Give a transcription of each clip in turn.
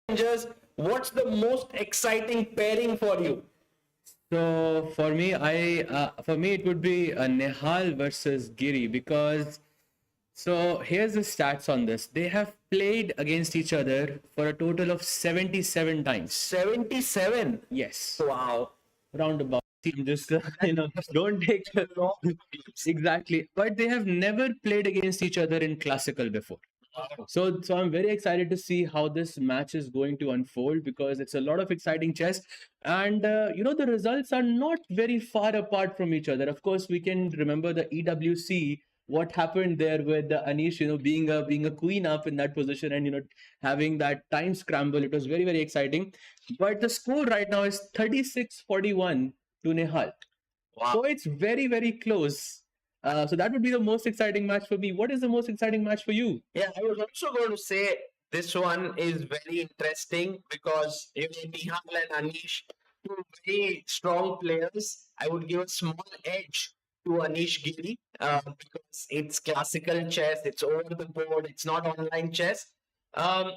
challengers. What's the most exciting pairing for you? So for me, it would be Nihal versus Giri because here's the stats on this. They have played against each other for a total of 77 times. 77. Yes, Wow. roundabout. I'm just don't take exactly, but they have never played against each other in classical before. So I'm very excited to see how this match is going to unfold because it's a lot of exciting chess, and the results are not very far apart from each other. Of course, we can remember the EWC, what happened there with Anish, being a queen up in that position and having that time scramble. It was very very exciting, but the score right now is 36-41 to Nihal. Wow. So it's very very close. So that would be the most exciting match for me. What is the most exciting match for you? Yeah, I was also going to say this one is very interesting because Nihal and Anish, two very strong players. I would give a small edge to Anish Giri because it's classical chess, it's over the board, it's not online chess. Um,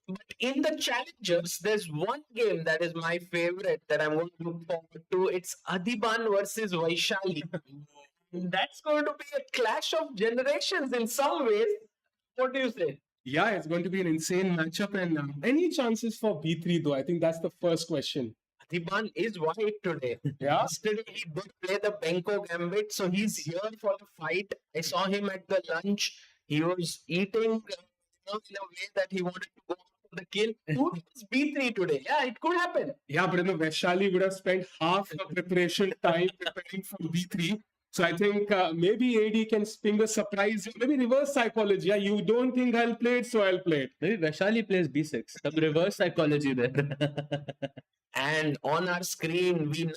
but in the challengers, there's one game that is my favorite that I'm going to look forward to. It's Adiban versus Vaishali. That's going to be a clash of generations in some ways. What do you say? Yeah, it's going to be an insane matchup. And any chances for B3 though? I think that's the first question. Adiban is white today. Yeah. Yesterday he did play the Benko Gambit, so he's here for the fight. I saw him at the lunch. He was eating in a way that he wanted to go for the kill. Who is B3 today? Yeah, it could happen. Yeah, but Vaishali would have spent half the preparation time preparing for B3. So I think maybe AD can spring a surprise, maybe reverse psychology. Yeah, you don't think I'll play it, so I'll play it. Maybe Vaishali plays B6. Some reverse psychology there. And on our screen, we now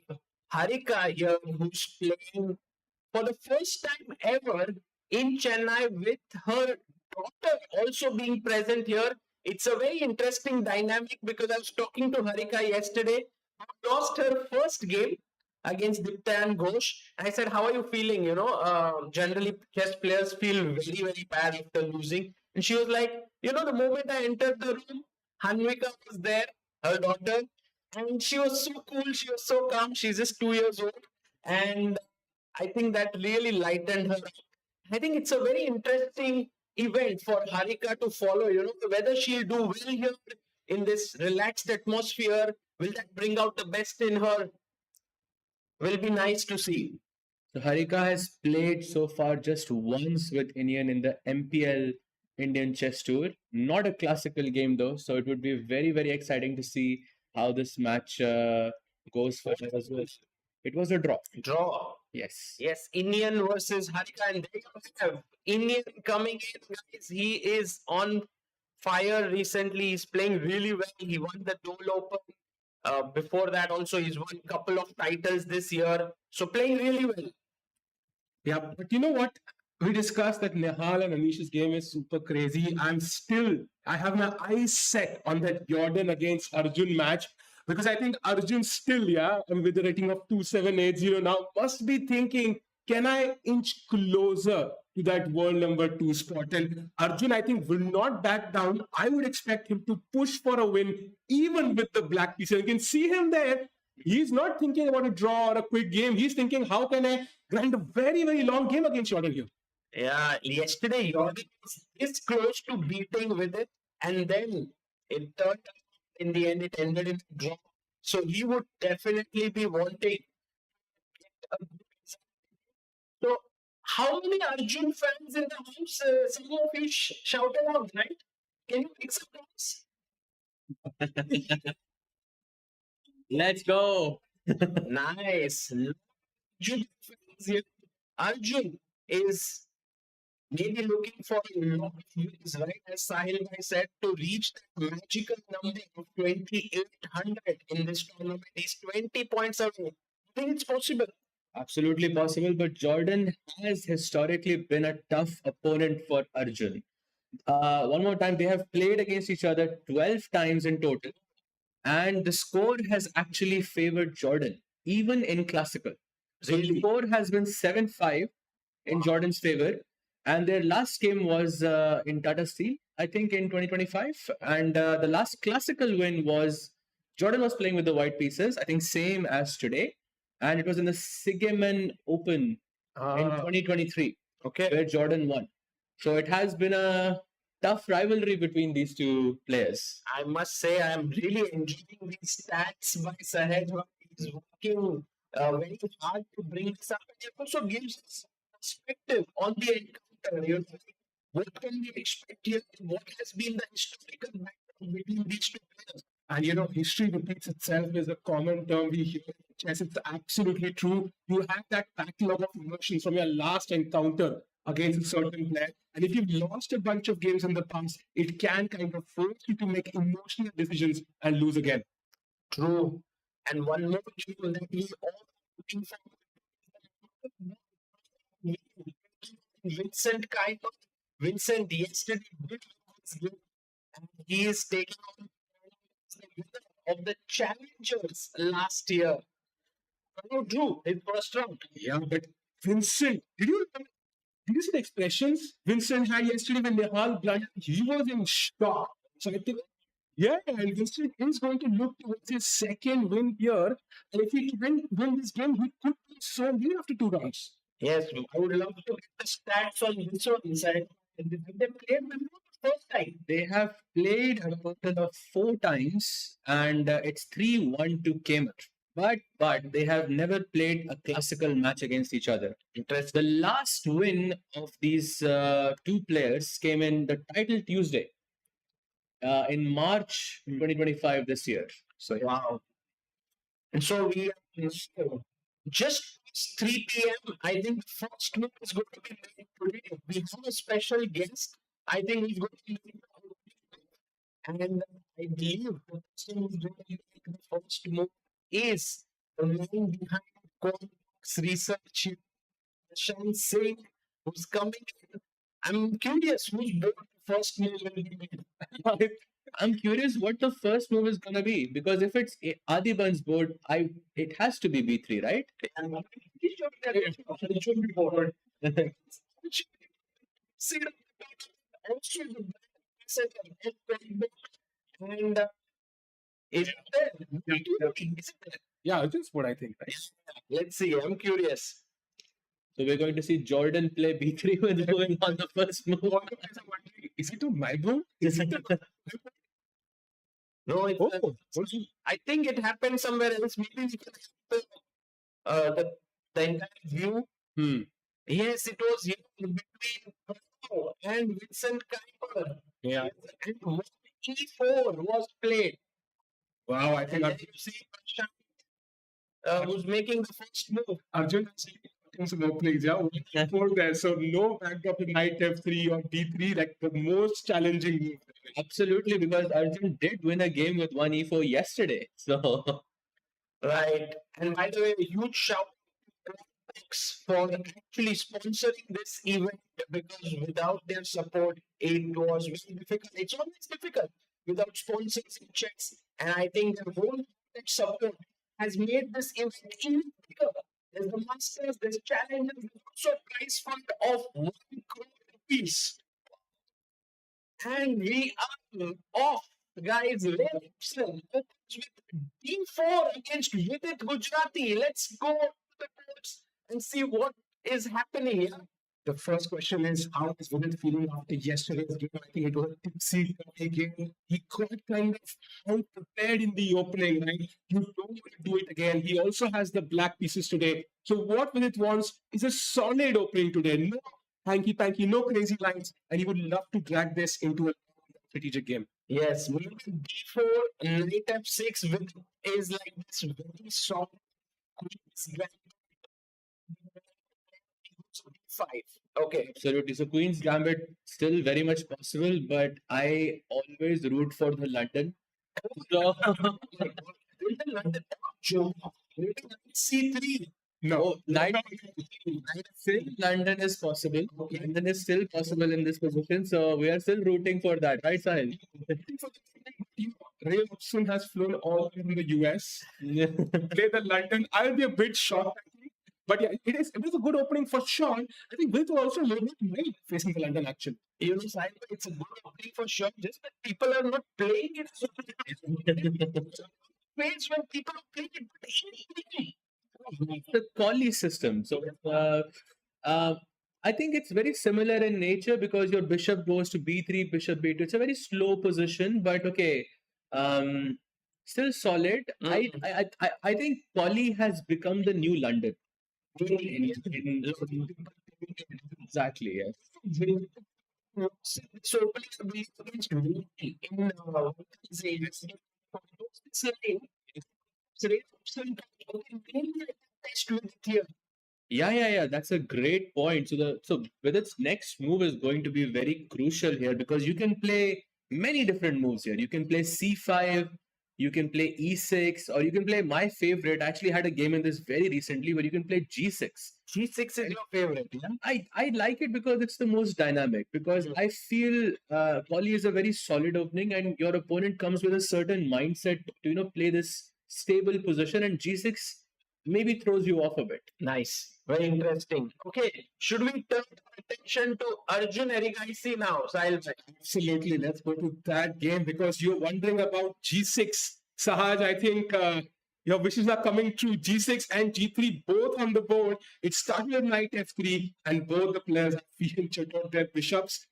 have Harika here, who's playing for the first time ever in Chennai with her daughter also being present here. It's a very interesting dynamic because I was talking to Harika yesterday, who lost her first game against Diptayan Ghosh. I said, how are you feeling? Generally chess players feel very, very bad after losing. And she was like, the moment I entered the room, Hanvika was there, her daughter, and she was so cool, she was so calm. She's just 2 years old. And I think that really lightened her up. I think it's a very interesting event for Harika to follow, whether she'll do well here in this relaxed atmosphere. Will that bring out the best in her? Will be nice to see. So Harika has played so far just once with Indian in the MPL Indian Chess Tour. Not a classical game though, so it would be very very exciting to see how this match goes for her as well. It was a draw. Draw. Yes. Yes, Indian versus Harika, and they have Indian coming in, guys. He is on fire recently. He's playing really well. He won the Dole Open. Before that, also, he's won a couple of titles this year. So, playing really well. Yeah, but you know what? We discussed that Nihal and Anish's game is super crazy. I have my eyes set on that Jordan against Arjun match because I think Arjun still, with the rating of 2780 now, must be thinking, can I inch closer to that world number 2 spot? And Arjun, I think, will not back down. I would expect him to push for a win, even with the black piece. You can see him there. He's not thinking about a draw or a quick game. He's thinking, how can I grind a very, very long game against Jordan here? Yeah, yesterday Jordan was this close to beating with it, and then it turned out in the end, it ended in a draw. So he would definitely be wanting. So, how many Arjun fans in the house? Some of you shouted out, right? Can you make some noise? Let's go. Nice. Arjun fans here. Arjun is maybe looking for a lot of wins, right? As Sahil Bhai said, to reach that magical number of 2,800 in this tournament. He's 20 points away. I think it's possible. Absolutely possible, but Jordan has historically been a tough opponent for Arjun. One more time, they have played against each other 12 times in total, and the score has actually favored Jordan, even in classical. So the score has been 7-5 in Jordan's favor, and their last game was in Tata Steel. I think, in 2025. And the last classical win was Jordan was playing with the white pieces, I think same as today. And it was in the Sicilian Open in 2023, Okay. where Jordan won. So it has been a tough rivalry between these two players. I must say, I'm really enjoying these stats by Sahaj. He's working very hard to bring this up. And it also gives us perspective on the encounter. You know, what can we expect here? What has been the historical background between these two players? And you know, history repeats itself is a common term we hear in chess. It's absolutely true. You have that backlog of emotions from your last encounter against a certain player. And if you've lost a bunch of games in the past, it can kind of force you to make emotional decisions and lose again. True. And one more game that we all are looking for. Vincent yesterday did his game, and he is taking on the winner of the Challengers last year. Pranav drew his first round. Yeah, but Vincent, did you see the expressions Vincent had yesterday when Nihal blundered? He was in shock. So I think, yeah, and Vincent is going to look towards his second win here. And if he can win this game, he could be so lead after 2 rounds. Yes, I would love to get the stats on this one side. Have they played before the first time? They have played a total of 4 times, and it's 3-1 to Kamer. But they have never played a classical match against each other. Interesting. The last win of these two players came in the title Tuesday in March 2025 this year. So yeah. Wow. And so we are just 3 p.m. I think the first move is going to be made today. We have a special guest. I think he's going to be and I believe the person who's going to make the first move is the man behind Quantbox research, Shan Singh, who's coming in. I'm curious whose board the first move will be made. I'm curious what the first move is going to be, because if it's Adiban's board, it has to be B3, right? It should be forward. See the also the and is it there? Yeah, that's what I think. Right? Let's see. I'm curious. So we're going to see Jordan play B3 with going on the first move. Is it to my board? No, it's I think it happened somewhere else. Maybe we can the entire view. Yes, it was here between Pranav and Vincent Kuiper. Yeah. And E4 was played. Wow, I think And then you see Prashant, who's making the first move. Arjun has taken some more plays. Yeah, four there. So no backdrop to knight F3 or D3, like the most challenging move. Absolutely, because Arjun did win a game with 1E4 yesterday. So Right. And by the way, a huge shout out to Quantbox for actually sponsoring this event, because without their support, it was very difficult. It's always difficult without sponsors in chess. And I think the whole support has made this event even bigger. There's the Masters, there's challenges, there's also a prize fund of 1 crore rupees. And we are off, guys. Let's with D4 against Vidit Gujarati. Let's go to the boards and see what is happening here. The first question is, how is Vidit feeling after yesterday's game? I think it was a tipsy game. He got kind of unprepared in the opening, right? You don't want to do it again. He also has the black pieces today. So what Vidit wants is a solid opening today. No hanky-panky, no crazy lines. And he would love to drag this into a strategic game. Yes, maybe D4, knight F6 with is like this very soft queen's gambit. D5. Okay. absolutely. So Queen's Gambit still very much possible, but I always root for the London. So C3. No, Knight still London is possible. London is still possible in this position. So we are still rooting for that, right, Sahil? Ray Hobson has flown all over the US. Play the London. I'll be a bit shocked But yeah, it is a good opening for sure. I think Vidit will also learn well facing the London action. You know, Simon, it's a good opening for sure. Just that people are not playing it. Ways when people are playing it, but The Collie system. So uh, I think it's very similar in nature because your bishop goes to b3, bishop b2. It's a very slow position, but okay, um, still solid. I think Collie has become the new London. Exactly. Yes. so opening against me in say, it's like test with here. Yeah. That's a great point. So with its next move is going to be very crucial here because you can play many different moves here. You can play c5, you can play e6, or you can play my favorite. I actually had a game in this very recently where you can play g6. G6 is your favorite, yeah? I like it because it's the most dynamic. Because I feel Poly is a very solid opening, and your opponent comes with a certain mindset to play this stable position, and g6 maybe throws you off a bit. Nice. Very interesting. Okay, should we turn our attention to Arjun Erigaisi now, Sahil? Absolutely. Let's go to that game because you're wondering about G6. Sahaj, I think your wishes are coming true. G6 and G3 both on the board. It started with knight F3 and both the players have featured on their bishops.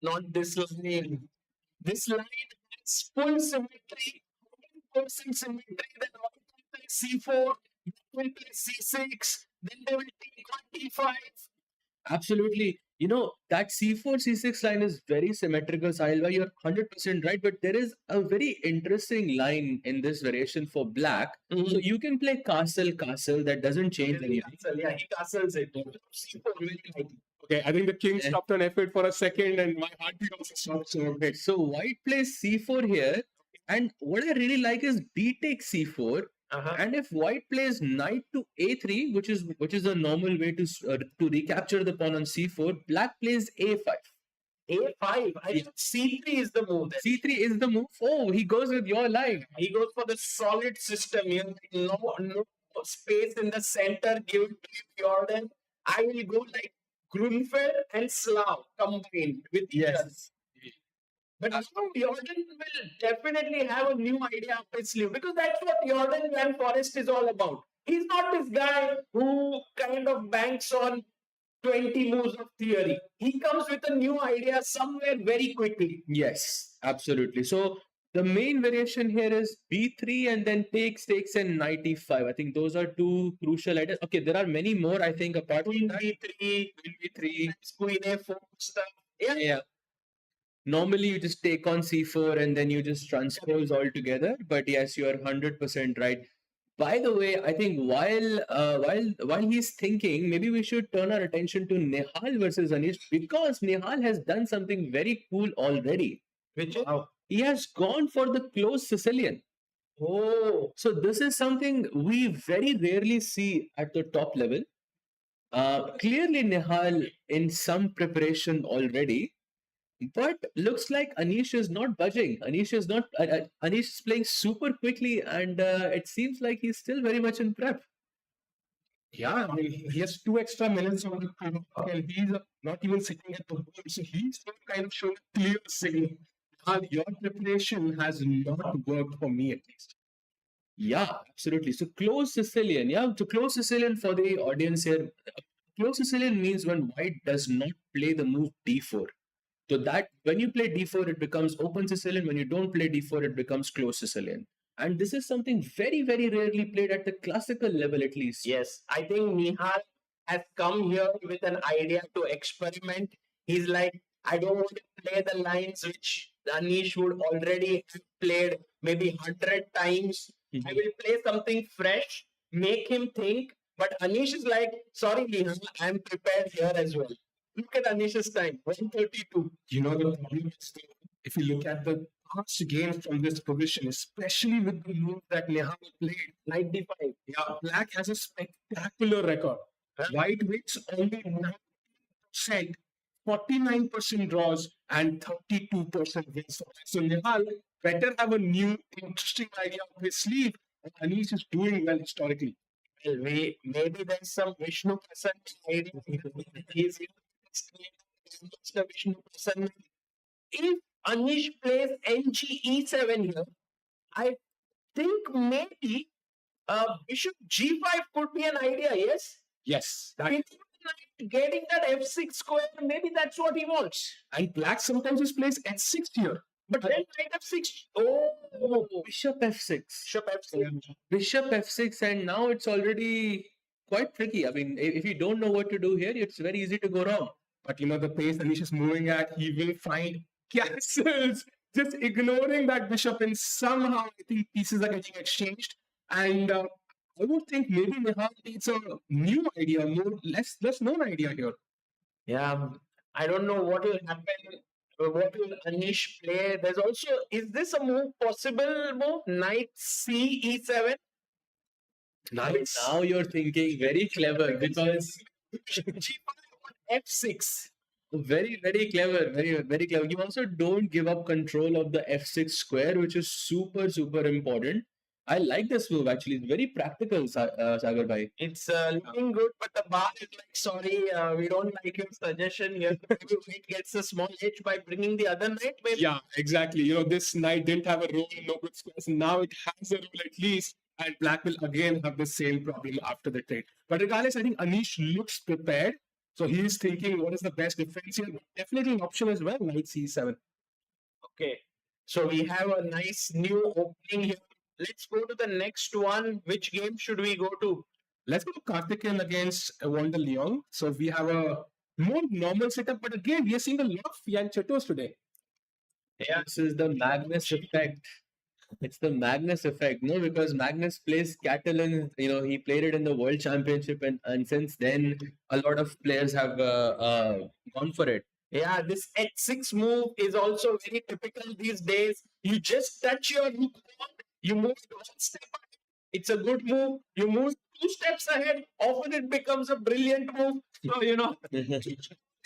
Not this line. This line has full symmetry, 100% symmetry. Then all will play C4, then will play C6, then they will take on D5. Absolutely. That c4 c6 line is very symmetrical, Sahilva. You're 100% right, but there is a very interesting line in this variation for black. So you can play castle, castle. That doesn't change anything. Castle, yeah, he castles it. C4 very light. Okay, I think the king stopped on F8 for a second and my heartbeat also stopped. So, okay. So white plays c4 here. And what I really like is b takes c4. And if white plays knight to a3, which is a normal way to recapture the pawn on c4, black plays a5. A5. I think C3 is the move. Then. C3 is the move. Oh, he goes with your line. He goes for the solid system. No space in the center. Give it to Jordan. I will go like Grunfeld and Slav combined with each other. But now Jordan will definitely have a new idea up his sleeve because that's what Jordan Van Forest is all about. He's not this guy who kind of banks on 20 moves of theory. He comes with a new idea somewhere very quickly. Yes, absolutely. So the main variation here is b3 and then takes and knight e5. I think those are two crucial ideas. Okay, there are many more, I think, apart from that. b3, queen a4 stuff. Yeah. Normally, you just take on c4 and then you just transpose all together. But yes, you are 100% right. By the way, I think while he's thinking, maybe we should turn our attention to Nihal versus Anish because Nihal has done something very cool already. Which is? He has gone for the close Sicilian. Oh, so this is something we very rarely see at the top level. Clearly, Nihal in some preparation already. But looks like Anish is not budging. Anish is playing super quickly, and it seems like he's still very much in prep. Yeah, I mean, he has 2 extra minutes on the clock, and he's not even sitting at the board, so he's kind of showing a clear signal. Your preparation has not worked for me, at least. Yeah, absolutely. So close Sicilian. Yeah, so close Sicilian for the audience here. Close Sicilian means when white does not play the move d4. So that when you play d4, it becomes open Sicilian. When you don't play d4, it becomes close Sicilian. And this is something very, very rarely played at the classical level, at least. Yes, I think Nihal has come here with an idea to experiment. He's like, I don't want to play the lines which Anish would already have played maybe 100 times. I will play something fresh, make him think. But Anish is like, sorry, Nihal, I'm prepared here as well. Look at Anish's time, 132. You know, the problem is, if you look at the past games from this position, especially with the move that Nihal played, 95. Yeah, black has a spectacular record. White wins only 9%, 49% draws, and 32% wins. So Nihal better have a new, interesting idea up his sleeve. And Anish is doing well historically. Well, maybe there's some Vishnu Prasanna idea. He's Mr. Vishnu Prasanna. If Anish plays NGE7 here, I think maybe Bishop G5 could be an idea, yes? Yes. Before the knight getting that F6 square, maybe that's what he wants. And black sometimes just plays H6 here. But then knight F6. Oh, Bishop F6. Bishop F6. Bishop F6, and now it's already quite tricky. I mean, if you don't know what to do here, it's very easy to go wrong. But the pace Anish is moving at, he will find castles, just ignoring that bishop, and somehow I think pieces are getting exchanged. And I would think maybe Nihal needs a new idea, less known idea here. Yeah, I don't know what will happen. What will Anish play? There's also, is this a possible move? Knight C E7. Nice. Now you're thinking very clever because F6. very clever, very clever. You also don't give up control of the F6 square, which is super important. I like this move actually. It's very practical, Sagar bhai. It's looking good, but the bar is like, sorry, we don't like your suggestion here. Maybe White gets a small edge by bringing the other knight. Maybe. Yeah, exactly. This knight didn't have a role, no good squares. Now it has a role at least, and black will again have the same problem after the trade. But regardless, I think Anish looks prepared. So he is thinking, what is the best defense here? Definitely an option as well, knight c7. Okay, so we have a nice new opening here. Let's go to the next one. Which game should we go to? Let's go to Karthikeyan against Wanda Leong. So we have a more normal setup, but again, we are seeing a lot of fianchettos today. Yeah. This is the Magnus effect. It's the Magnus effect, no? Because Magnus plays Catalan, he played it in the World Championship, and since then, a lot of players have gone for it. Yeah, this H6 move is also very typical these days. You just touch your rook pawn, you move one step up. It's a good move. You move 2 steps ahead. Often it becomes a brilliant move. So, it's being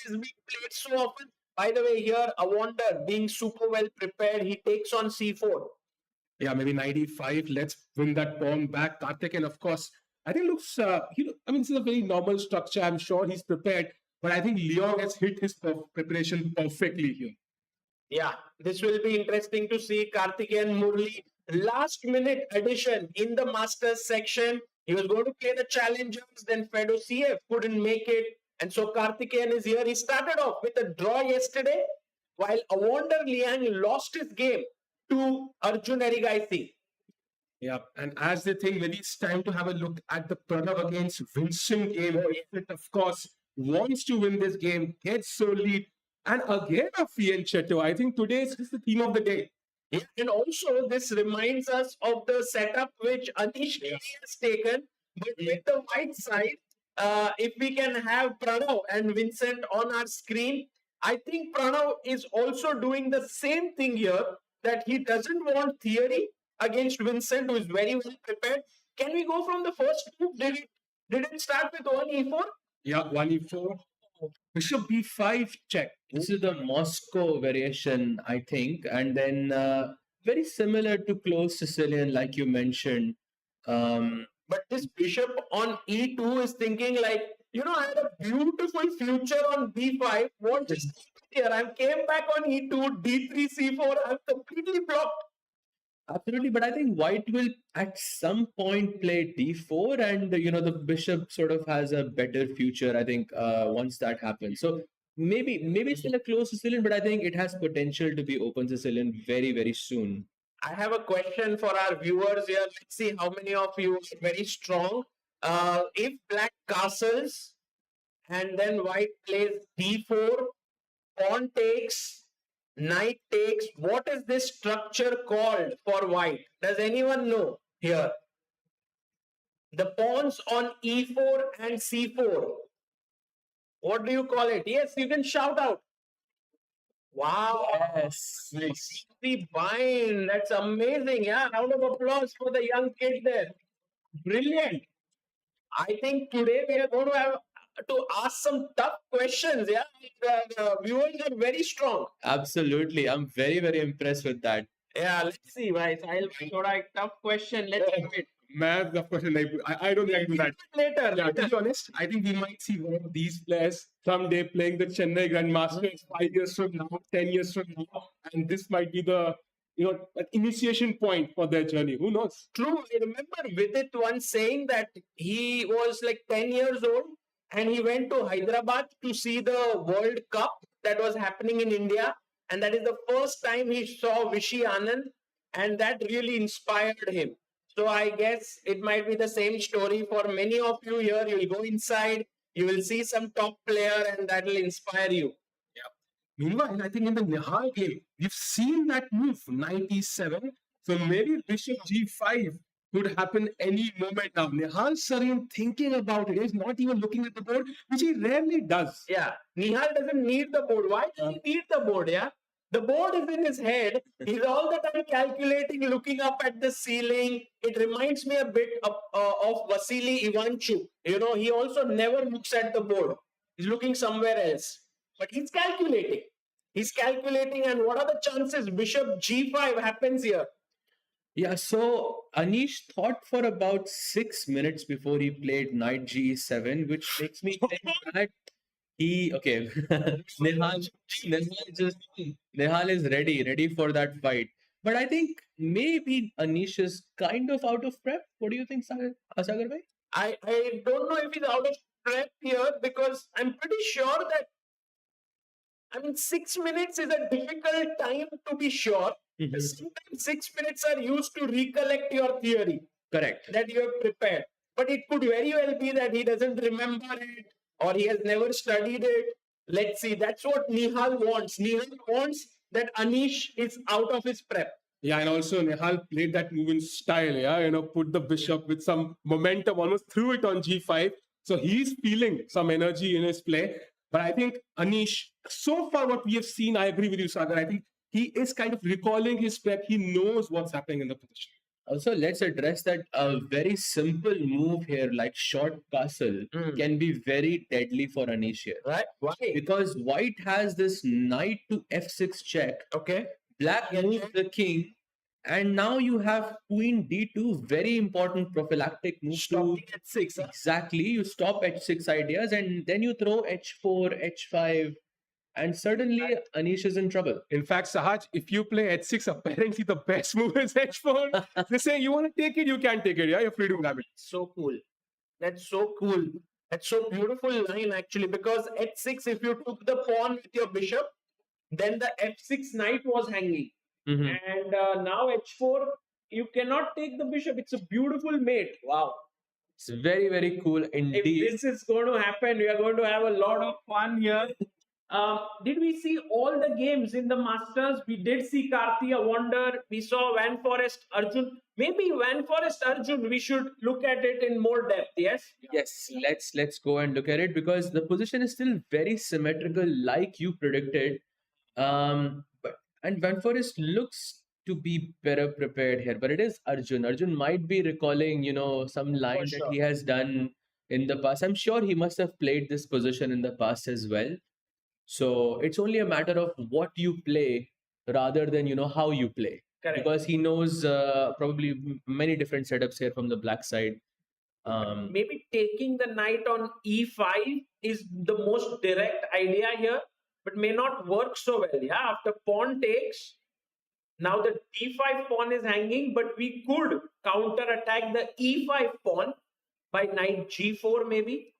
played so often. By the way, here, a wonder, being super well prepared, he takes on c4. Yeah, maybe knight e5. Let's win that pawn back. Karthikeyan, of course, I think looks, this is a very normal structure. I'm sure he's prepared. But I think Leong has hit his preparation perfectly here. Yeah, this will be interesting to see. Karthikeyan Murli, last minute addition in the Masters section. He was going to play the challengers, then Fedo CF couldn't make it. And so Karthikeyan is here. He started off with a draw yesterday, while Awonder Liang lost his game to Arjun Erigaisi. Yeah, and as they think, maybe it's time to have a look at the Pranav against Vincent game. Vincent, of course, wants to win this game, gets so lead, and again a fianchetto. I think today is the theme of the day. Yeah, and also this reminds us of the setup which Anish has taken, but with the white side, if we can have Pranav and Vincent on our screen, I think Pranav is also doing the same thing here, that he doesn't want theory against Vincent, who is very well prepared. Can we go from the first move? Did it start with 1 e4? Yeah, 1 e4. Bishop b5 check. This is the Moscow variation, I think, and then very similar to close Sicilian, like you mentioned. But this bishop on e2 is thinking like, I had a beautiful future on b5. What just here? I came back on e2, d3, c4. I'm completely blocked. Absolutely, but I think white will at some point play d4, and the bishop sort of has a better future, I think, once that happens. So maybe it's still a close Sicilian, but I think it has potential to be open Sicilian very, very soon. I have a question for our viewers here. Let's see how many of you are very strong. If black castles and then white plays d4, pawn takes, knight takes, what is this structure called for white? Does anyone know here? The pawns on e4 and c4. What do you call it? Yes, you can shout out. Wow. Yes. C3 bind. That's amazing. Yeah, round of applause for the young kid there. Brilliant. I think today we are going to have to ask some tough questions. Yeah, the viewers are very strong. Absolutely. I'm very, very impressed with that. Yeah, let's see, guys. I'll throw a tough question. Let's have it. math, of course, like, I don't think I do that. Later. Yeah, to be honest, I think we might see one of these players someday playing the Chennai Grandmasters 5 years from now, 10 years from now, and this might be the an initiation point for their journey. Who knows? True. I remember Vidit once saying that he was like 10 years old and he went to Hyderabad to see the World Cup that was happening in India. And that is the first time he saw Vishy Anand, and that really inspired him. So I guess it might be the same story for many of you here. You'll go inside, you will see some top player, and that will inspire you. Meanwhile, I think in the Nihal game, we've seen that move, 97. So maybe Bishop G5 could happen any moment now. Nihal Sarin thinking about it. He's not even looking at the board, which he rarely does. Yeah, Nihal doesn't need the board. Why does he need the board? Yeah, the board is in his head. He's all the time calculating, looking up at the ceiling. It reminds me a bit of Vasily Ivanchuk. He also never looks at the board. He's looking somewhere else. But he's calculating. And what are the chances Bishop G5 happens here? Yeah, so Anish thought for about 6 minutes before he played Knight G7, which makes me think that Nihal is ready for that fight. But I think maybe Anish is kind of out of prep. What do you think, Sagar bhai? I don't know if he's out of prep here, because I'm pretty sure that 6 minutes is a difficult time to be sure. Sometimes 6 minutes are used to recollect your theory. Correct. That you have prepared. But it could very well be that he doesn't remember it, or he has never studied it. Let's see. That's what Nihal wants. Nihal wants that Anish is out of his prep. Yeah, and also Nihal played that move in style. Yeah, put the bishop with some momentum, almost threw it on G5. So he's feeling some energy in his play. But I think Anish, so far what we have seen, I agree with you, Sagar. I think he is kind of recalling his prep. He knows what's happening in the position. Also, let's address that a very simple move here, like short castle, can be very deadly for Anish here. Right? Why? Because white has this knight to f6 check. Okay. Black moves the king. And now you have queen d2, very important prophylactic move. Stopping at 6. Huh? Exactly. You stop h6 ideas and then you throw h4, h5. And suddenly Anish is in trouble. In fact, Sahaj, if you play h6, apparently the best move is h4. They say you want to take it, you can take it. Yeah, you're free to grab it. So cool. That's so cool. That's so beautiful line actually, because h6, if you took the pawn with your bishop, then the f6 knight was hanging. And now h4, you cannot take the bishop. It's a beautiful mate. Wow. It's very, very cool indeed. If this is going to happen, we are going to have a lot of fun here. Did we see all the games in the Masters? We did see Karthikeyan Wonder. We saw Van Forest Arjun. Maybe Van Forest Arjun, we should look at it in more depth. Yes? Yes, let's go and look at it, because the position is still very symmetrical, like you predicted. And Van Forest looks to be better prepared here, but it is Arjun. Arjun might be recalling, some line that he has done in the past. I'm sure he must have played this position in the past as well. So it's only a matter of what you play rather than, how you play. Correct. Because he knows probably many different setups here from the black side. Maybe taking the knight on e5 is the most direct idea here, but may not work so well. Yeah, after pawn takes, now the d5 pawn is hanging, but we could counter attack the e5 pawn by knight g4 maybe.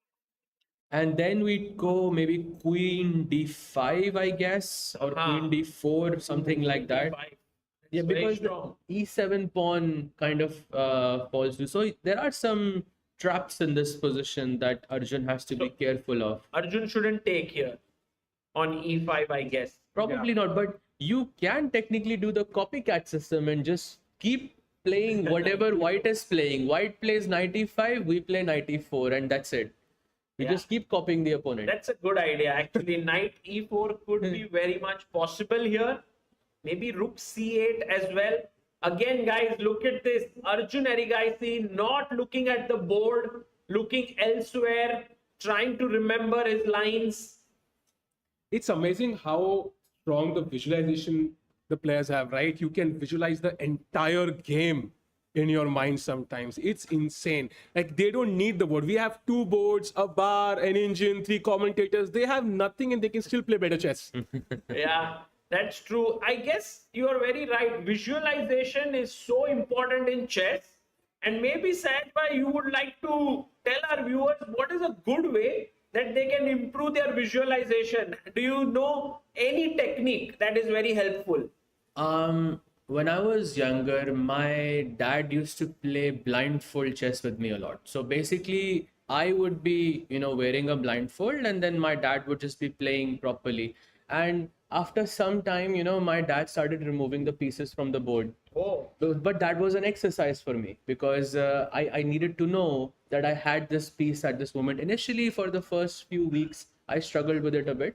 And then we go maybe queen d5, I guess, or queen d4, something like that. Yeah, because the e7 pawn kind of falls to. So there are some traps in this position that Arjun has to be careful of. Arjun shouldn't take here on e5, I guess. Probably not, but you can technically do the copycat system and just keep playing whatever white is playing. White plays knight e5, we play knight e4, and that's it. We just keep copying the opponent. That's a good idea. Actually, knight e4 could be very much possible here. Maybe rook c8 as well. Again, guys, look at this. Arjun Erigaisi not looking at the board, looking elsewhere, trying to remember his lines. It's amazing how strong the visualization the players have, right? You can visualize the entire game in your mind sometimes. It's insane. Like, they don't need the board. We have 2 boards, a bar, an engine, 3 commentators. They have nothing and they can still play better chess. Yeah, that's true. I guess you are very right. Visualization is so important in chess. And maybe, Sajbhai, you would like to tell our viewers what is a good way that they can improve their visualization. Do you know any technique that is very helpful? When I was younger, my dad used to play blindfold chess with me a lot. So basically, I would be, wearing a blindfold, and then my dad would just be playing properly. And after some time, my dad started removing the pieces from the board. Oh, But that was an exercise for me because I needed to know that I had this piece at this moment. Initially, for the first few weeks, I struggled with it a bit,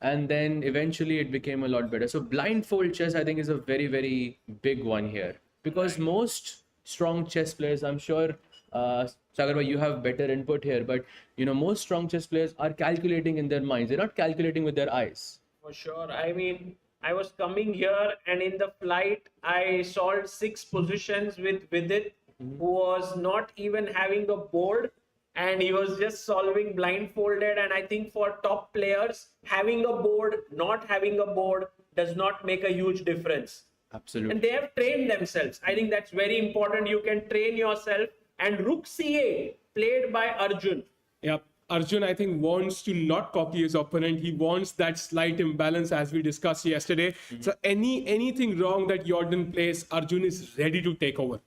and then eventually it became a lot better. So blindfold chess, I think, is a very, very big one here because most strong chess players, I'm sure, Sagarba, you have better input here, but most strong chess players are calculating in their minds. They're not calculating with their eyes. for sure. I mean, I was coming here and in the flight, I solved 6 positions with Vidit, who was not even having a board and he was just solving blindfolded. And I think for top players, having a board, not having a board does not make a huge difference. Absolutely. And they have trained themselves. I think that's very important. You can train yourself. And Rook C8, played by Arjun. Yeah, Arjun, I think, wants to not copy his opponent. He wants that slight imbalance, as we discussed yesterday. So anything wrong that Jordan plays, Arjun is ready to take over.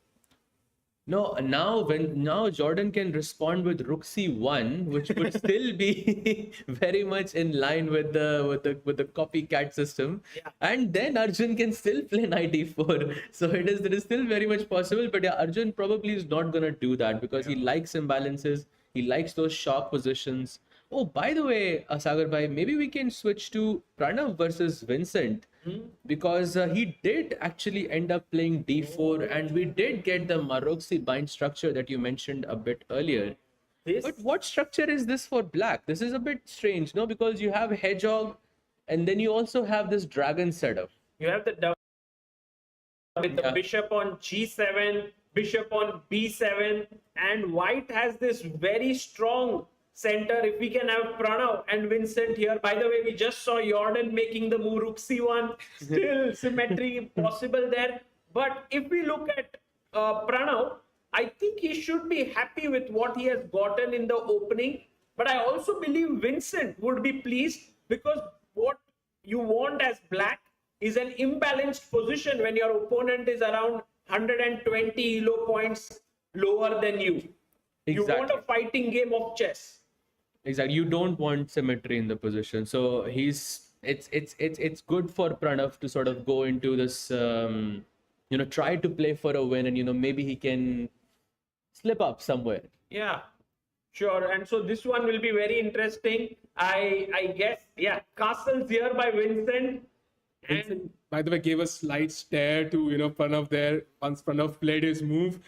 No, now Jordan can respond with Rook C1, which would still be very much in line with the copycat system, Yeah. and then Arjun can still play knight e4. So it is still very much possible. But yeah, Arjun probably is not gonna do that because he likes imbalances. He likes those shock positions. Oh, by the way, Sagar bhai, maybe we can switch to Pranav versus Vincent because he did actually end up playing d4, and we did get the Maroczy bind structure that you mentioned a bit earlier. This, But what structure is this for black? This is a bit strange, no? Because you have hedgehog, and then you also have this dragon setup. you have the with the Yeah. bishop on g7, bishop on b7, and white has this very strong center. If we can have Pranav and Vincent here, by the way, we just saw Jordan making the move rook c1, still symmetry possible there. But if we look at Pranav, I think he should be happy with what he has gotten in the opening. But I also believe Vincent would be pleased because what you want as black is an imbalanced position when your opponent is around 120 elo points lower than you. You want Exactly. a fighting game of chess. Exactly. You don't want symmetry in the position. So it's good for Pranav to sort of go into this try to play for a win, and maybe he can slip up somewhere. Yeah, sure. And so this one will be very interesting. I guess, yeah, castles here by Vincent. Vincent, by the way, gave a slight stare to Pranav there once Pranav played his move.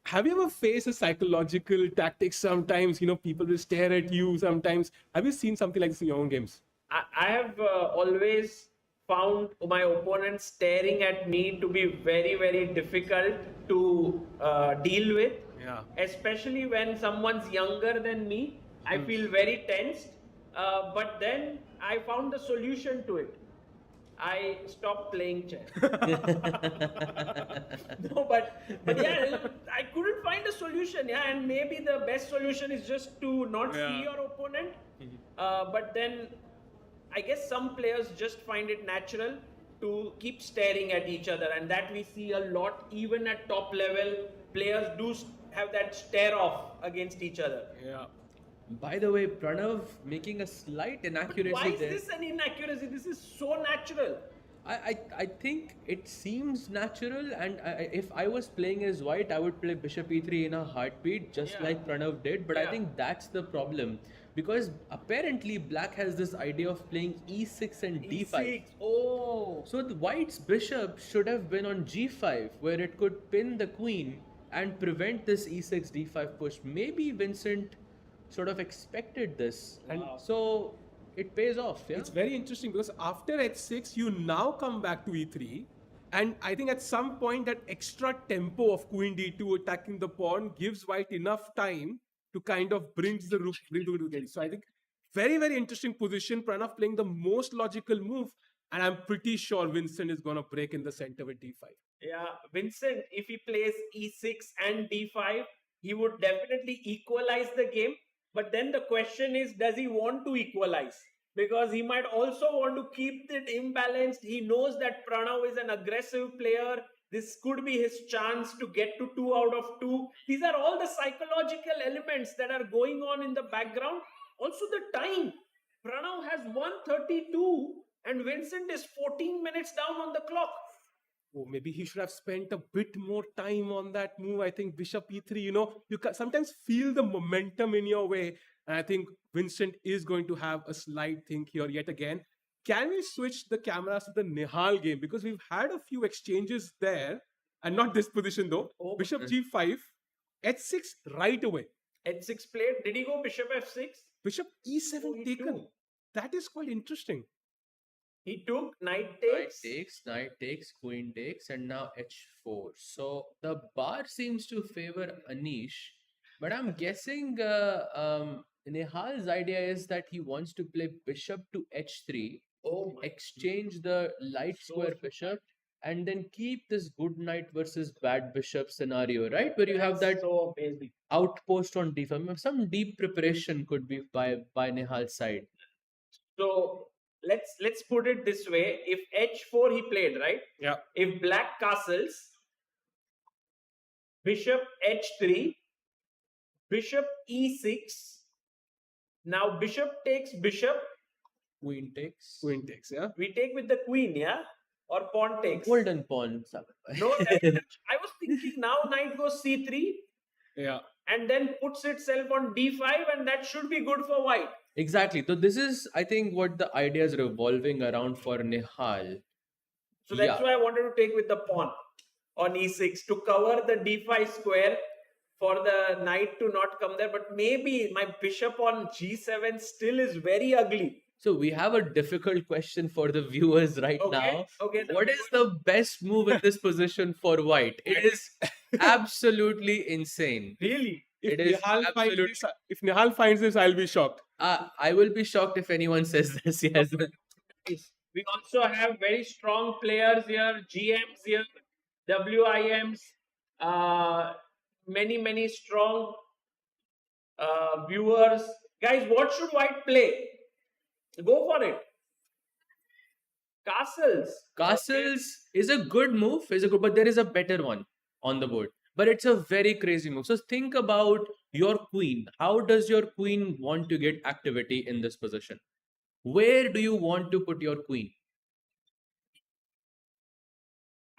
Have you ever faced a psychological tactic sometimes? People will stare at you sometimes. Have you seen something like this in your own games? I have always found my opponent staring at me to be very, very difficult to deal with. Yeah. Especially when someone's younger than me, I feel very tensed. But then I found the solution to it. I stopped playing chess. No, but yeah, I couldn't find a solution. Yeah, and maybe the best solution is just to not Yeah. see your opponent. But then I guess some players just find it natural to keep staring at each other, and that we see a lot even at top level. Players do have that stare off against each other. Yeah. By the way, Pranav making a slight inaccuracy Why is there. this an inaccuracy? This is so natural. I think it seems natural, and if I was playing as white, I would play bishop e3 in a heartbeat, just Yeah. like Pranav did. But I Yeah. think that's the problem because apparently black has this idea of playing e6 and d5. E6. Oh. So the white's bishop should have been on g5, where it could pin the queen and prevent this e6 d5 push. Maybe Vincent sort of expected this, and Wow. so it pays off. Yeah. It's very interesting because after h6, you now come back to e3, And I think at some point that extra tempo of Queen D2 attacking the pawn gives White enough time to kind of bring the rook together. So I think very, very interesting position. Pranav playing the most logical move. And I'm pretty sure Vincent is going to break in the center with D5. Yeah, Vincent, if he plays E6 and D5, he would definitely equalize the game. But then the question is, does he want to equalize? Because he might also want to keep it imbalanced. He knows that Pranav is an aggressive player. This could be his chance to get to 2 out of 2. These are all the psychological elements that are going on in the background. Also, the time. Pranav has 132 and Vincent is 14 minutes down on the clock. Oh, maybe he should have spent a bit more time on that move. I think Bishop E3, you can sometimes feel the momentum in your way. And I think Vincent is going to have a slight think here yet again. Can we switch the cameras to the Nihal game? Because we've had a few exchanges there, and not this position though. Oh, Bishop G5, H6 right away. H6 played. Did he go Bishop F6? Bishop E7 Oh, he taken. took. That is quite interesting. He took knight Knight takes, queen takes, and now h4. So the bar seems to favor Anish, but I'm guessing Nihal's idea is that he wants to play bishop to h3, Oh, my exchange the light square bishop, and then keep this good knight versus bad bishop scenario, right? Where you have that so amazing. outpost on d5. Some deep preparation could be by Nihal's side. So let's put it this way: if h4 he played, right? Yeah. If black castles, bishop h3, bishop e6. Now bishop takes bishop. Queen takes. Queen takes, yeah. We take with the queen, yeah, or pawn takes. Golden pawn. No, I was thinking now knight goes c3. Yeah. And then puts itself on d5, and that should be good for white. Exactly. So this is, I think, what the idea is revolving around for Nihal. So that's why I wanted to take with the pawn on e6 to cover the d5 square for the knight to not come there. But maybe my bishop on g7 still is very ugly. So we have a difficult question for the viewers right now. Okay. What is the best move in this position for white? It is absolutely insane. Really? If It is if Nihal finds this, I'll be shocked. I will be shocked if anyone says this. Yes. We also have very strong players here, GMs here, WIMs, many strong viewers. Guys, what should white play? Go for it. Castles. Castles is a good move, but there is a better one on the board. But it's a very crazy move. So think about your queen. How does your queen want to get activity in this position? Where do you want to put your queen?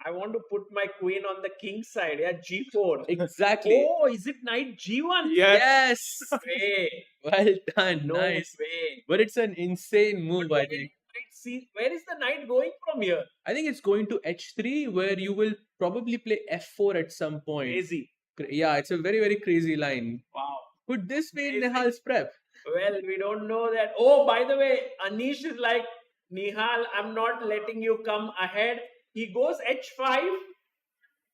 I want to put my queen on the king side. Yeah, g4. Exactly. Oh, is it knight g1? Yes. Way. Well done. No Nice. way. But it's an insane move, I think. See, where is the knight going from here? I think it's going to h3, where you will probably play f4 at some point. Crazy. Yeah, it's a very crazy line. Wow. Could this be Amazing. Nihal's prep? Well, we don't know that. Oh, by the way, Anish is like, Nihal, I'm not letting you come ahead. He goes h5.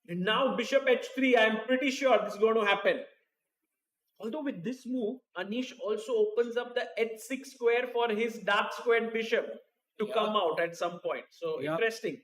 And now bishop h3. I'm pretty sure this is going to happen. Although with this move, Anish also opens up the h6 square for his dark squared bishop to come out at some point. So interesting.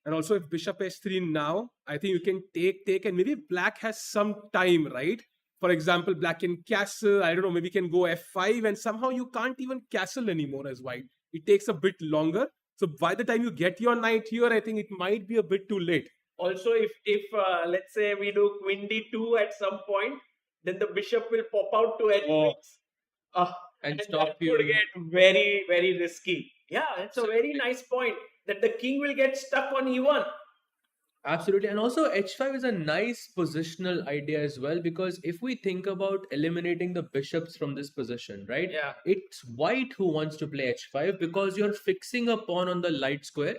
And also if bishop h3 now, I think you can take, and maybe black has some time, right? For example, black can castle, I don't know, maybe can go f5, and somehow you can't even castle anymore as white. It takes a bit longer. So by the time you get your knight here, I think it might be a bit too late. Also, if let's say we do queen d2 at some point, then the bishop will pop out to h6. And that stop you. could get very risky. Yeah, it's a very nice point that the king will get stuck on e1. Absolutely. And also h5 is a nice positional idea as well, because if we think about eliminating the bishops from this position, right? Yeah. It's white who wants to play h5 because you're fixing a pawn on the light square.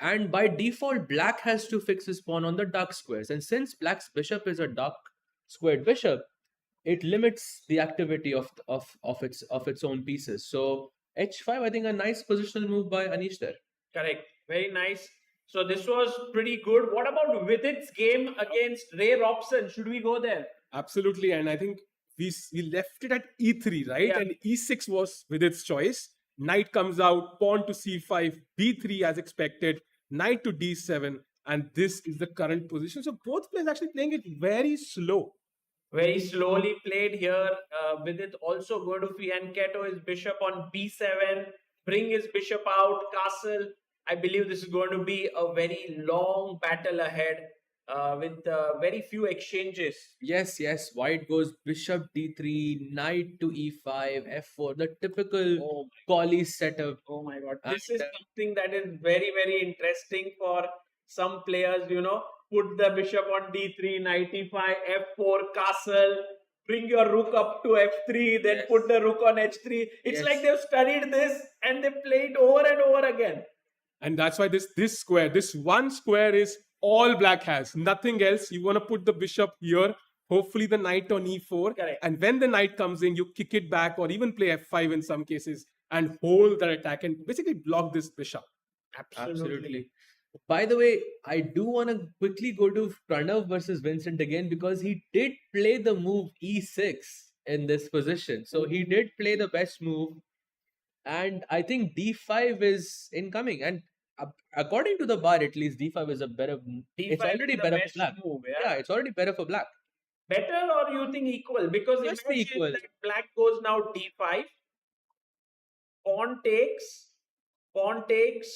And by default, black has to fix his pawn on the dark squares. And since black's bishop is a dark squared bishop, it limits the activity of its own pieces. So h5, I think, a nice positional move by Anish there. Correct. Very nice. So this was pretty good. What about Vidit's game against Ray Robson? Should we go there? Absolutely, and I think we left it at e3, right? Yeah. And e6 was with its choice. Knight comes out, pawn to c5, b3 as expected, knight to d7, and this is the current position. So both players actually playing it very slow. Very slowly played here. Vidit also going to fianchetto his bishop on b7, bring his bishop out, castle. I believe this is going to be a very long battle ahead with very few exchanges. Yes, yes. White goes bishop d3, knight to e5, f4, the typical Oh Collie setup. Oh my god. And, This is something that is very, very interesting for some players, Put the bishop on d3, knight e5, f4, castle, bring your rook up to f3, then Yes. put the rook on h3. It's Yes. like they've studied this and they played over and over again. And that's why this one square is all black has, nothing else. You want to put the bishop here, hopefully the knight on e4. Correct. And when the knight comes in, you kick it back or even play f5 in some cases and hold that attack and basically block this bishop. Absolutely. By the way, I do want to quickly go to Pranav versus Vincent again because he did play the move e6 in this position. So he did play the best move. And I think d5 is incoming. And according to the bar, at least d5 is a better. It's D5 already is the better for best black. move, Yeah, it's already better for black. Better or you think equal? Because Must be imagine equal. that black goes now d5, pawn takes, pawn takes,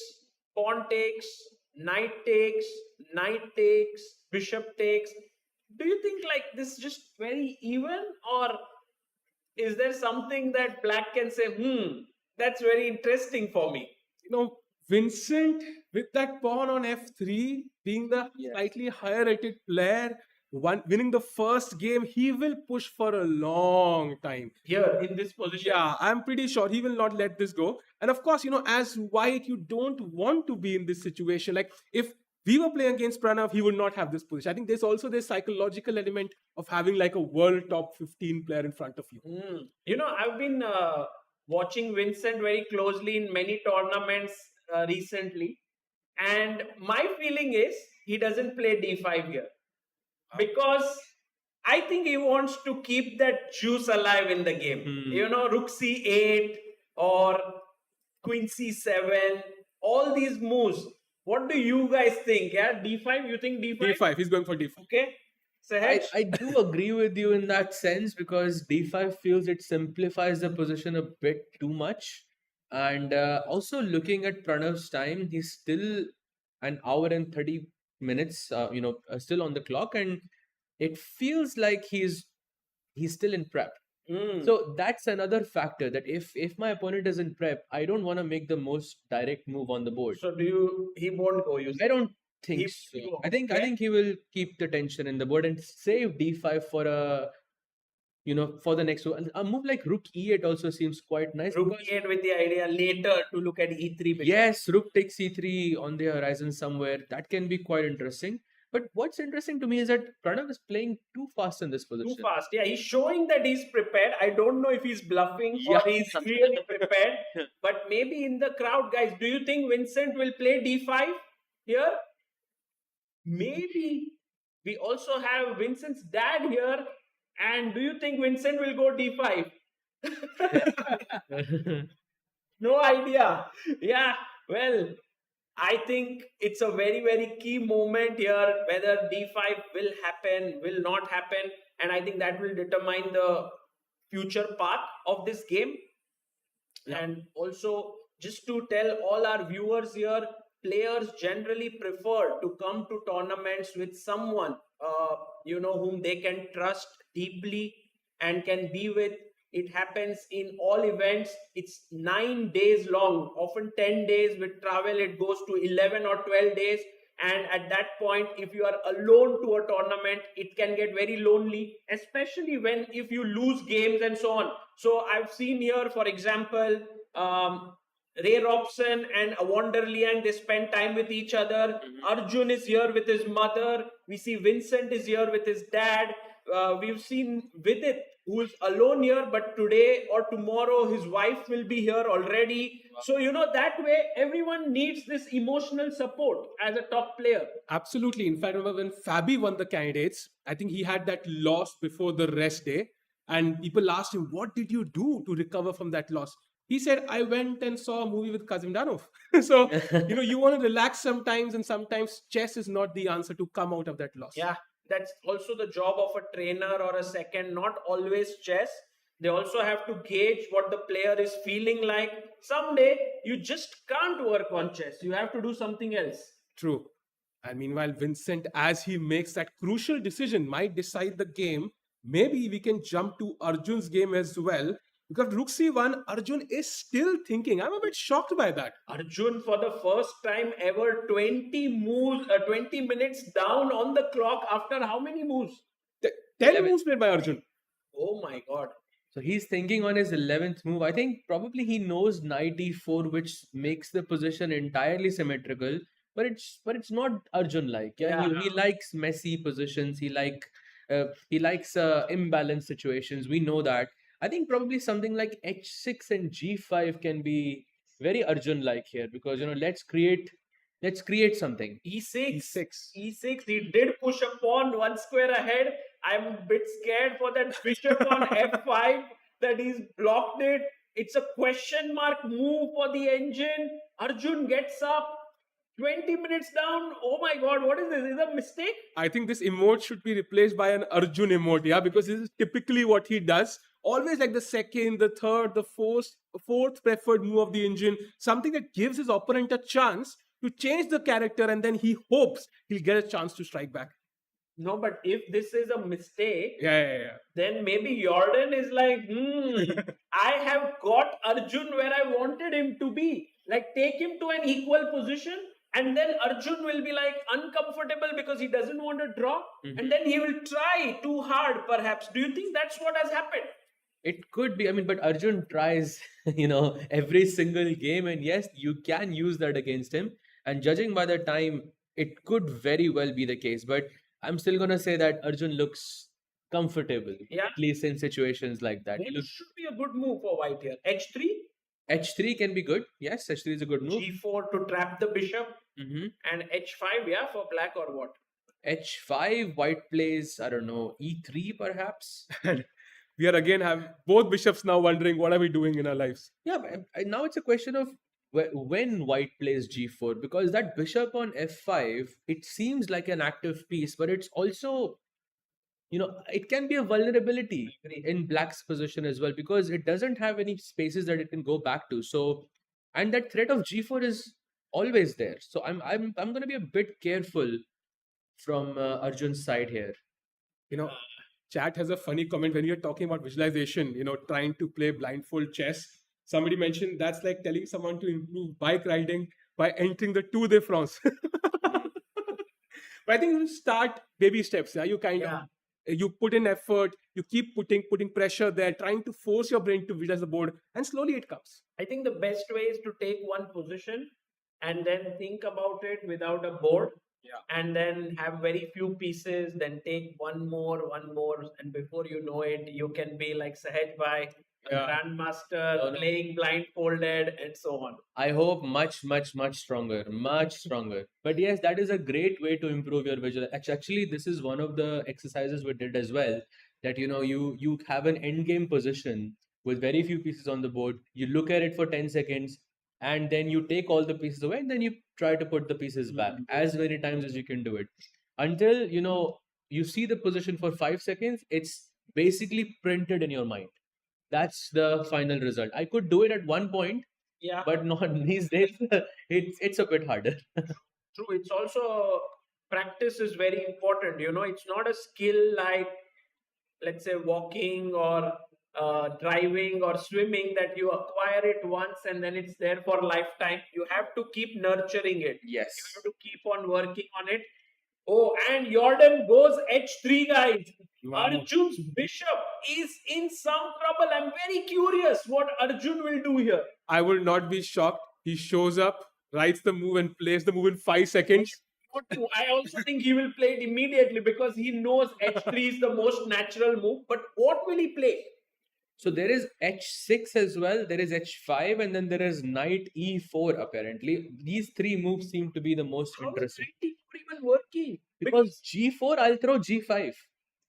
pawn takes, knight takes, knight takes, bishop takes. Do you think like this is just very even, or is there something that black can say, that's very interesting for me? Vincent with that pawn on f3, being the slightly higher rated player, winning the first game, he will push for a long time. Here in this position. Yeah, I'm pretty sure he will not let this go. And of course, as white, you don't want to be in this situation. Like if we were playing against Pranav, he would not have this position. I think there's also this psychological element of having like a world top 15 player in front of you. I've been watching Vincent very closely in many tournaments recently, and my feeling is he doesn't play d5 here because I think he wants to keep that juice alive in the game. Rook c8 or queen c7, all these moves. What do you guys think? Yeah, d5. You think d5? D5. He's going for D5. Okay. I do agree with you in that sense because d5 feels it simplifies the position a bit too much. And also looking at Pranav's time, he's still an hour and 30 minutes, still on the clock, and it feels like he's still in prep. So that's another factor that if my opponent is in prep, I don't want to make the most direct move on the board. So he won't go. I don't think He so. will go. I think he will keep the tension in the board and save d5 for for the next one. A move like rook e8 also seems quite nice. Rook e8 with the idea later to look at e3 bishop. Yes, rook takes e3 on the horizon somewhere. That can be quite interesting. But what's interesting to me is that Pranav is playing too fast in this position. Too fast. Yeah, he's showing that he's prepared. I don't know if he's bluffing or he's really prepared. But maybe in the crowd, guys, do you think Vincent will play d5 here? Maybe. We also have Vincent's dad here. And do you think Vincent will go d5? No idea. Yeah, well, I think it's a very, very key moment here, whether d5 will happen, will not happen. And I think that will determine the future path of this game. And also, just to tell all our viewers here, players generally prefer to come to tournaments with someone, whom they can trust deeply and can be with. It happens in all events. It's 9 days long, often 10 days. With travel, it goes to 11 or 12 days. And at that point, if you are alone to a tournament, it can get very lonely, especially if you lose games and so on. So I've seen here, for example, Ray Robson and Wander Liang, they spend time with each other. Arjun is here with his mother. We see Vincent is here with his dad. We've seen Vidit who's alone here, but today or tomorrow his wife will be here already. So, that way everyone needs this emotional support as a top player. Absolutely. In fact, remember when Fabi won the candidates, I think he had that loss before the rest day. And people asked him, what did you do to recover from that loss? He said, I went and saw a movie with Kazimdanov. So, you want to relax sometimes, and sometimes chess is not the answer to come out of that loss. Yeah, that's also the job of a trainer or a second, not always chess. They also have to gauge what the player is feeling like. Someday, you just can't work on chess. You have to do something else. True. And meanwhile, Vincent, as he makes that crucial decision, might decide the game. Maybe we can jump to Arjun's game as well. Because Rook C1, Arjun is still thinking. I'm a bit shocked by that. Arjun, for the first time ever, 20 minutes down on the clock after how many moves? 10 moves played by Arjun. Oh my god. So he's thinking on his 11th move. I think probably he knows knight e4, which makes the position entirely symmetrical. But it's not Arjun like. Yeah, he likes messy positions. He likes imbalanced situations. We know that. I think probably something like h6 and g5 can be very Arjun like here, because let's create something. E6. He did push a pawn one square ahead. I'm a bit scared for that bishop on f5 that he's blocked it. It's a question mark move for the engine. Arjun gets up. 20 minutes down. Oh my god, what is this? Is it a mistake? I think this emote should be replaced by an Arjun emote, yeah, because this is typically what he does. Always like the second, the third, the fourth preferred move of the engine, something that gives his opponent a chance to change the character, and then he hopes he'll get a chance to strike back. No, but if this is a mistake, Yeah. then maybe Jordan is like, I have got Arjun where I wanted him to be. Like, take him to an equal position, and then Arjun will be like uncomfortable because he doesn't want to draw, and then he will try too hard, perhaps. Do you think that's what has happened? It could be. I mean, but Arjun tries, every single game, and yes, you can use that against him. And judging by the time, it could very well be the case. But I'm still gonna say that Arjun looks comfortable, at least in situations like that. It should be a good move for white here. H3. H3 can be good. Yes, H3 is a good move. G4 to trap the bishop, and H5, for black or what? H5, white plays, I don't know, E3 perhaps. We are again have both bishops now wondering what are we doing in our lives. Yeah, but now it's a question of when white plays G4, because that bishop on F5, it seems like an active piece, but it's also, it can be a vulnerability in black's position as well, because it doesn't have any spaces that it can go back to. So, and that threat of G4 is always there. So I'm going to be a bit careful from Arjun's side here. Chat has a funny comment when you're talking about visualization, trying to play blindfold chess. Somebody mentioned that's like telling someone to improve bike riding by entering the Tour de France. But I think you start baby steps. Yeah? You kind of you put in effort, you keep putting pressure there, trying to force your brain to visualize the board, and slowly it comes. I think the best way is to take one position and then think about it without a board. And then have very few pieces, then take one more, and before you know it, you can be like Sahaj Bhai, grandmaster, playing blindfolded, and so on. I hope much stronger. But yes, that is a great way to improve your visual. Actually, this is one of the exercises we did as well. That you have an endgame position with very few pieces on the board. You look at it for 10 seconds, and then you take all the pieces away, and then you try to put the pieces back as many times as you can do it until you see the position for 5 seconds. It's basically printed in your mind. That's the final result. I could do it at one point, but not these days. It's a bit harder. True. It's also practice is very important. It's not a skill like, let's say, walking or driving or swimming, that you acquire it once and then it's there for lifetime. You have to keep nurturing it. Yes. You have to keep on working on it. Oh, and Jordan goes H3, guys. Wow. Arjun's bishop is in some trouble. I'm very curious what Arjun will do here. I will not be shocked. He shows up, writes the move, and plays the move in 5 seconds. I also think he will play it immediately because he knows h3 is the most natural move. But what will he play? So there is h6 as well, there is h5, and then there is knight e4 apparently. These three moves seem to be the most How is interesting. knight e4 even working? Because g4, I'll throw g5.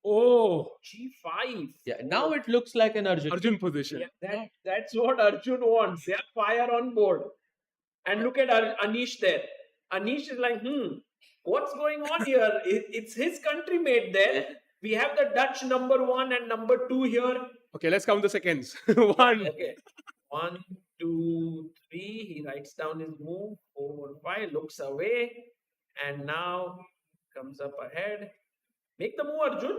Oh, G5. Yeah, now it looks like an Arjun. Arjun position. Yeah, that's what Arjun wants. Yeah, fire on board. And look at Anish there. Anish is like, what's going on here? It's his country made there. We have the Dutch number 1 and number 2 here. Okay, let's count the seconds. One. Okay. 1, 2, 3. He writes down his move. 4, 5. Looks away. And now comes up ahead. Make the move, Arjun.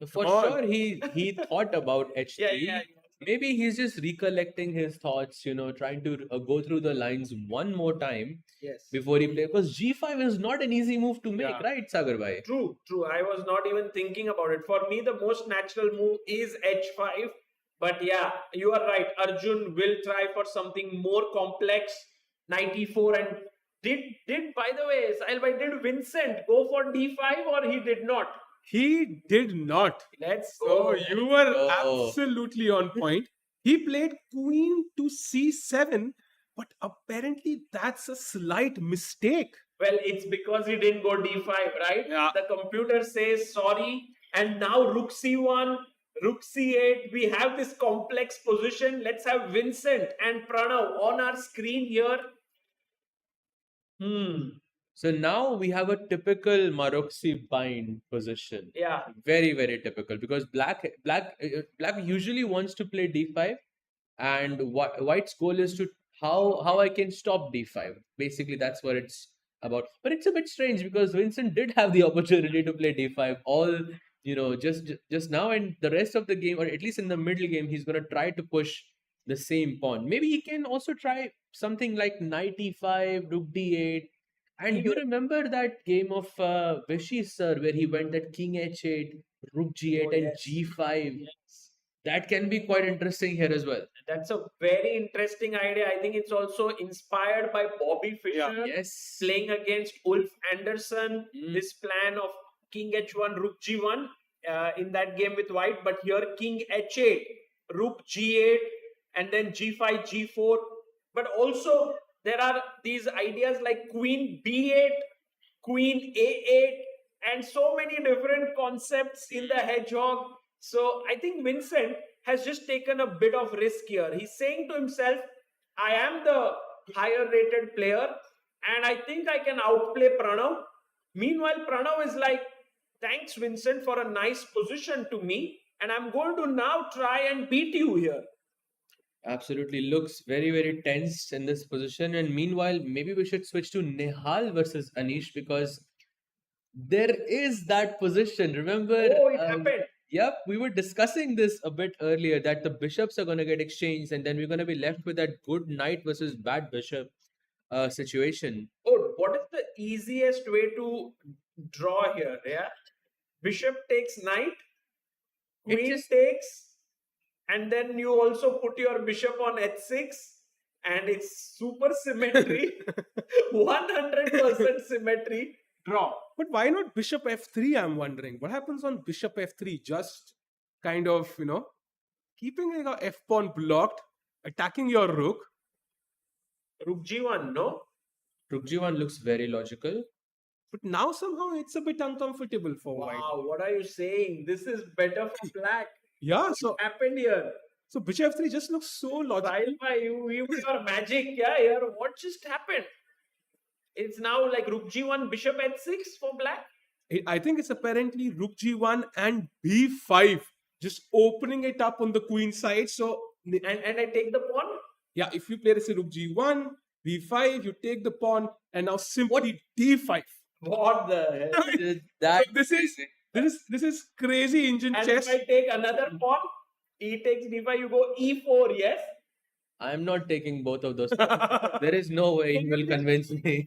For Come on. sure, he thought about h3. Yeah. Maybe he's just recollecting his thoughts, trying to go through the lines one more time Yes. before he plays. Because g5 is not an easy move to make, Yeah. right, Sagar bhai? True. I was not even thinking about it. For me, the most natural move is h5. But yeah, you are right. Arjun will try for something more complex. Knight e4 and did by the way, Sahil bhai, did Vincent go for d5 or he did not? He did not. Let's So go. you were Oh. absolutely on point. He played queen to c7, but apparently that's a slight mistake. Well, it's because he didn't go d5, right? Yeah. The computer says sorry, and now rook c1, rook c8. We have this complex position. Let's have Vincent and Pranav on our screen here. So now we have a typical Maroczy bind position. Yeah. Very, very typical because black usually wants to play d5, and white's goal is to how I can stop d5. Basically, that's what it's about. But it's a bit strange because Vincent did have the opportunity to play d5 all just now, and the rest of the game, or at least in the middle game, he's gonna try to push the same pawn. Maybe he can also try something like knight e5, rook d8. And you remember that game of Vishy sir where he went at king h8, rook g8, and yes. g5. Yes. That can be quite interesting here as well. That's a very interesting idea. I think it's also inspired by Bobby Fischer Yes. playing against Ulf Anderson. Mm. This plan of king h1, rook g1 in that game with white. But here king h8, rook g8, and then g5, g4. But also there are these ideas like queen b8, queen a8, and so many different concepts in the hedgehog. So I think Vincent has just taken a bit of risk here. He's saying to himself, I am the higher rated player and I think I can outplay Pranav. Meanwhile, Pranav is like, thanks Vincent for a nice position to me, and I'm going to now try and beat you here. Absolutely looks very, very tense in this position. And meanwhile, maybe we should switch to Nihal versus Anish because there is that position. Remember? Oh, it happened. Yep, we were discussing this a bit earlier that the bishops are going to get exchanged, and then we're going to be left with that good knight versus bad bishop situation. Oh, what is the easiest way to draw here? Yeah, bishop takes knight, queen takes, and then you also put your bishop on h6, and it's super symmetry, 100% symmetry. Draw. But why not bishop f3? I'm wondering. What happens on bishop f3? Just kind of, keeping your f pawn blocked, attacking your rook. Rook g1, no? Rook g1 looks very logical. But now somehow it's a bit uncomfortable for white. Wow, what are you saying? This is better for black. Yeah, What so happened here? bishop f3 just looks so logical. Sahil, you with your magic, yeah, here. What just happened? It's now like rook g1, bishop h6 for black. I think it's apparently rook g1 and b5, just opening it up on the queen side. So And I take the pawn. yeah, if you play let's say rook g1, b5, you take the pawn, and now simply d5. What the hell? That This is crazy engine And chess. if I take another pawn, e takes d5, you go e4, yes? I'm not taking both of those. There is no way he will convince me.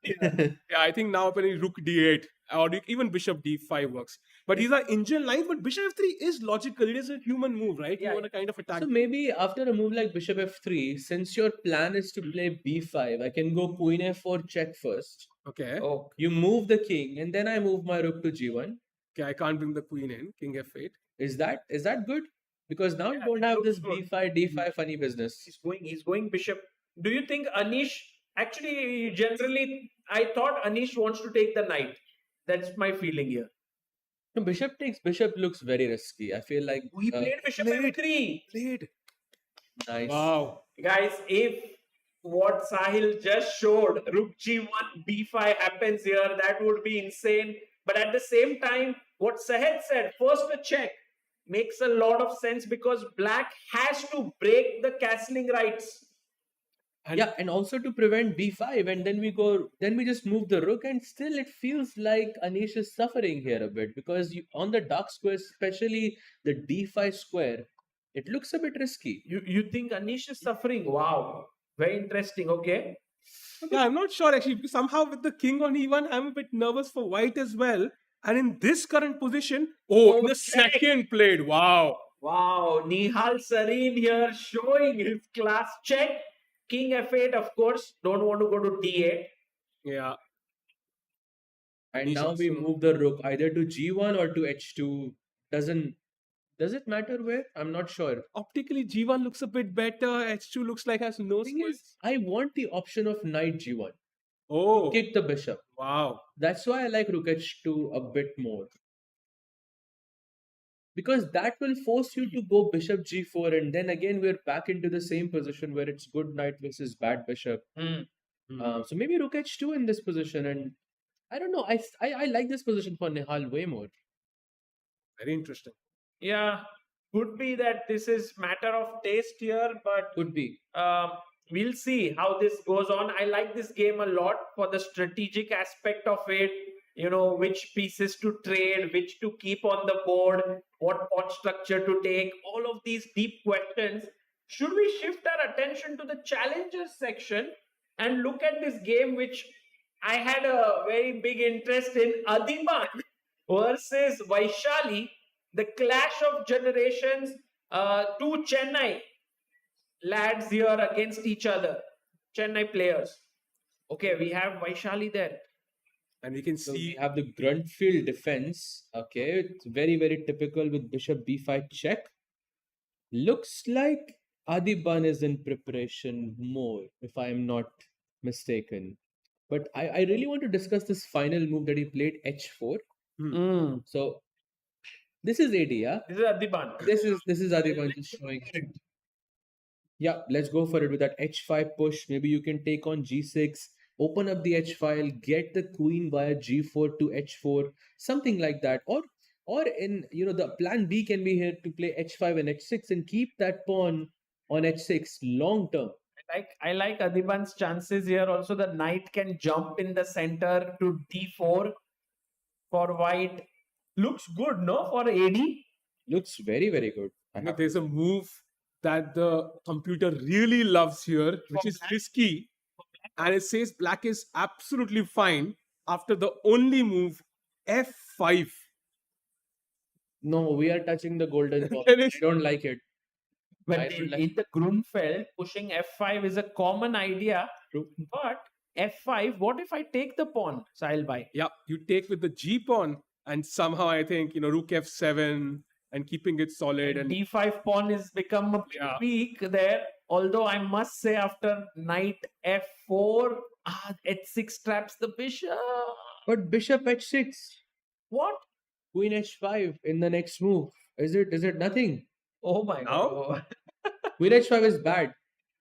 Yeah, I think now apparently rook d8 or even bishop d5 works. But these are engine lines. But bishop f3 is logical. It is a human move, right? Yeah. You want to kind of attack. So maybe after a move like bishop f3, since your plan is to play b5, I can go queen f4 check first. Okay. Oh, You move the king, and then I move my rook to g1. Okay, I can't bring the queen in. King f8. Is that good? Because now you yeah, don't that have looks this good. b5, d5 funny business. He's going bishop. Do you think Anish, actually, generally, I thought Anish wants to take the knight. That's my feeling here. No, bishop takes bishop looks very risky. I feel like He played bishop Played. f3. Played. nice. Wow. Guys, if what Sahil just showed, rook g1, b5 happens here, that would be insane. But at the same time, what Sahed said, first a check, makes a lot of sense because black has to break the castling rights. And Yeah, and also to prevent b5, and then we just move the rook, and still it feels like Anish is suffering here a bit because on the dark square, especially the d5 square, it looks a bit risky. You think Anish is suffering? Wow. Very interesting. Okay. yeah, I'm not sure actually, because somehow with the king on e1, I'm a bit nervous for white as well. And in this current position, in the check. second played, wow. Wow. Nihal Sareen here showing his class. Check. King f8, of course. Don't want to go to d8. Yeah. And Anish now we also- move the rook either to g1 or to h2. Does it matter where? I'm not sure. Optically, g1 looks a bit better. h2 looks like has no Thing squares. is, I want the option of knight g1. Oh, Kick the bishop. wow. That's why I like rook h2 a bit more. Because that will force you to go bishop g4, and then again we're back into the same position where it's good knight versus bad bishop. So maybe rook h2 in this position, and I don't know. I like this position for Nihal way more. Very interesting. Yeah. Could be that this is matter of taste here, but Could be. we'll see how this goes on. I like this game a lot for the strategic aspect of it. You know, which pieces to trade, which to keep on the board, what pawn structure to take, all of these deep questions. Should we shift our attention to the challengers section and look at this game, which I had a very big interest in, Adiman versus Vaishali, the clash of generations, two Chennai lads here against each other, Chennai players. Okay, we have Vaishali there. And we can So we see have the Gruntfield defense. Okay, it's very, very typical with bishop b5 check. Looks like Adiban is in preparation more, if I am not mistaken. But I really want to discuss this final move that he played h4. So this is AD, yeah? This is Adiban. This is Adiban just showing. Yeah, let's go for it with that h5 push. Maybe you can take on g6, open up the h file, get the queen via g4 to h4, something like that. Or in the plan B can be here to play h5 and h6 and keep that pawn on h6 long term. I like Adiban's chances here. Also, the knight can jump in the center to d4 for white. Looks good, no, for AD? Looks very, very good. there's a move that the computer really loves here, which is black? risky. And it says black is absolutely fine after the only move f5. No, we are touching the golden ball. It I is- don't like it. But I don't like- in the Grunfeld, pushing f5 is a common idea. True. But f5, what if I take the pawn, Sahil bhai? Yeah, you take with the g pawn, and somehow I think rook f7 and keeping it solid. And d5 pawn is become a bit Yeah. weak there. Although I must say, after knight f4, h6 traps the bishop. But bishop h6, What? queen h5 in the next move. Is it nothing? Oh my Now? god. Queen h5 is bad.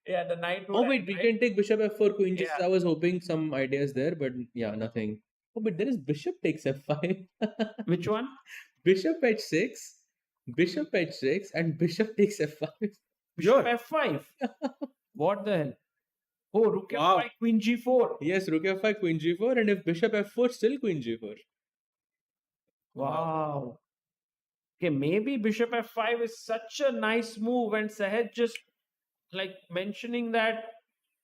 Yeah, the knight. Oh wait, we can take bishop f4, queen g6. Yeah. I was hoping some ideas there, but yeah, nothing. Oh, but there is bishop takes f5. Which one? Bishop h6, bishop h6, and bishop takes f5. Sure. f5. What the hell? Oh, rook Wow. f5, queen g4. Yes, rook f5, queen g4, and if bishop f4, still queen g4. Wow. Okay, maybe bishop f5 is such a nice move, and Sahed just like mentioning that.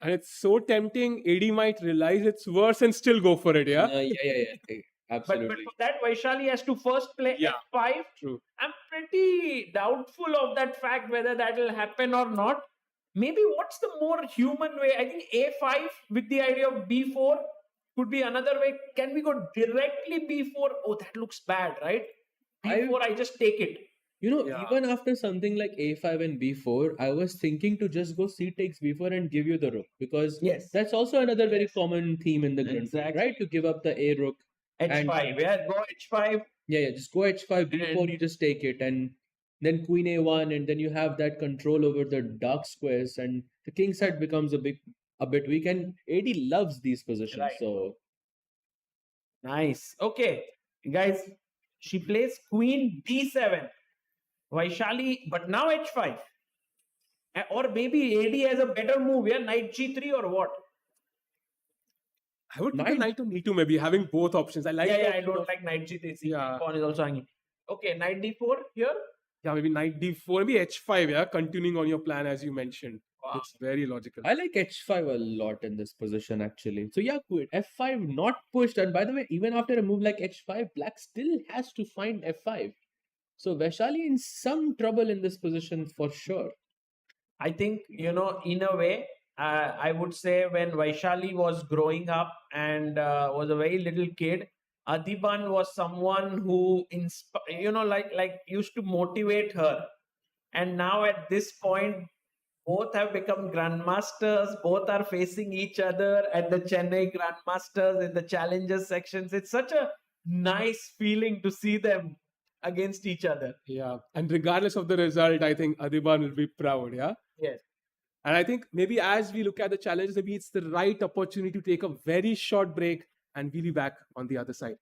And it's so tempting, AD might realize it's worse and still go for it, yeah? Yeah. But Absolutely. for that, Vaishali has to first play Yeah, f5. true. I'm pretty doubtful of that fact, whether that will happen or not. Maybe what's the more human way? I think a5 with the idea of b4. could be another way. Can we go directly b4? Oh, that looks bad, right? b4, I just take it. Yeah. Even after something like a5 and b4, I was thinking to just go c takes b4 and give you the rook, because Yes. that's also another very common theme in the Grand Prix, Exactly. right? To give up the a rook. h5. Yeah, go h5. Yeah, just go h5, b4, you just take it, and then queen a1, and then you have that control over the dark squares, and the king side becomes a bit weak, and AD loves these positions. Right. So Nice. Okay, guys, she plays queen b7. Vaishali, but now h5. Or maybe AD has a better move, yeah? Knight g3 or what? I would pick a Knight- knight on e2 maybe, having both options. I like Yeah, the I option don't of- like knight g3. Yeah. Pawn is also hanging. Okay, knight d4 here. Yeah, maybe knight d4, maybe h5, yeah, continuing on your plan as you mentioned. Wow. It's very logical. I like h5 a lot in this position actually. So yeah, quit f5 not pushed. And by the way, even after a move like h5, black still has to find f5. So Vaishali in some trouble in this position for sure. I think, in a way, I would say when Vaishali was growing up and was a very little kid, Adiban was someone who, like used to motivate her. And now at this point, both have become grandmasters. Both are facing each other at the Chennai grandmasters in the challengers sections. It's such a nice feeling to see them against each other. Yeah, and regardless of the result, I think Adiban will be proud, yeah? Yes. And I think maybe as we look at the challenges, maybe it's the right opportunity to take a very short break, and we'll be back on the other side.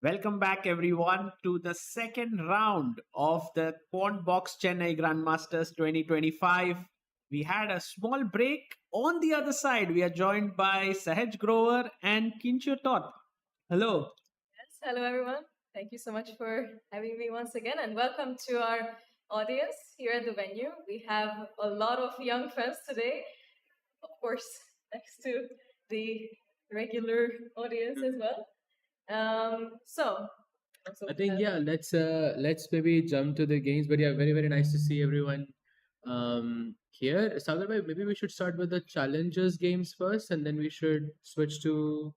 Welcome back, everyone, to the second round of the Quantbox Chennai Grandmasters 2025. We had a small break. On the other side, we are joined by Sahaj Grover and Kincho Tot. Hello. Yes, hello everyone. Thank you so much for having me once again, and welcome to our audience here at the venue. We have a lot of young fans today, of course, next to the regular audience as well. So, I think yeah, let's maybe jump to the games. But yeah, very nice to see everyone here. Sagar bhai, maybe we should start with the challengers games first, and then we should switch to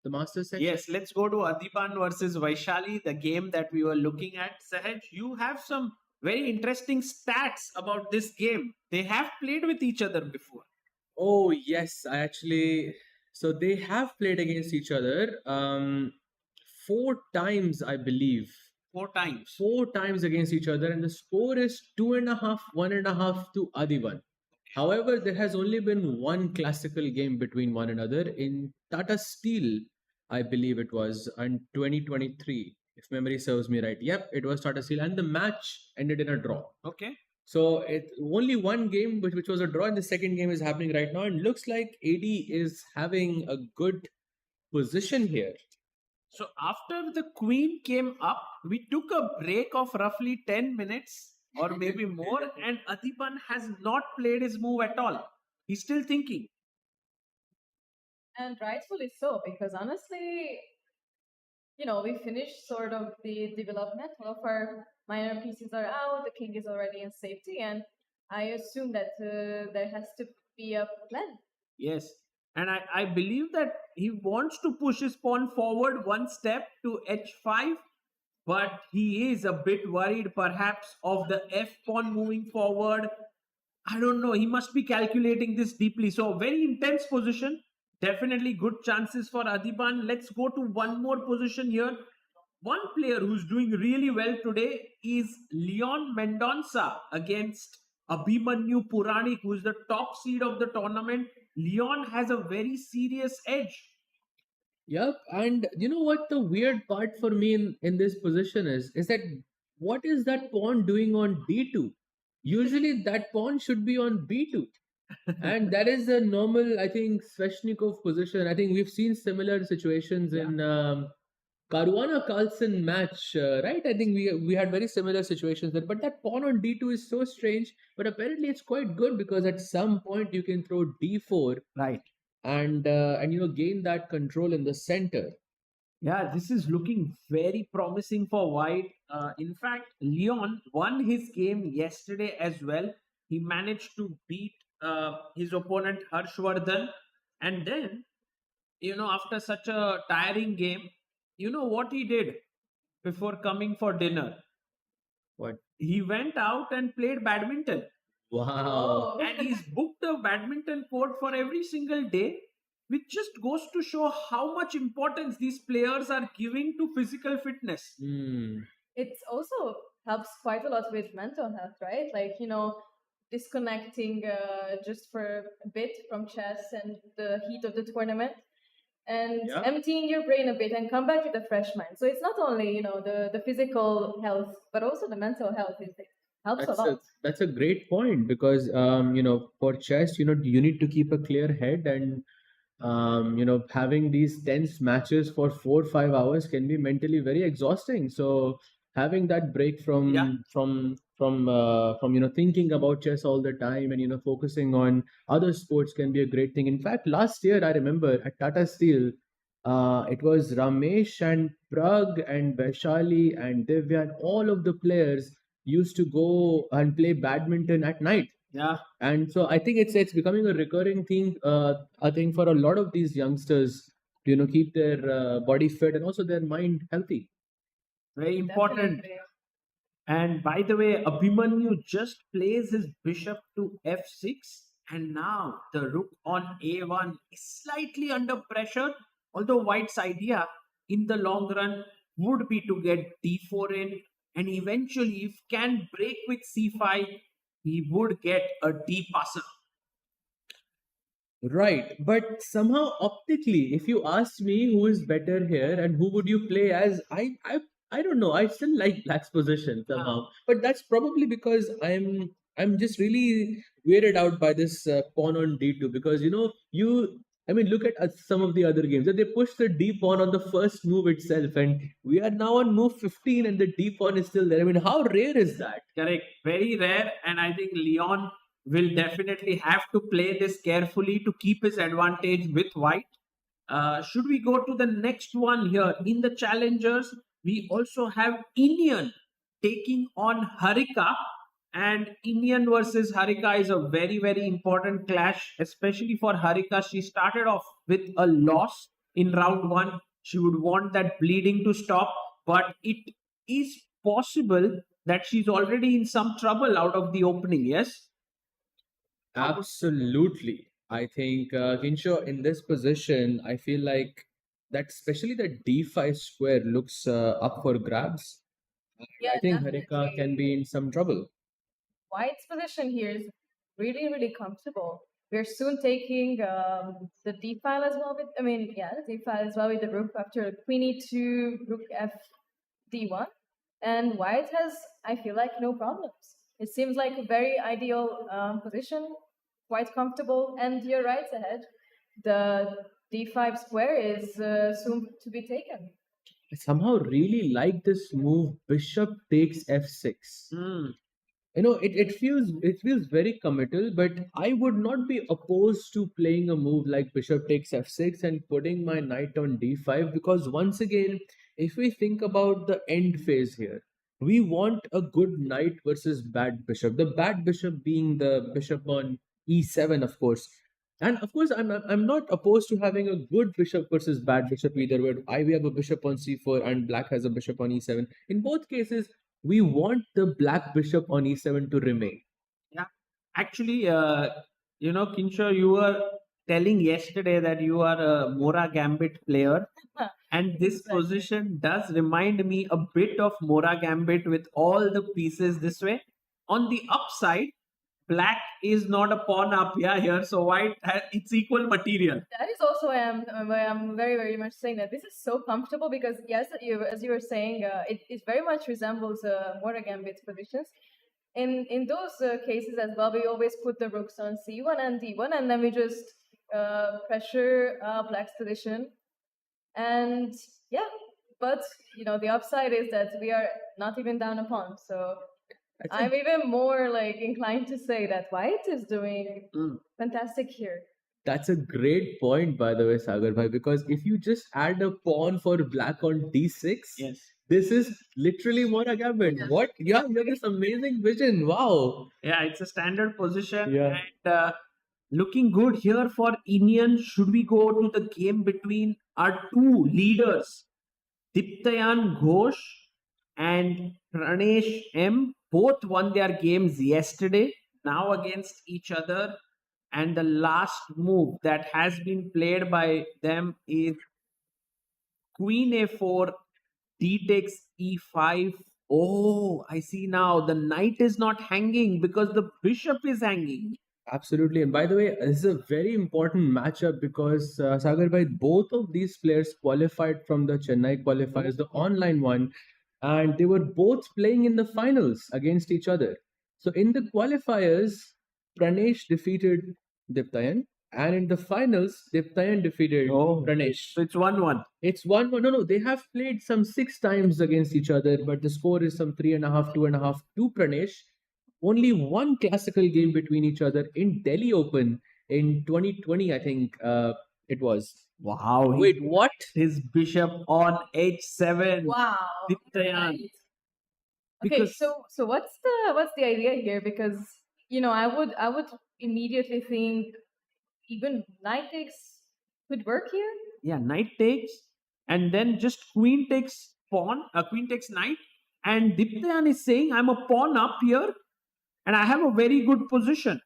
the Masters section. Yes, let's go to Adipan versus Vaishali, the game that we were looking at. Sahaj, you have some very interesting stats about this game. They have played with each other before. Oh yes, I actually. So they have played against each other. 4 times, I believe. 4 times. 4 times against each other, and the score is 2.5, 1.5 to Adivan. However, there has only been one classical game between one another in Tata Steel, I believe it was, in 2023, if memory serves me right. Yep, it was Tata Steel, and the match ended in a draw. Okay. So it only one game which was a draw, and the second game is happening right now, and looks like AD is having a good position here. So after the queen came up, we took a break of roughly 10 minutes or maybe more, and Adipan has not played his move at all. He's still thinking. and rightfully so, because honestly, we finished sort of the development. All of our minor pieces are out. The king is already in safety, and I assume that there has to be a plan. Yes. And I believe that he wants to push his pawn forward one step to h5, but he is a bit worried perhaps of the f pawn moving forward. I don't know. He must be calculating this deeply. So, very intense position. Definitely good chances for Adiban. Let's go to one more position here. One player who's doing really well today is Leon Mendonça against Abhimanyu Puranik, who's the top seed of the tournament. Leon has a very serious edge. Yep, and you know what the weird part for me in this position is that what is that pawn doing on d2? Usually that pawn should be on b2. And that is a normal, I think, Sveshnikov position. I think we've seen similar situations in Caruana Carlson match, right? I think we had very similar situations there. But that pawn on d2 is so strange. But apparently it's quite good because at some point you can throw d4 Right. and gain that control in the center. Yeah, this is looking very promising for White. In fact, Leon won his game yesterday as well. He managed to beat his opponent Harshvardhan. And then, after such a tiring game, you know what he did before coming for dinner? What? He went out and played badminton. Wow. Oh, And he's booked a badminton court for every single day, which just goes to show how much importance these players are giving to physical fitness. Hmm. it also helps quite a lot with mental health, right? Like, disconnecting just for a bit from chess and the heat of the tournament and Yeah. emptying your brain a bit and come back with a fresh mind. So it's not only, the physical health, but also the mental health. It helps a lot. That's a great point because for chess you need to keep a clear head, and having these tense matches for 4 5 hours can be mentally very exhausting. So having that break from Yeah. thinking about chess all the time and focusing on other sports can be a great thing. In fact, last year I remember at Tata Steel, it was Ramesh and Prag and Vaishali and Divya and all of the players used to go and play badminton at night. Yeah. And so I think it's becoming a recurring thing. I think for a lot of these youngsters to keep their body fit and also their mind healthy. Very important. Definitely. And by the way, Abhimanyu just plays his bishop to f6, and now the rook on a1 is slightly under pressure. Although White's idea in the long run would be to get d4 in, and eventually, if can break with c5, he would get a d passer. Right, but somehow optically, if you ask me who is better here and who would you play as, I don't know. I still like Black's position somehow, but that's probably because I'm just really weirded out by this pawn on d2 because I mean look at some of the other games that they push the d pawn on the first move itself, and we are now on move 15 and the d pawn is still there. I mean, how rare is that? Correct. Very rare. And I think Leon will definitely have to play this carefully to keep his advantage with white. Should we go to the next one here? In the challengers, we also have Indian taking on Harika. And Indian versus Harika is a very, very important clash, especially for Harika. She started off with a loss in round one. She would want that bleeding to stop, but it is possible that she's already in some trouble out of the opening. Yes. Absolutely. I think Kinshaw in this position, I feel like that especially the d5 square looks up for grabs. Yeah, I think Harika can be in some trouble. White's position here is really, really comfortable. We're soon taking the d file as well. The d file as well with the rook after queen e2, rook f d1, and White has, I feel like, no problems. It seems like a very ideal position, quite comfortable. And you're right, ahead. The d5 square is soon to be taken. I somehow really like this move, bishop takes f6. It feels very committal, but I would not be opposed to playing a move like bishop takes f6 and putting my knight on d5, because once again, if we think about the end phase here, we want a good knight versus bad bishop, the bad bishop being the bishop on e7, of course. And of course, I'm not opposed to having a good bishop versus bad bishop either, where we have a bishop on c4 and black has a bishop on e7. In both cases, we want the black bishop on e7 to remain. Yeah. Actually, Kinshaw, you were telling yesterday that you are a Mora Gambit player. And this position does remind me a bit of Mora Gambit with all the pieces this way. On the upside, black is not a pawn up here, so white it's equal material. That is also why I'm very, very much saying that this is so comfortable because, yes, as you were saying, it very much resembles Mora Gambit's positions. In those cases as well, we always put the rooks on c1 and d1, and then we just pressure black's position. And yeah, but the upside is that we are not even down a pawn, so I'm even more like inclined to say that white is doing fantastic here. That's a great point, by the way, Sagar bhai, because if you just add a pawn for black on d6, Yes. this is literally Mora Gambit. Yes. What? Yeah, you have this amazing vision. Wow. Yeah, it's a standard position. Yeah. And looking good here for Indian. Should we go to the game between our two leaders, Diptayan Ghosh and Pranesh M? Both won their games yesterday, now against each other. And the last move that has been played by them is Queen A4, D takes E5. Oh, I see now. The knight is not hanging because the bishop is hanging. Absolutely. And by the way, this is a very important matchup because Sagar bhai, both of these players qualified from the Chennai qualifiers, the online one, and they were both playing in the finals against each other. So in the qualifiers, Pranesh defeated Diptayan, and in the finals, Diptayan defeated Pranesh. So it's 1-1. It's 1-1. No, they have played some 6 times against each other, but the score is some 3.5, 2.5 to Pranesh. Only one classical game between each other in Delhi Open in 2020, I think it was. Wow. Wait, what? His bishop on h7. Wow. Diptayan. Right. Okay, Because so what's the idea here? Because I would immediately think even knight takes could work here. yeah, knight takes, and then just queen takes pawn, queen takes knight, and Diptayan is saying, I'm a pawn up here, and I have a very good position.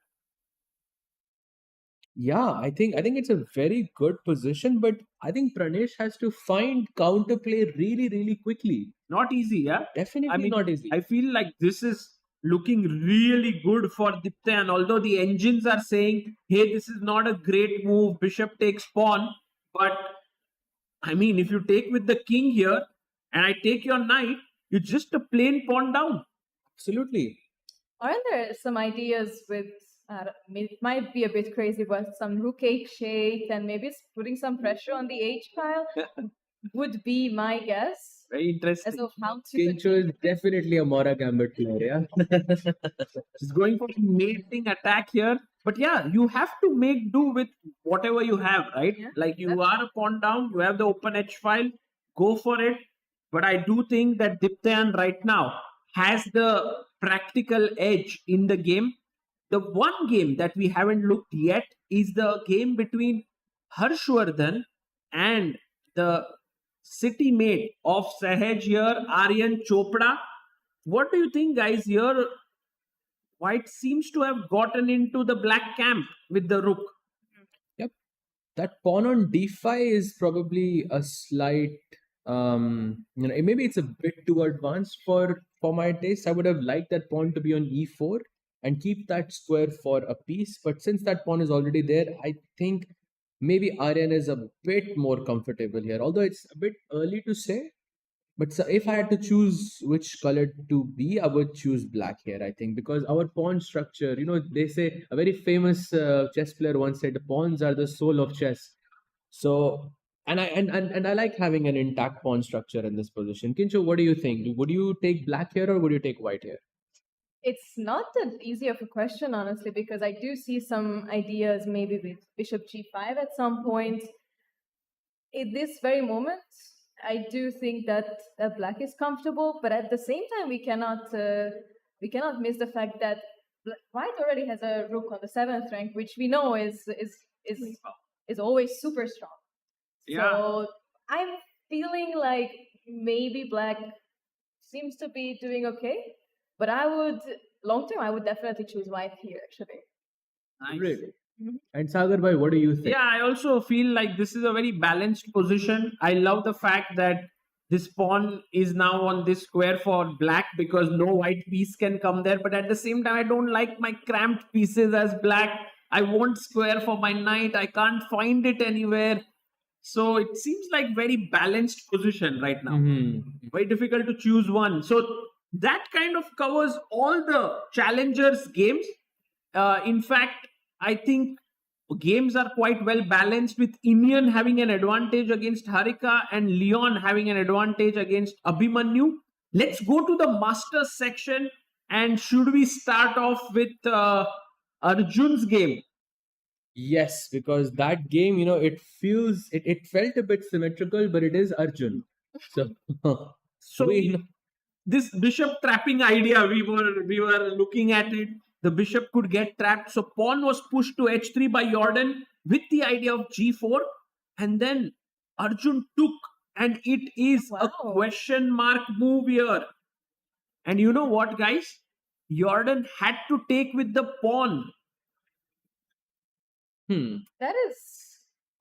Yeah, I think it's a very good position, but I think Pranesh has to find counterplay really, really quickly. Not easy, yeah. Definitely I mean, not easy. I feel like this is looking really good for Diptan. Although the engines are saying, hey, this is not a great move, bishop takes pawn. But I mean, if you take with the king here and I take your knight, you just a plain pawn down. Absolutely. Aren't there some ideas with, it might be a bit crazy, but some rook h8 and maybe putting some pressure on the h file would be my guess Very as interesting. of how to. Kincho is definitely a Mora Gambit player, yeah. He's going for a mating attack here. But yeah, you have to make do with whatever you have, right? Yeah, Like you are a pawn down, you have the open H file, go for it. But I do think that Diptayan right now has the practical edge in the game. The one game that we haven't looked yet is the game between Harshvardhan and the city mate of Sahaj here, Aryan Chopra. What do you think, guys? Here, White seems to have gotten into the black camp with the rook. Yep. That pawn on d5 is probably a slight, maybe it's a bit too advanced for my taste. I would have liked that pawn to be on e4 and keep that square for a piece. But since that pawn is already there, I think maybe Aryan is a bit more comfortable here. Although it's a bit early to say. But if I had to choose which color to be, I would choose black here, I think, because our pawn structure, they say a very famous chess player once said, the pawns are the soul of chess. So, and I like having an intact pawn structure in this position. Kincho, what do you think? Would you take black here or would you take white here? It's not that easy of a question, honestly, because I do see some ideas maybe with bishop g5 at some point. In this very moment, I do think that black is comfortable, but at the same time, we cannot miss the fact that white already has a rook on the 7th rank, which we know is always super strong. Yeah. So I'm feeling like maybe black seems to be doing okay, but long term, I would definitely choose white here, actually. Nice. Really? Mhm. And Sagar bhai, what do you think? Yeah, I also feel like this is a very balanced position. I love the fact that this pawn is now on this square for black because no white piece can come there. But at the same time, I don't like my cramped pieces as black. I want square for my knight. I can't find it anywhere. So it seems like very balanced position right now. Mhm. Very difficult to choose one. So that kind of covers all the challengers games. In fact, I think games are quite well balanced with Indian having an advantage against Harika and Leon having an advantage against Abhimanyu. Let's go to the Masters section. And should we start off with Arjun's game? Yes, because that game, it felt a bit symmetrical, but it is Arjun. So, So we, this bishop trapping idea, we were looking at it. The bishop could get trapped. So pawn was pushed to h3 by Jordan with the idea of g4, and then Arjun took, and it is a Wow. question mark move here. And you know what, guys? Jordan had to take with the pawn. That is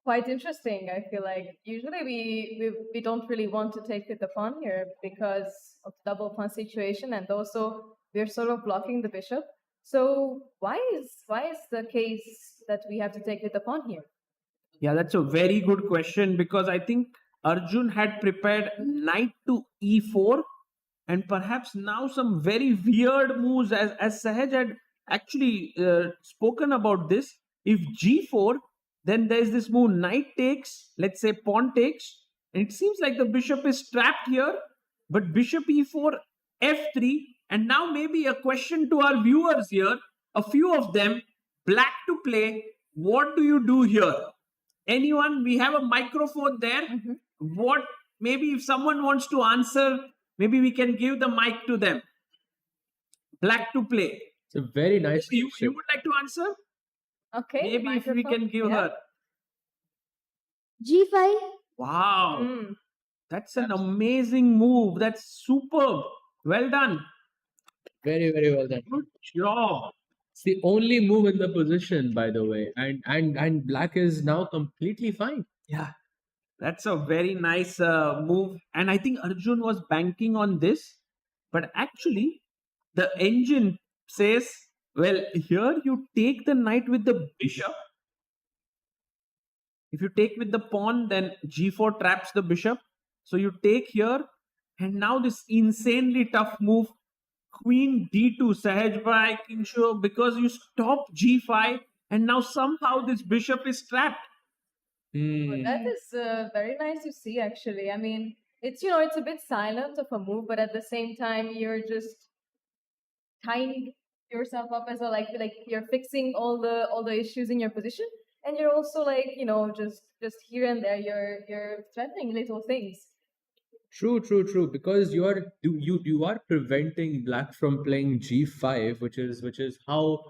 quite interesting. I feel like usually we don't really want to take with the pawn here because of the double pawn situation, and also we're sort of blocking the bishop. So why is the case that we have to take with the pawn here? Yeah, that's a very good question because I think Arjun had prepared knight to e4 and perhaps now some very weird moves as Sahaj had actually spoken about this. If g4, then there's this move knight takes, let's say pawn takes, and it seems like the bishop is trapped here, but bishop e4, f3, and now maybe a question to our viewers here, a few of them, black to play, what do you do here? Anyone? We have a microphone there. Mhm. What, maybe if someone wants to answer, maybe we can give the mic to them. Black to play. it's a very nice You question. would like to answer? Okay. Maybe if we microphone. can give Yeah. her. G5. Wow. Mm. That's an amazing move. That's superb. Well done. Very, very well done. Good job. It's the only move in the position, by the way, and black is now completely fine. Yeah. That's a very nice move. And I think Arjun was banking on this. But actually, The engine says, well, here you take the knight with the bishop. If you take with the pawn, then g4 traps the bishop. So you take here, and now this insanely tough move, queen d2, Sahaj by Kinsho, because you stop g5, and now somehow this bishop is trapped. Well, that is very nice to see, actually. I mean, it's it's a bit silent of a move, but at the same time, you're just tying yourself up as well. Like you're fixing all the issues in your position, and you're also like just here and there, you're threatening little things. True, true, true. Because you are preventing black from playing g5, which is how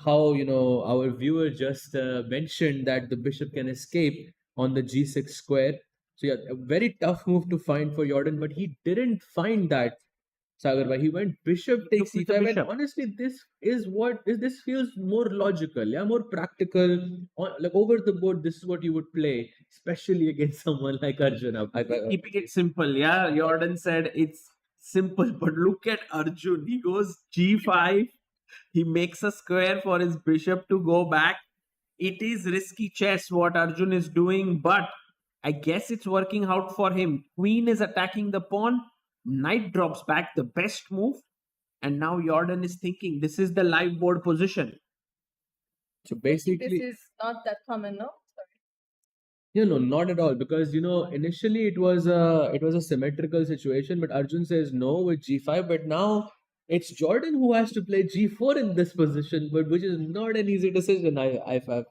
our viewer just mentioned that the bishop can escape on the g6 square. So yeah, a very tough move to find for Jordan, but he didn't find that. Sagar, he went bishop takes Took with the c5, and bishop. honestly, this feels more logical, yeah, more practical. Like over the board, this is what you would play, especially against someone like Arjun. Keeping it simple, yeah. Jordan said it's simple, but look at Arjun. He goes g5. He makes a square for his bishop to go back. It is risky chess what Arjun is doing, but I guess it's working out for him. Queen is attacking the pawn. Knight drops back, the best move. And now Jordan is thinking this is the live board position. So This basically, is not that common, no? not at all, because initially it was a symmetrical situation, but Arjun says no with g5, but now it's Jordan who has to play g4 in this position, but which is not an easy decision. I feel.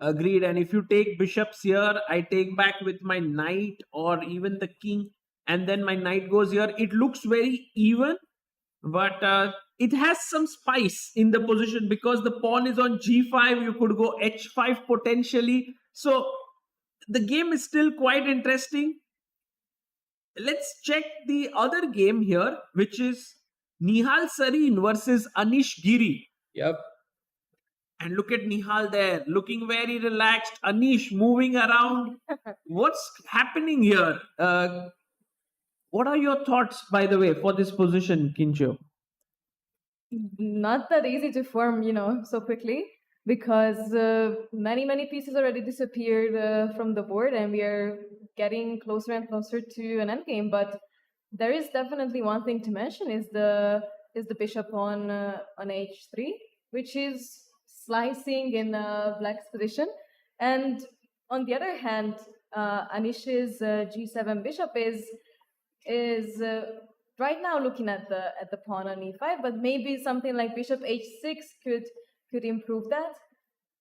Agreed. And if you take bishops here, I take back with my knight or even the king, and then my knight goes here. It looks very even, but it has some spice in the position because the pawn is on g5. You could go h5 potentially. So the game is still quite interesting. Let's check the other game here, which is Nihal Sareen versus Anish Giri. Yep. And look at Nihal there, looking very relaxed. Anish moving around. What's happening here? What are your thoughts, by the way, for this position, Kincho? Not that easy to form, so quickly because many pieces already disappeared from the board, and we are getting closer and closer to an endgame. But there is definitely one thing to mention is the bishop on h3, which is slicing in black's position, and on the other hand, Anish's g7 bishop is right now looking at the pawn on e5, but maybe something like bishop h6 could improve that.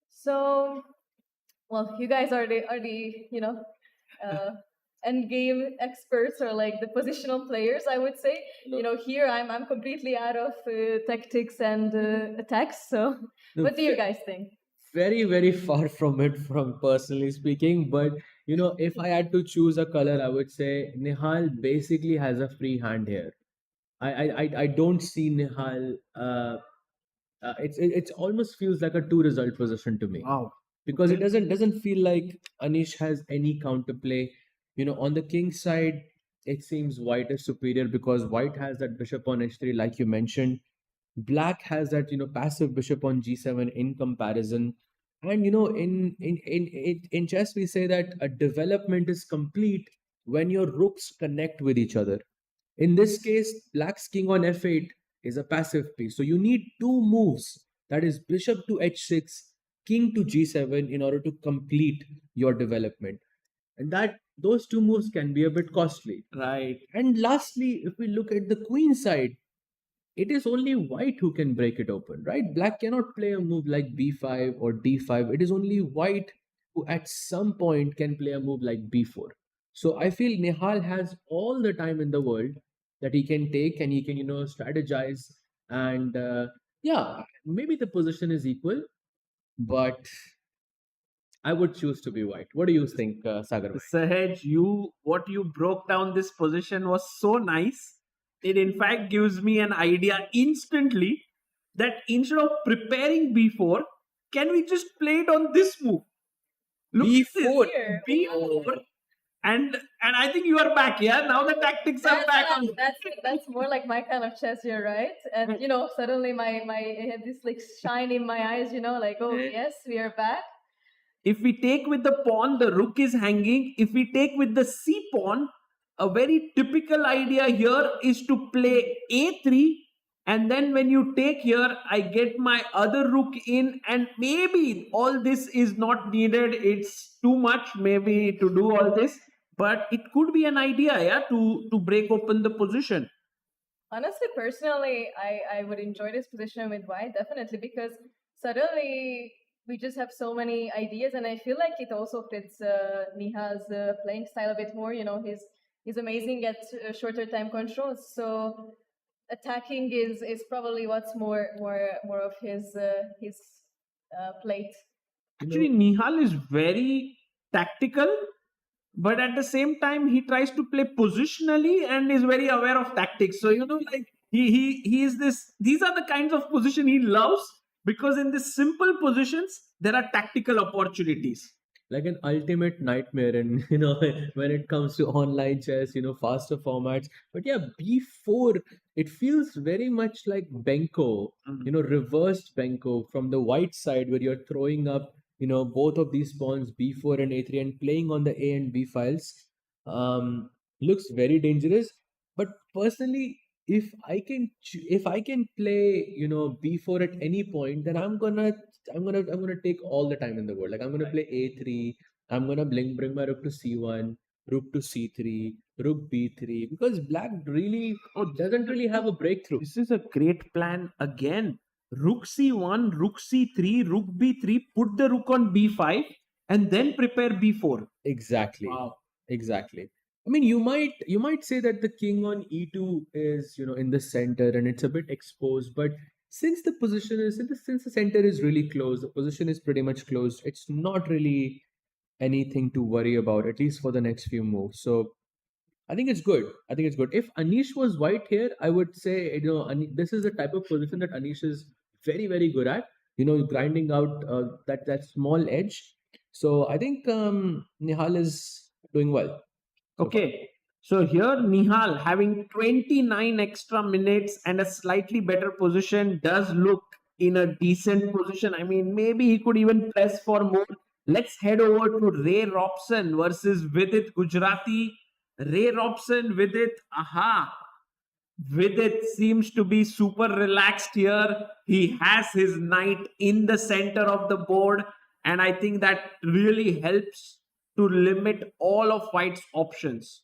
So, well, you guys are the uh, end game experts, or like the positional players, I would say. Here I'm completely out of tactics and attacks. So, No, what do you guys think? very, very far from it, from personally speaking. But if I had to choose a color, I would say Nihal basically has a free hand here. I don't see Nihal. It's almost feels like a two result position to me, Wow. because it Okay. doesn't feel like Anish has any counterplay. On the king side, it seems white is superior because white has that bishop on h3, like you mentioned. Black has that passive bishop on g7 in comparison. And in chess we say that a development is complete when your rooks connect with each other. In this case, black's king on f8 is a passive piece, so you need two moves, that is bishop to h6, king to g7, in order to complete your development, and that those two moves can be a bit costly. Right. And lastly, if we look at the queen side, it is only white who can break it open, right? Black cannot play a move like b5 or d5. It is only white who at some point can play a move like b4. So I feel Nihal has all the time in the world that he can take, and he can strategize. And yeah, maybe the position is equal, but I would choose to be white. What do you think, Sagar? Sahaj, what you broke down this position was so nice. It in fact gives me an idea instantly that instead of preparing b4, can we just play it on this move? Look at this. b4. Here. B4, and And I think you are back, yeah? Now the tactics are back. That's more like my kind of chess here, right? And suddenly I had this like shine in my eyes, like, oh yes, we are back. If we take with the pawn, the rook is hanging. If we take with the c pawn, a very typical idea here is to play a3. And then when you take here, I get my other rook in, and maybe all this is not needed. It's too much, maybe, to do all this. But it could be an idea, yeah, to break open the position. Honestly, personally, I would enjoy this position with white, definitely, because suddenly we just have so many ideas, and I feel like it also fits Nihal's playing style a bit more. He's amazing at shorter time controls, so attacking is probably what's more of his plate. Actually, Nihal is very tactical, but at the same time, he tries to play positionally and is very aware of tactics. So like he is this. These are the kinds of position he loves, because in these simple positions there are tactical opportunities. Like an ultimate nightmare, and when it comes to online chess, faster formats. But yeah, b4, it feels very much like benko, reversed benko from the white side, where you're throwing up both of these pawns, b4 and a3, and playing on the a and b files. Looks very dangerous. But personally, if I can play b4 at any point, then I'm gonna take all the time in the world. Like, I'm gonna play a3. I'm gonna bring my rook to c1, rook to c3, rook b3, because black really doesn't really have a breakthrough. This is a great plan again. Rook c1, rook c3, rook b3. Put the rook on b5, and then prepare b4. Exactly. Wow. Exactly. I mean, you might say that the king on e2 is in the center and it's a bit exposed, but since the center is really closed, the position is pretty much closed. It's not really anything to worry about, at least for the next few moves. So I think it's good. I think it's good. If Anish was white here, I would say this is the type of position that Anish is very, very good at. Grinding out that small edge. So I think Nihal is doing well. Okay. So here Nihal having 29 extra minutes and a slightly better position does look in a decent position. I mean, maybe he could even press for more. Let's head over to Ray Robson versus Vidit Gujarati. Ray Robson, Vidit. Aha. Vidit seems to be super relaxed here. He has his knight in the center of the board, and I think that really helps to limit all of White's options.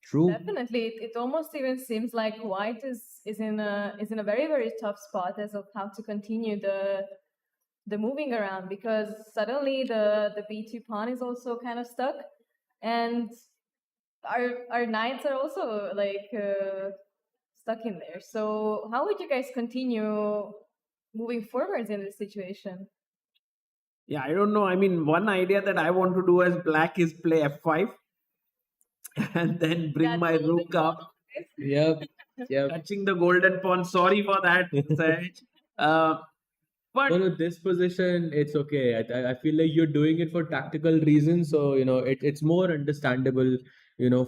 True. Definitely, it almost even seems like white is in a very, very tough spot as of how to continue the moving around, because suddenly the b2 pawn is also kind of stuck, and our knights are also like stuck in there. So how would you guys continue moving forwards in this situation? Yeah, I don't know. I mean, one idea that I want to do as black is play f5 and then bring That my golden rook up, pawn. Yep. Yep. touching the golden pawn. Sorry for that, Sahaj. But No, this position, it's okay. I feel like you're doing it for tactical reasons, so it's more understandable,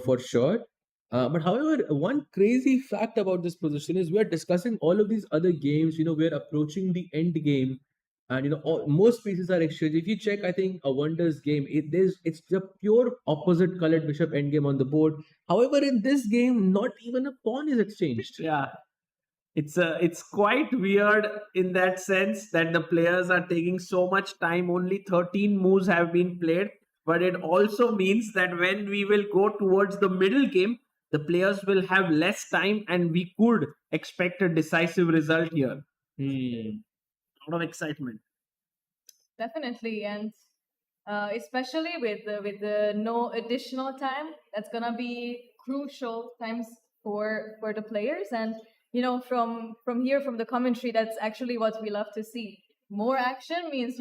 for sure. But however, one crazy fact about this position is we are discussing all of these other games. We're approaching the end game, and most pieces are exchanged. If you check, I think a Wonders game, it's the pure opposite colored bishop endgame on the board. However, in this game, not even a pawn is exchanged. yeah, it's quite weird in that sense that the players are taking so much time. Only 13 moves have been played, but it also means that when we will go towards the middle game, the players will have less time, and we could expect a decisive result here. A lot of excitement. Definitely, and especially with the no additional time, that's gonna be crucial times for the players. And from here, from the commentary, that's actually what we love to see. More action means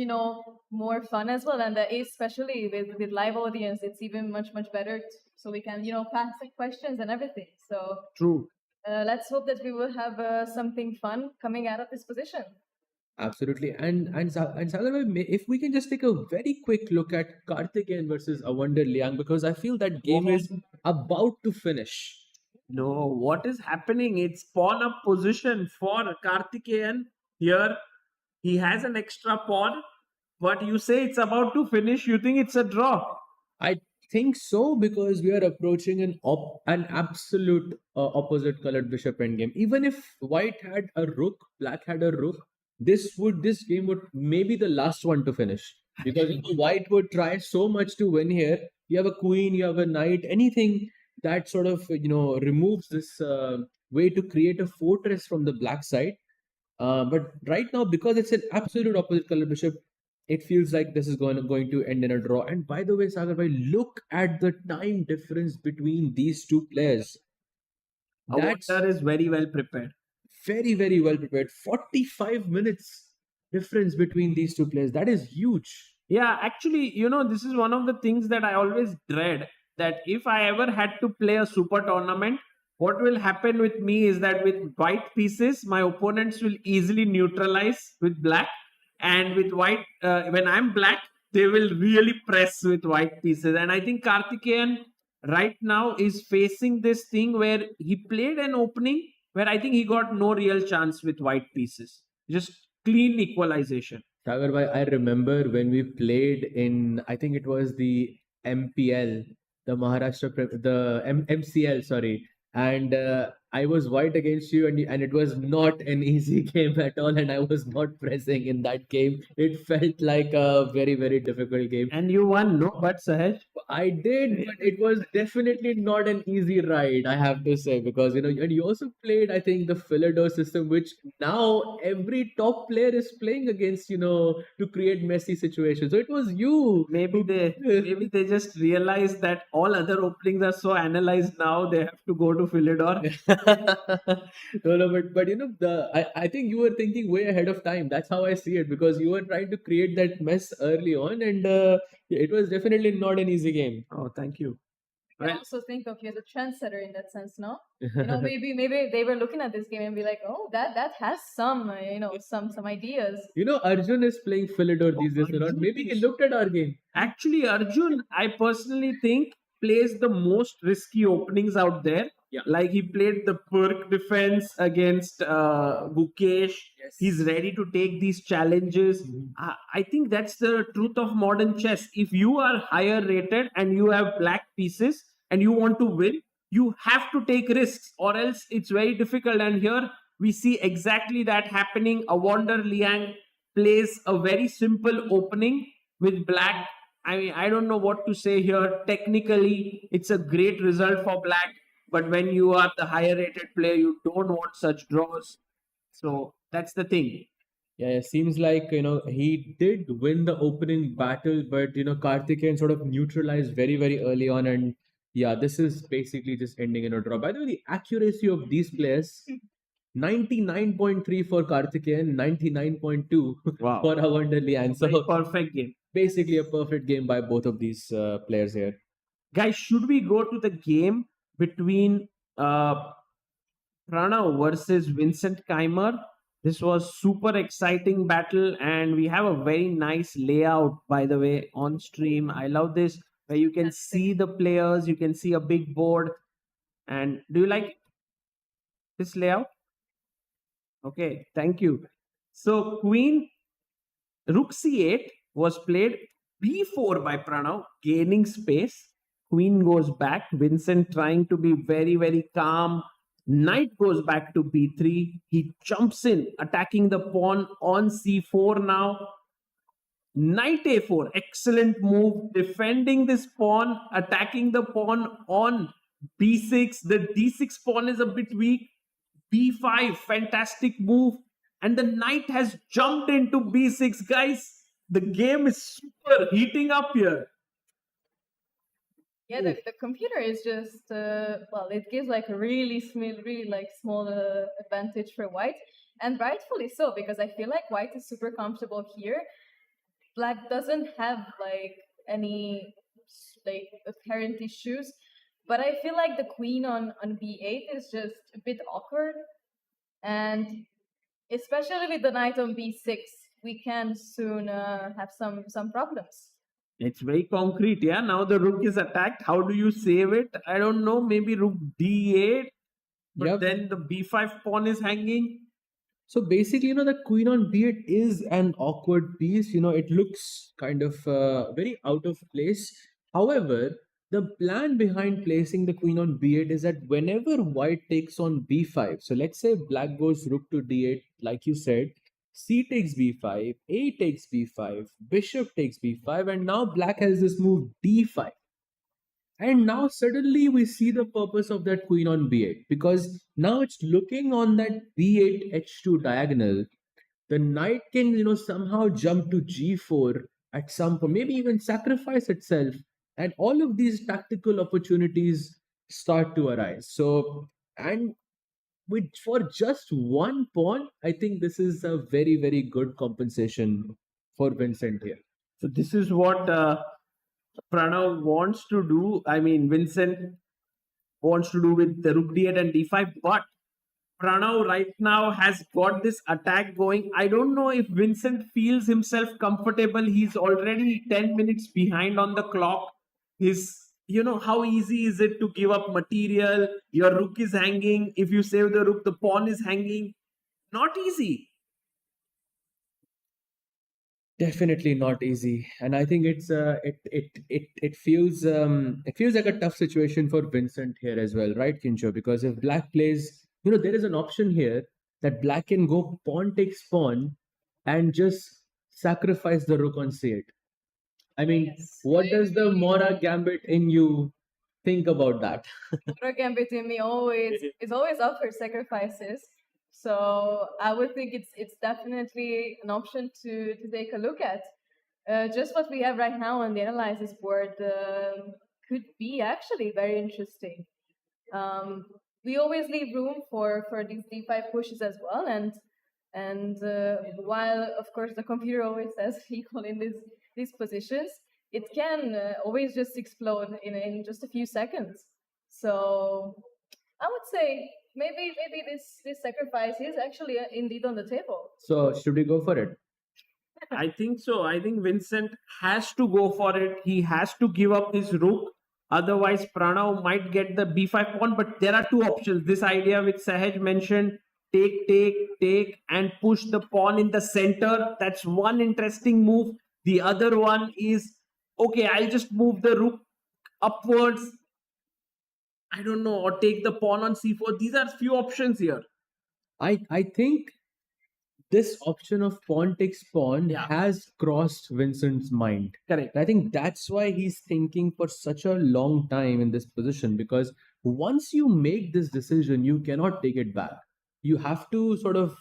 more fun as well, and especially with live audience, it's even much better. So we can pass the questions and everything. So True. let's hope that we will have something fun coming out of this position. Absolutely. And Sagar, bhai, if we can just take a very quick look at Karthikeyan versus Avander Liang, because I feel that game is about to finish. No, what is happening? It's pawn up position for Karthikeyan here. He has an extra pawn, but you say it's about to finish. You think it's a draw? I think so because we are approaching an absolute opposite colored bishop endgame. Even if white had a rook, black had a rook, this game would maybe the last one to finish because white would try so much to win here. You have a queen, you have a knight, anything that sort of removes this way to create a fortress from the black side. But right now, because it's an absolute opposite color bishop, it feels like this is going to end in a draw. And by the way, Sagar bhai, look at the time difference between these two players. That's Water is very well prepared. very, very well prepared. 45 minutes difference between these two players. That is huge. Yeah, actually, this is one of the things that I always dread, that if I ever had to play a super tournament, what will happen with me is that with white pieces, my opponents will easily neutralize with black, and with white, when I'm black, they will really press with white pieces. And I think Karthikeyan right now is facing this thing where he played an opening where I think he got no real chance with white pieces, just clean equalization. Sagar bhai, I remember when we played in, I think it was the MPL, the MCL, sorry. And I was white against you, and it was not an easy game at all. And I was not pressing in that game. It felt like a very, very difficult game. And you won, no? But Sahaj, I did, but it was definitely not an easy ride, I have to say, because and you also played, I think, the Philidor system, which now every top player is playing against, to create messy situations. So it was you. maybe they just realized that all other openings are so analyzed now. They have to go to Philidor. No, but I think you were thinking way ahead of time. That's how I see it because you were trying to create that mess early on, and it was definitely not an easy game. Oh, thank you. I Well, also think of you as a trendsetter in that sense, no? Maybe they were looking at this game and be like, oh, that has some some ideas. Arjun is playing Philidor these days a lot. Maybe he looked at our game. actually, Arjun, I personally think plays the most risky openings out there. Yeah. Like he played the Perk defense against Gukesh. Yes. He's ready to take these challenges. I think that's the truth of modern chess. If you are higher rated and you have black pieces and you want to win, you have to take risks, or else it's very difficult. And here we see exactly that happening. Wander Liang plays a very simple opening with black. I mean, I don't know what to say here. Technically, it's a great result for black, but when you are the higher rated player, you don't want such draws. So that's the thing. Yeah, it seems like he did win the opening battle, but Karthikeyan sort of neutralized very, very early on, and yeah, this is basically just ending in a draw. By the way, the accuracy of these players 99.3 for Karthikeyan, 99.2 Wow. for Avander Liang. Very So perfect game. basically a perfect game by both of these players here. Guys, should we go to the game between Pranav versus Vincent Keimer? This was super exciting battle, and we have a very nice layout, by the way, on stream. I love this, where you can see the players, you can see a big board. And do you like this layout? Okay, thank you. So Queen Rook C8 was played B4 by Pranav, gaining space. Queen goes back. Vincent trying to be very, very calm. Knight goes back to B3. He jumps in, attacking the pawn on C4 now. Knight A4, excellent move. Defending this pawn, attacking the pawn on B6. The D6 pawn is a bit weak. B5, fantastic move. And the knight has jumped into B6. Guys, the game is super heating up here. Yeah, the computer is just it gives like a really small advantage for white, and rightfully so, because I feel like white is super comfortable here. Black doesn't have like any like apparent issues, but I feel like the queen on b8 is just a bit awkward, and especially with the knight on b6, we can soon have some problems. It's very concrete, yeah. Now the rook is attacked. How do you save it? I don't know. Maybe rook d8, but Yep. then the b5 pawn is hanging. So basically, the queen on b8 is an awkward piece. It looks kind of very out of place. However, the plan behind placing the queen on b8 is that whenever white takes on b5, so let's say black goes rook to d8, like you said, c takes b5, a takes b5, bishop takes b5, and now black has this move d5. And now suddenly we see the purpose of that queen on b8 because now it's looking on that b8 h2 diagonal. The knight can, somehow jump to g4 at some point, maybe even sacrifice itself. And all of these tactical opportunities start to arise. So, and with for just one pawn, I think this is a very, very good compensation for Vincent here. So this is what Pranav wants to do. I mean, Vincent wants to do with the rook d8 and d5, but Pranav right now has got this attack going. I don't know if Vincent feels himself comfortable. He's already 10 minutes behind on the clock. How easy is it to give up material? Your rook is hanging. If you save the rook, the pawn is hanging. Not easy. Definitely not easy, and I think it feels like a tough situation for Vincent here as well, right, Kincho? Because if black plays, there is an option here that black can go pawn takes pawn and just sacrifice the rook on c8. I mean, Yes. what does the Mora gambit in you think about that? Mora gambit in me always is always up for sacrifices. So I would think it's definitely an option to take a look at. Just what we have right now on the analysis board could be actually very interesting. We always leave room for these d5 pushes as well, and while of course the computer always says equal in these positions, it can always just explode in just a few seconds. So I would say maybe this sacrifice is actually indeed on the table. So should we go for it? I think so. I think Vincent has to go for it. He has to give up his rook. Otherwise, Pranav might get the b5 pawn. But there are two options. This idea which Sahaj mentioned, take, and push the pawn in the center. That's one interesting move. The other one is, okay, I'll just move the rook upwards. I don't know, or take the pawn on c4. These are few options here. I think this option of pawn takes pawn Yeah. has crossed Vincent's mind. Correct. I think that's why he's thinking for such a long time in this position, because once you make this decision, you cannot take it back. You have to sort of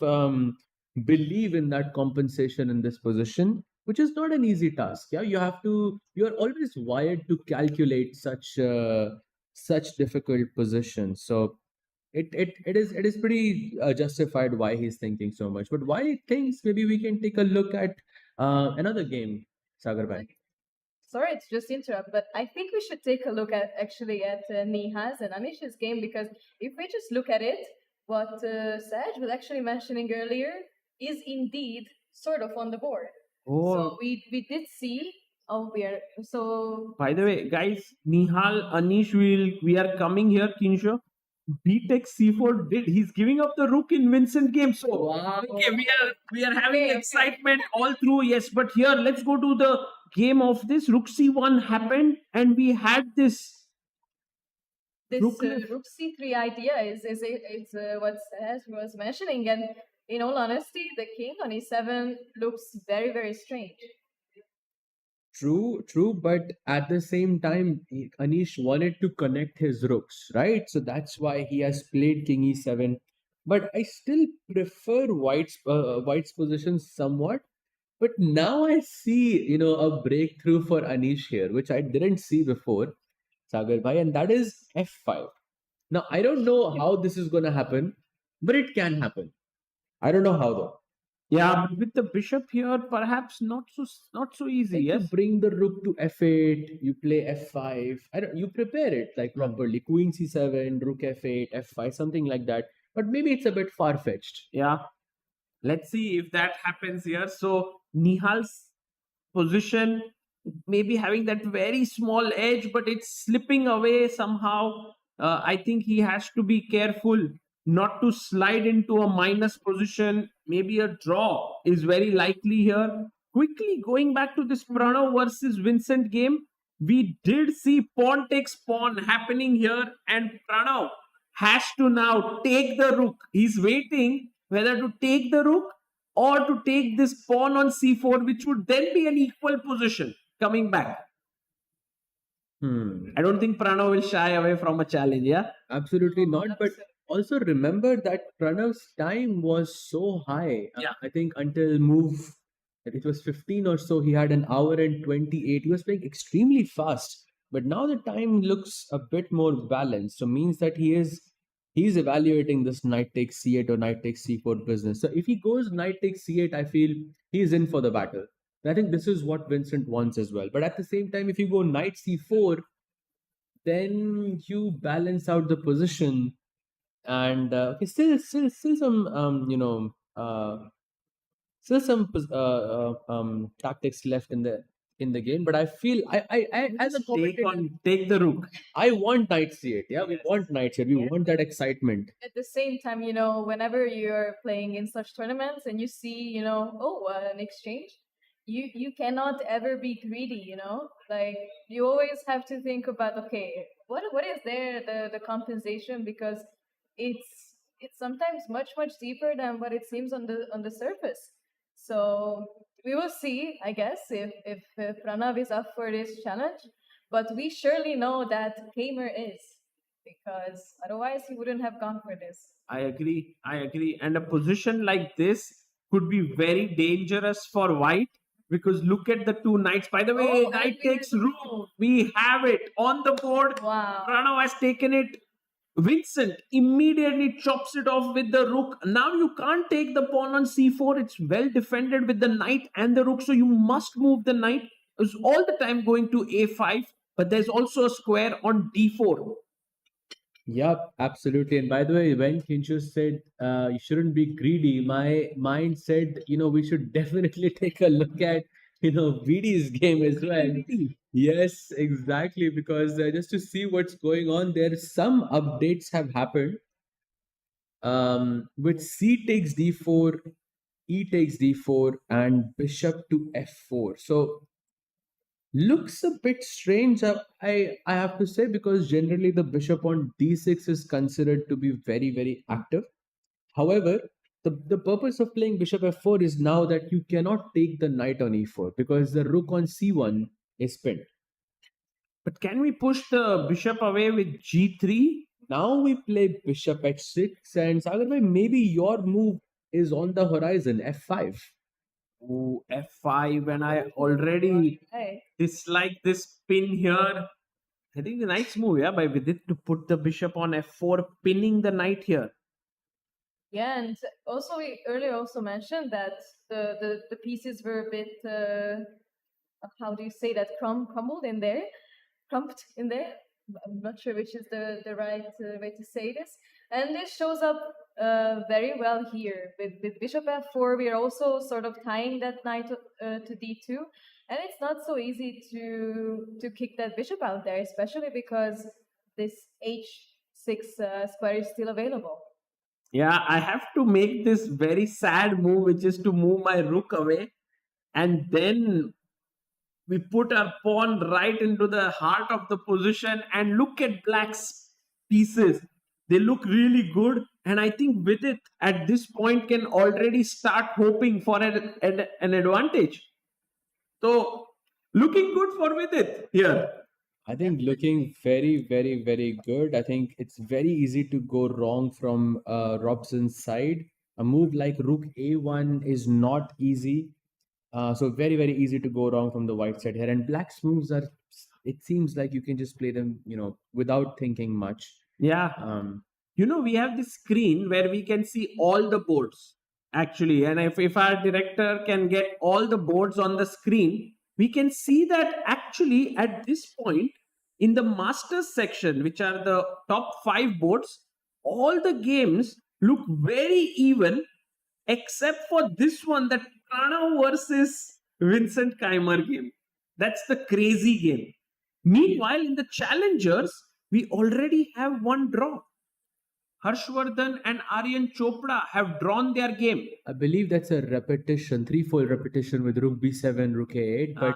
believe in that compensation in this position, which is not an easy task. Yeah, you're always wired to calculate such difficult positions. So it is pretty justified why he's thinking so much. But while he thinks, maybe we can take a look at another game, Sagar bhai. Sorry to just interrupt, but I think we should take a look at Nihal's and Anish's game, because if we just look at it, what Saj was actually mentioning earlier is indeed sort of on the board. Oh, So we did see. Oh, we are so. by the way, guys, Nihal, Anish, we are coming here, Kinsho. B takes c4 did. He's giving up the rook in Vincent game. So Wow. okay, we are having Okay. excitement all through. Yes, but here let's go to the game of this. Rook c1 happened, and we had this. This Rook rook c3 idea is what Saj was mentioning, and in all honesty, the king on e7 looks very, very strange. True, but at the same time, Anish wanted to connect his rooks, right? So that's why he has played King E7. But I still prefer White's position somewhat. But now I see, a breakthrough for Anish here, which I didn't see before, Sagar bhai, and that is F5. Now I don't know how this is gonna happen, but it can happen. I don't know how though. Yeah, but with the bishop here, perhaps not so easy. Like Yes. you bring the rook to f8, you play f5. You prepare it like properly. Queen c7, rook f8, f5, something like that. But maybe it's a bit far fetched. Yeah. Let's see if that happens here. So Nihal's position maybe having that very small edge, but it's slipping away somehow. I think he has to be careful not to slide into a minus position. Maybe a draw is very likely here. Quickly going back to this Pranav versus Vincent game, we did see pawn takes pawn happening here, and Pranav has to now take the rook. He's waiting whether to take the rook or to take this pawn on c4, which would then be an equal position coming back. I don't think Pranav will shy away from a challenge, yeah? Absolutely not. But also remember that Pranav's time was so high. Yeah. I think until move, it was 15 or so, he had an hour and 28. He was playing extremely fast. But now the time looks a bit more balanced. So means that he's evaluating this knight takes c8 or knight takes c4 business. So if he goes knight takes c8, I feel he's in for the battle. And I think this is what Vincent wants as well. But at the same time, if you go knight c4, then you balance out the position, and okay, still some still some tactics left in the game. But I feel I as a commentator, Take the rook. I want knight c8. Yeah, we Yes. want knight c8. We Yeah. want that excitement. At the same time, whenever you're playing in such tournaments and you see, an exchange, you cannot ever be greedy. Like, you always have to think about, okay, what is there, the compensation, because it's sometimes much deeper than what it seems on the surface. So we will see, I guess, if Pranav is up for this challenge. But we surely know that Gamer is, because otherwise he wouldn't have gone for this. I agree. And a position like this could be very dangerous for white, because look at the two knights. By the way, Oh, knight and we takes have the rook. We have it on the board. Wow. Pranav has taken it. Vincent immediately chops it off with the rook. Now you can't take the pawn on c4. It's well defended with the knight and the rook, so you must move the knight. It's all the time going to a5, but there's also a square on d4. Yep, absolutely. And by the way, when Kinchu said you shouldn't be greedy, my mind said, we should definitely take a look at, VD's game as well. Yes, exactly. Because just to see what's going on there, some updates have happened. With C takes d4, E takes d4, and bishop to f4. So looks a bit strange, I have to say, because generally the bishop on d6 is considered to be very active. However, the purpose of playing bishop f4 is now that you cannot take the knight on e4 because the rook on c1 is pinned. But can we push the bishop away with g3? Now we play bishop h6, and Sagar bhai, maybe your move is on the horizon, f5. Oh, f5, and I already Right. dislike this pin here. I think the nice move, yeah, by Vidit to put the bishop on f4, pinning the knight here. Yeah, and also we earlier also mentioned that the pieces were a bit how do you say that, crumbled in there, crumped in there. I'm not sure which is the right way to say this. And this shows up very well here with bishop f4. We are also sort of tying that knight to d2, and it's not so easy to kick that bishop out there, especially because this h6 square is still available. Yeah, I have to make this very sad move, which is to move my rook away. And then we put our pawn right into the heart of the position. And look at black's pieces. They look really good. And I think Vidit at this point can already start hoping for an advantage. So, looking good for Vidit here. I think looking very good. I think it's very easy to go wrong from Robson's side. A move like rook a1 is not easy. So very easy to go wrong from the white side here. And black's moves are, it seems like you can just play them, without thinking much. Yeah. We have this screen where we can see all the boards actually. And if our director can get all the boards on the screen, we can see that actually at this point in the masters section, which are the top 5 boards, all the games look very even except for this one, that Pranav versus Vincent Keimer game. That's the crazy game. Meanwhile, in the challengers, we already have one draw. Harshvardhan and Aryan Chopra have drawn their game. I believe that's a repetition, threefold repetition with Rook B7, Rook A8. But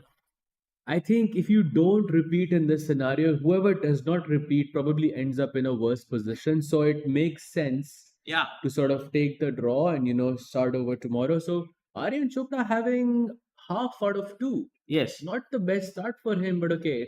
I think if you don't repeat in this scenario, whoever does not repeat probably ends up in a worse position. So it makes sense Yeah. to sort of take the draw and start over tomorrow. So Aryan Chopra having half out of two. Yes. Not the best start for him, but okay,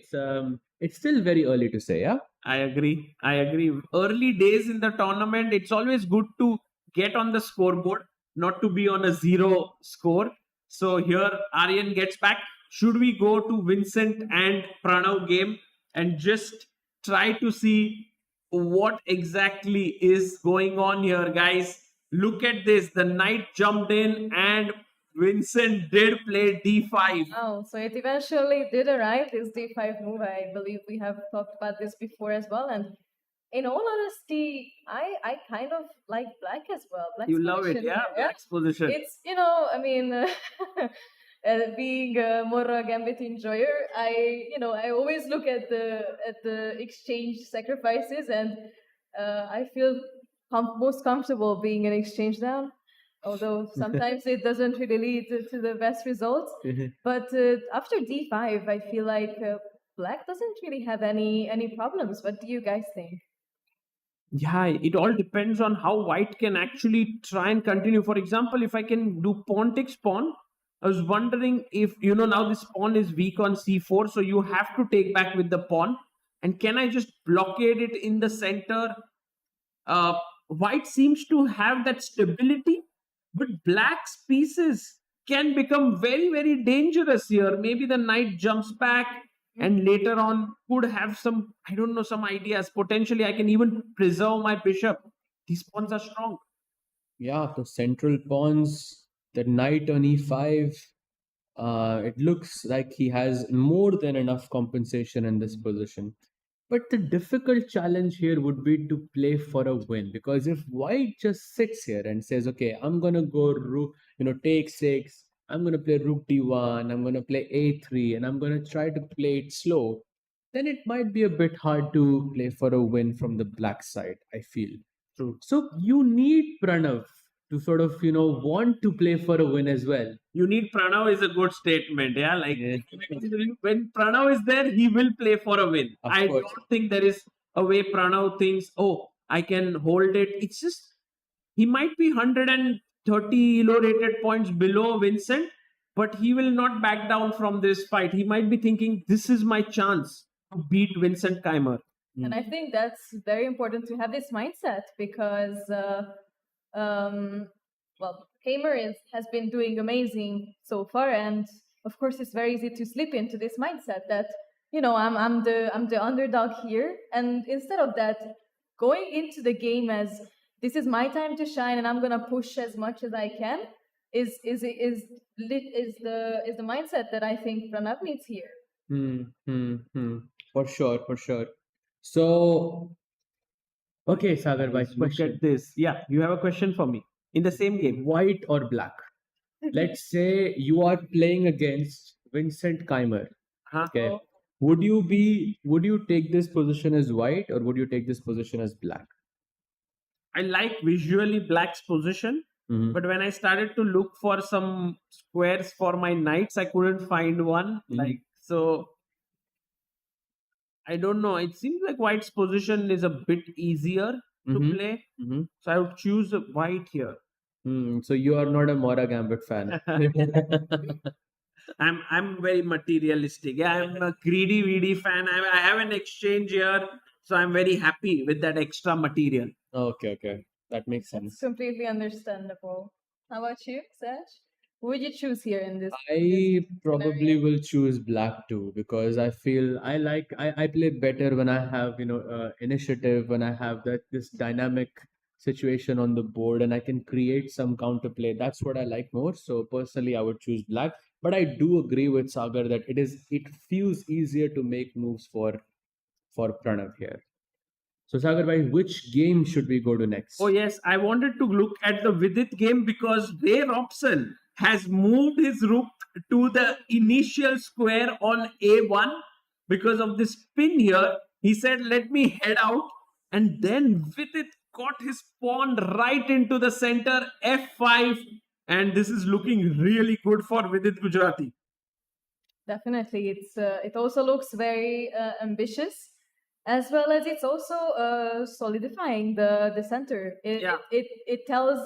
it's still very early to say, yeah. I agree. I agree. Early days in the tournament, it's always good to get on the scoreboard, not to be on a zero score. So here, Aryan gets back. Should we go to Vincent and Pranav game and just try to see what exactly is going on here, guys? Look at this. The knight jumped in and Vincent did play d5. Oh, so it eventually did arrive, this d5 move. I believe we have talked about this before as well. And in all honesty, I kind of like black as well. Black's You love it, position yeah? here, Black's position. It's, I mean, being more a gambit enjoyer, I always look at the exchange sacrifices, and I feel most comfortable being an exchange down. Although sometimes it doesn't really lead to the best results. But after d5, I feel like black doesn't really have any problems. What do you guys think? Yeah, it all depends on how white can actually try and continue. For example, if I can do pawn takes pawn, I was wondering if, now this pawn is weak on c4, so you have to take back with the pawn. And can I just blockade it in the center? White seems to have that stability, but black's pieces can become very, very dangerous here. Maybe the knight jumps back and later on could have some, I don't know, some ideas. Potentially, I can even preserve my bishop. These pawns are strong. Yeah, the central pawns, the knight on e5. It looks like he has more than enough compensation in this position. But the difficult challenge here would be to play for a win, because if white just sits here and says, okay, I'm gonna go rook, take 6, I'm gonna play rook d1, I'm gonna play a3, and I'm gonna try to play it slow, then it might be a bit hard to play for a win from the black side, I feel. True. So you need Pranav to sort of, want to play for a win as well. You need Pranav is a good statement. Yeah, like when Pranav is there, he will play for a win. Of I course. don't think there is a way Pranav thinks, oh, I can hold it. It's just he might be 130 low rated points below Vincent, but he will not back down from this fight. He might be thinking, this is my chance to beat Vincent Keimer. And I think that's very important to have this mindset because, Keimer has been doing amazing so far, and of course, it's very easy to slip into this mindset that I'm the underdog here, and instead of that, going into the game as this is my time to shine, and I'm gonna push as much as I can is the mindset that I think Pranav needs here. For sure, for sure. So, okay, Sagar, bhai, Look question. at this. Yeah, you have a question for me in the same game. White or black? Let's say you are playing against Vincent Keimer. Huh? Okay. Would you take this position as white, or would you take this position as black? I like visually black's position, but when I started to look for some squares for my knights, I couldn't find one. So I don't know. It seems like white's position is a bit easier to play. So I would choose white here. So you are not a Mora Gambit fan. I'm very materialistic. Yeah, I'm a greedy fan. I have an exchange here, so I'm very happy with that extra material. Okay, that makes It's sense. completely understandable. How about you, Saj? Who would you choose here in this? I probably will choose black too, because I feel I play better when I have initiative, when I have this dynamic situation on the board and I can create some counterplay. That's what I like more. So personally, I would choose black. But I do agree with Sagar that it feels easier to make moves for Pranav here. So Sagar bhai, which game should we go to next? Oh yes, I wanted to look at the Vidit game because Ray Robson has moved his rook to the initial square on A1 because of this pin here. He said, "Let me head out," and then Vidit got his pawn right into the center F5, and this is looking really good for Vidit Gujarati. Definitely, it also looks very ambitious, as well as it's also solidifying the center. Yeah. It tells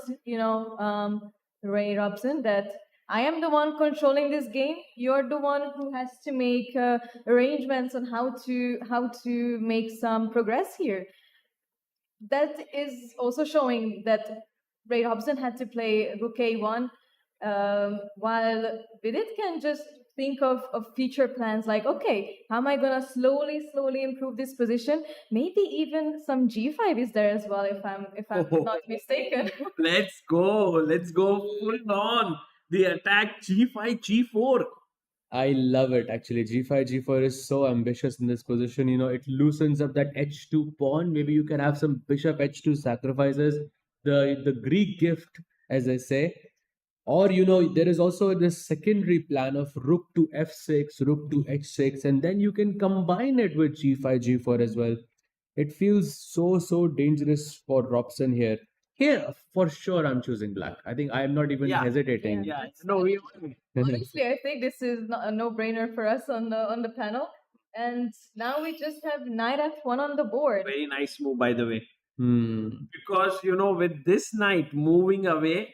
Ray Robson that I am the one controlling this game. You're the one who has to make arrangements on how to make some progress here. That is also showing that Ray Robson had to play Rook A1, while Vidit can just think of future plans like, okay, how am I gonna slowly improve this position? Maybe even some G5 is there as well, if I'm not mistaken. Let's go full on the attack G5 G4. I love it actually. G5, G4 is so ambitious in this position. It loosens up that H2 pawn. Maybe you can have some bishop H2 sacrifices. The Greek gift, as I say. Or there is also this secondary plan of rook to F6, rook to H6, and then you can combine it with G5, G4 as well. It feels so dangerous for Robson here. Here, for sure, I'm choosing black. I think I'm not even Yeah. hesitating. Yeah, no, we Honestly, I think this is not a no-brainer for us on the panel. And now we just have knight f1 on the board. very nice move by the way. Hmm. Because with this knight moving away,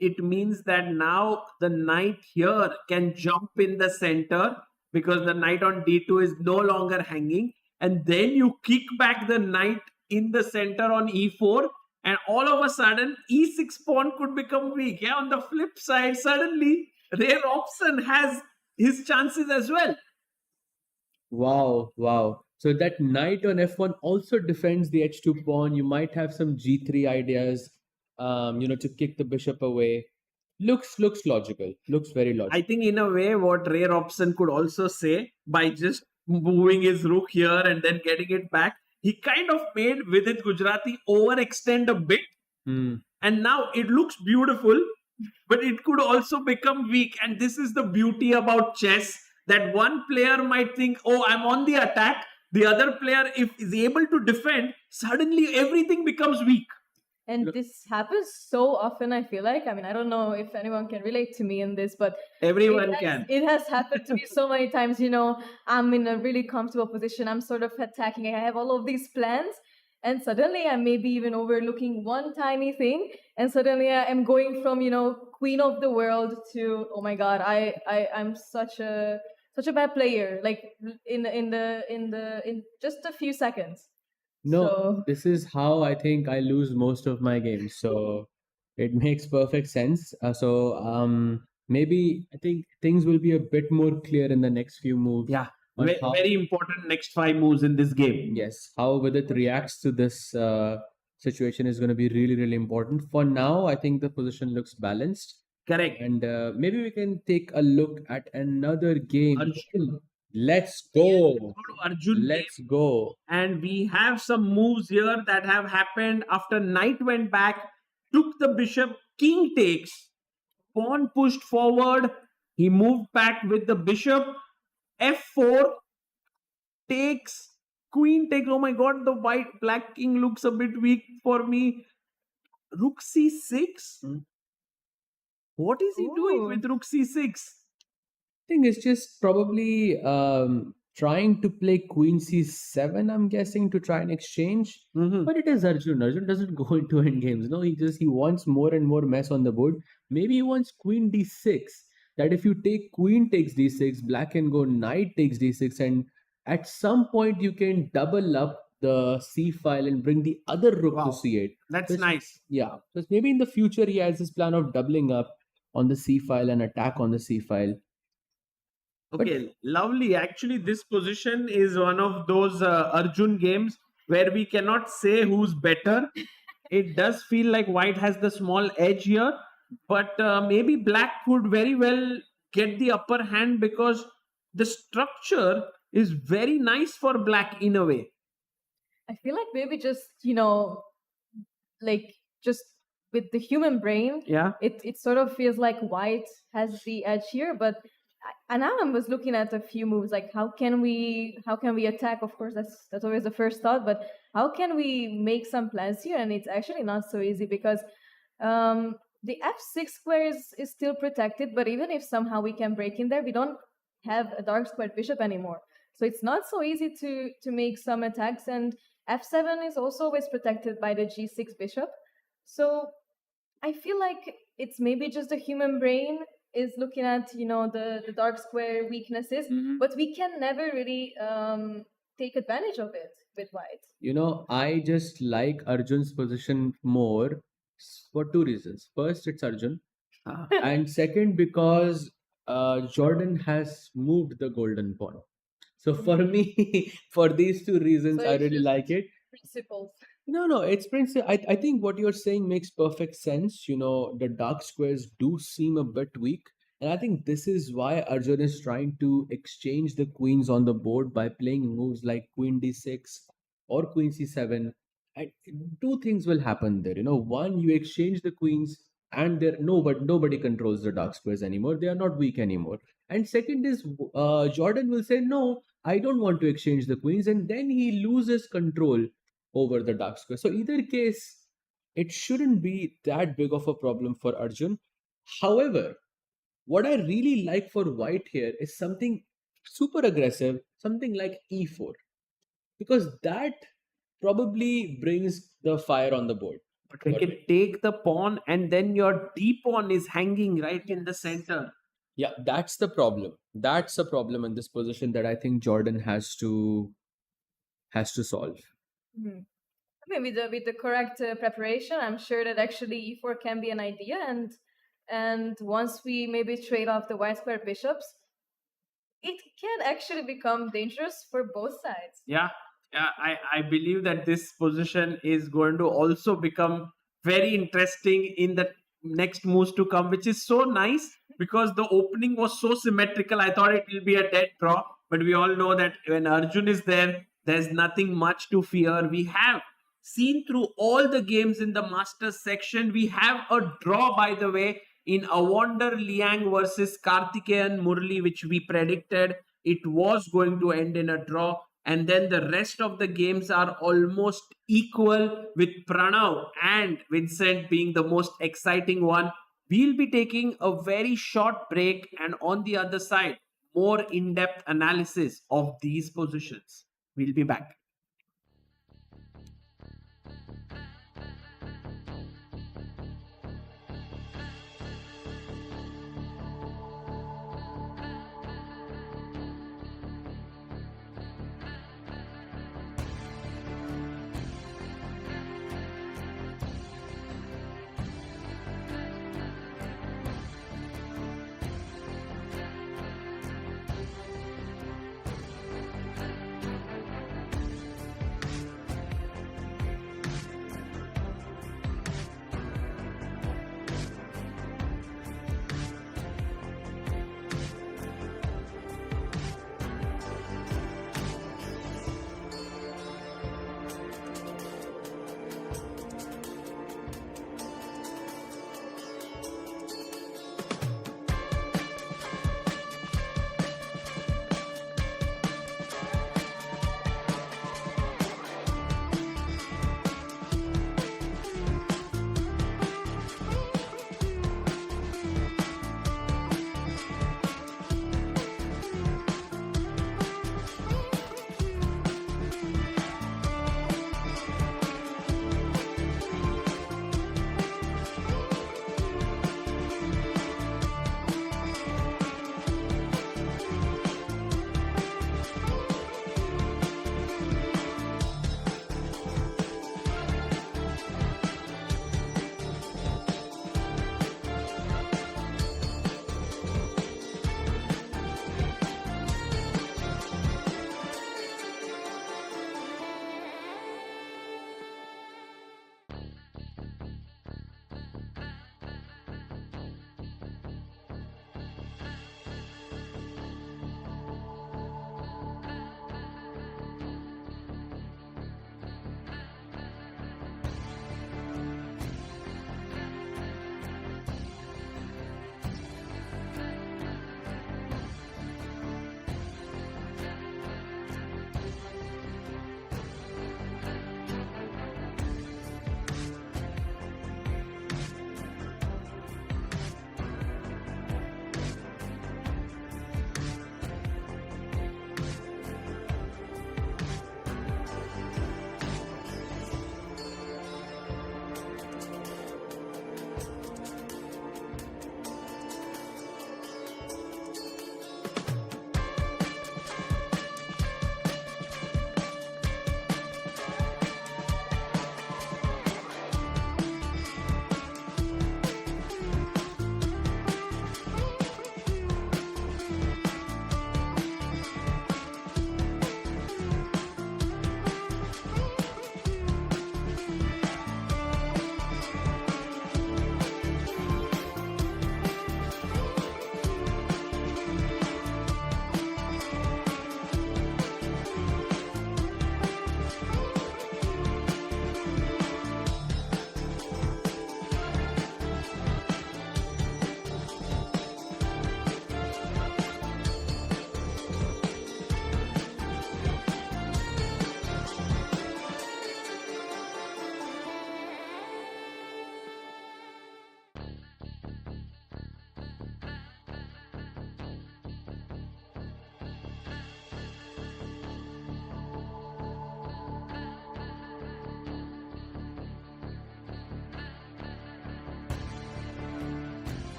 it means that now the knight here can jump in the center because the knight on d2 is no longer hanging, and then you kick back the knight in the center on e4, and all of a sudden e6 pawn could become weak. Yeah, on the flip side, suddenly Ray Robson has his chances as well. Wow. So that knight on f1 also defends the h2 pawn. You might have some g3 ideas, to kick the bishop away. Looks logical. Looks very logical. I think in a way what Ray Robson could also say by just moving his rook here and then getting it back, he kind of made Vidit Gujarati overextend a bit, Hmm. and now it looks beautiful, but it could also become weak. And this is the beauty about chess, that one player might think, oh, I'm on the attack. The other player, if is able to defend, suddenly everything becomes weak. And this happens so often, I feel like. I mean, I don't know if anyone can relate to me in this, but Everyone it has, can. it has happened to me so many times. I'm in a really comfortable position. I'm sort of attacking. I have all of these plans, and suddenly I'm maybe even overlooking one tiny thing, and suddenly I am going from queen of the world to, oh my god, I'm such a bad player. Like in just a few seconds. No, So this is how I think I lose most of my games. So it makes perfect sense. Maybe I think things will be a bit more clear in the next few moves. Yeah. on how- Very important next 5 moves in this game. Yes, how Vidit reacts to this situation is going to be really important. For now, I think the position looks balanced, Correct. and maybe we can take a look at another game. Arjun. Let's go. Go to Arjun Let's go. and we have some moves here that have happened after knight went back, took the bishop, king takes, pawn pushed forward, he moved back with the bishop, f4 takes, queen takes. Oh my god, the black king looks a bit weak for me. Rook c6. What is he doing Ooh. with rook c6? Think it's just probably trying to play queen c7, I'm guessing, to try and exchange. But it is Arjun. Arjun doesn't go into endgames. No, he wants more and more mess on the board. Maybe he wants queen d6. That if you take queen takes d6, black can go knight takes d6, and at some point you can double up the c file and bring the other rook Wow. to c8. That's Just- nice. Yeah, because maybe in the future he has this plan of doubling up on the c file and attack on the c file. Okay, lovely. Actually, this position is one of those Arjun games where we cannot say who's better. It does feel like white has the small edge here, but maybe black could very well get the upper hand because the structure is very nice for black in a way. I feel like maybe just, like just with the human brain, Yeah. it sort of feels like white has the edge here. But and now I was looking at a few moves, like how can we attack? Of course, that's always the first thought, but how can we make some plans here? And it's actually not so easy because the f6 square is still protected, but even if somehow we can break in there, we don't have a dark squared bishop anymore. So it's not so easy to make some attacks, and f7 is also always protected by the g6 bishop. So I feel like it's maybe just the human brain is looking at the dark square weaknesses, but we can never really take advantage of it with white. I just like Arjun's position more for two reasons. First, it's Arjun, Ah. and second, because Jordan has moved the golden pawn. So for me, for these two reasons, So I it's really just like it. principles. No, it's principle. I think what you're saying makes perfect sense. The dark squares do seem a bit weak. And I think this is why Arjun is trying to exchange the queens on the board by playing moves like Queen D6 or Queen C7. And two things will happen there. One, you exchange the queens and there nobody controls the dark squares anymore. They are not weak anymore. And second is Jordan will say, no, I don't want to exchange the queens. And then he loses control over the dark square. So either case, it shouldn't be that big of a problem for Arjun. However, what I really like for white here is something super aggressive, something like e4, because that probably brings the fire on the board. But they can take the pawn, and then your d pawn is hanging right in the center. Yeah, that's the problem. That's a problem in this position that I think Jordan has to solve. Mhm. I mean, with the correct preparation, I'm sure that actually e4 can be an idea, and once we maybe trade off the white square bishops, it can actually become dangerous for both sides. Yeah, I believe that this position is going to also become very interesting in the next moves to come, which is so nice because the opening was so symmetrical. I thought it will be a dead draw, but we all know that when Arjun is there, there's nothing much to fear. We have seen through all the games in the Masters section, we have a draw, by the way, in Awonder Liang versus Karthikeyan Murli, which we predicted it was going to end in a draw. And then the rest of the games are almost equal, with Pranav and Vincent being the most exciting one. We'll be taking a very short break, and on the other side, more in-depth analysis of these positions. We'll be back.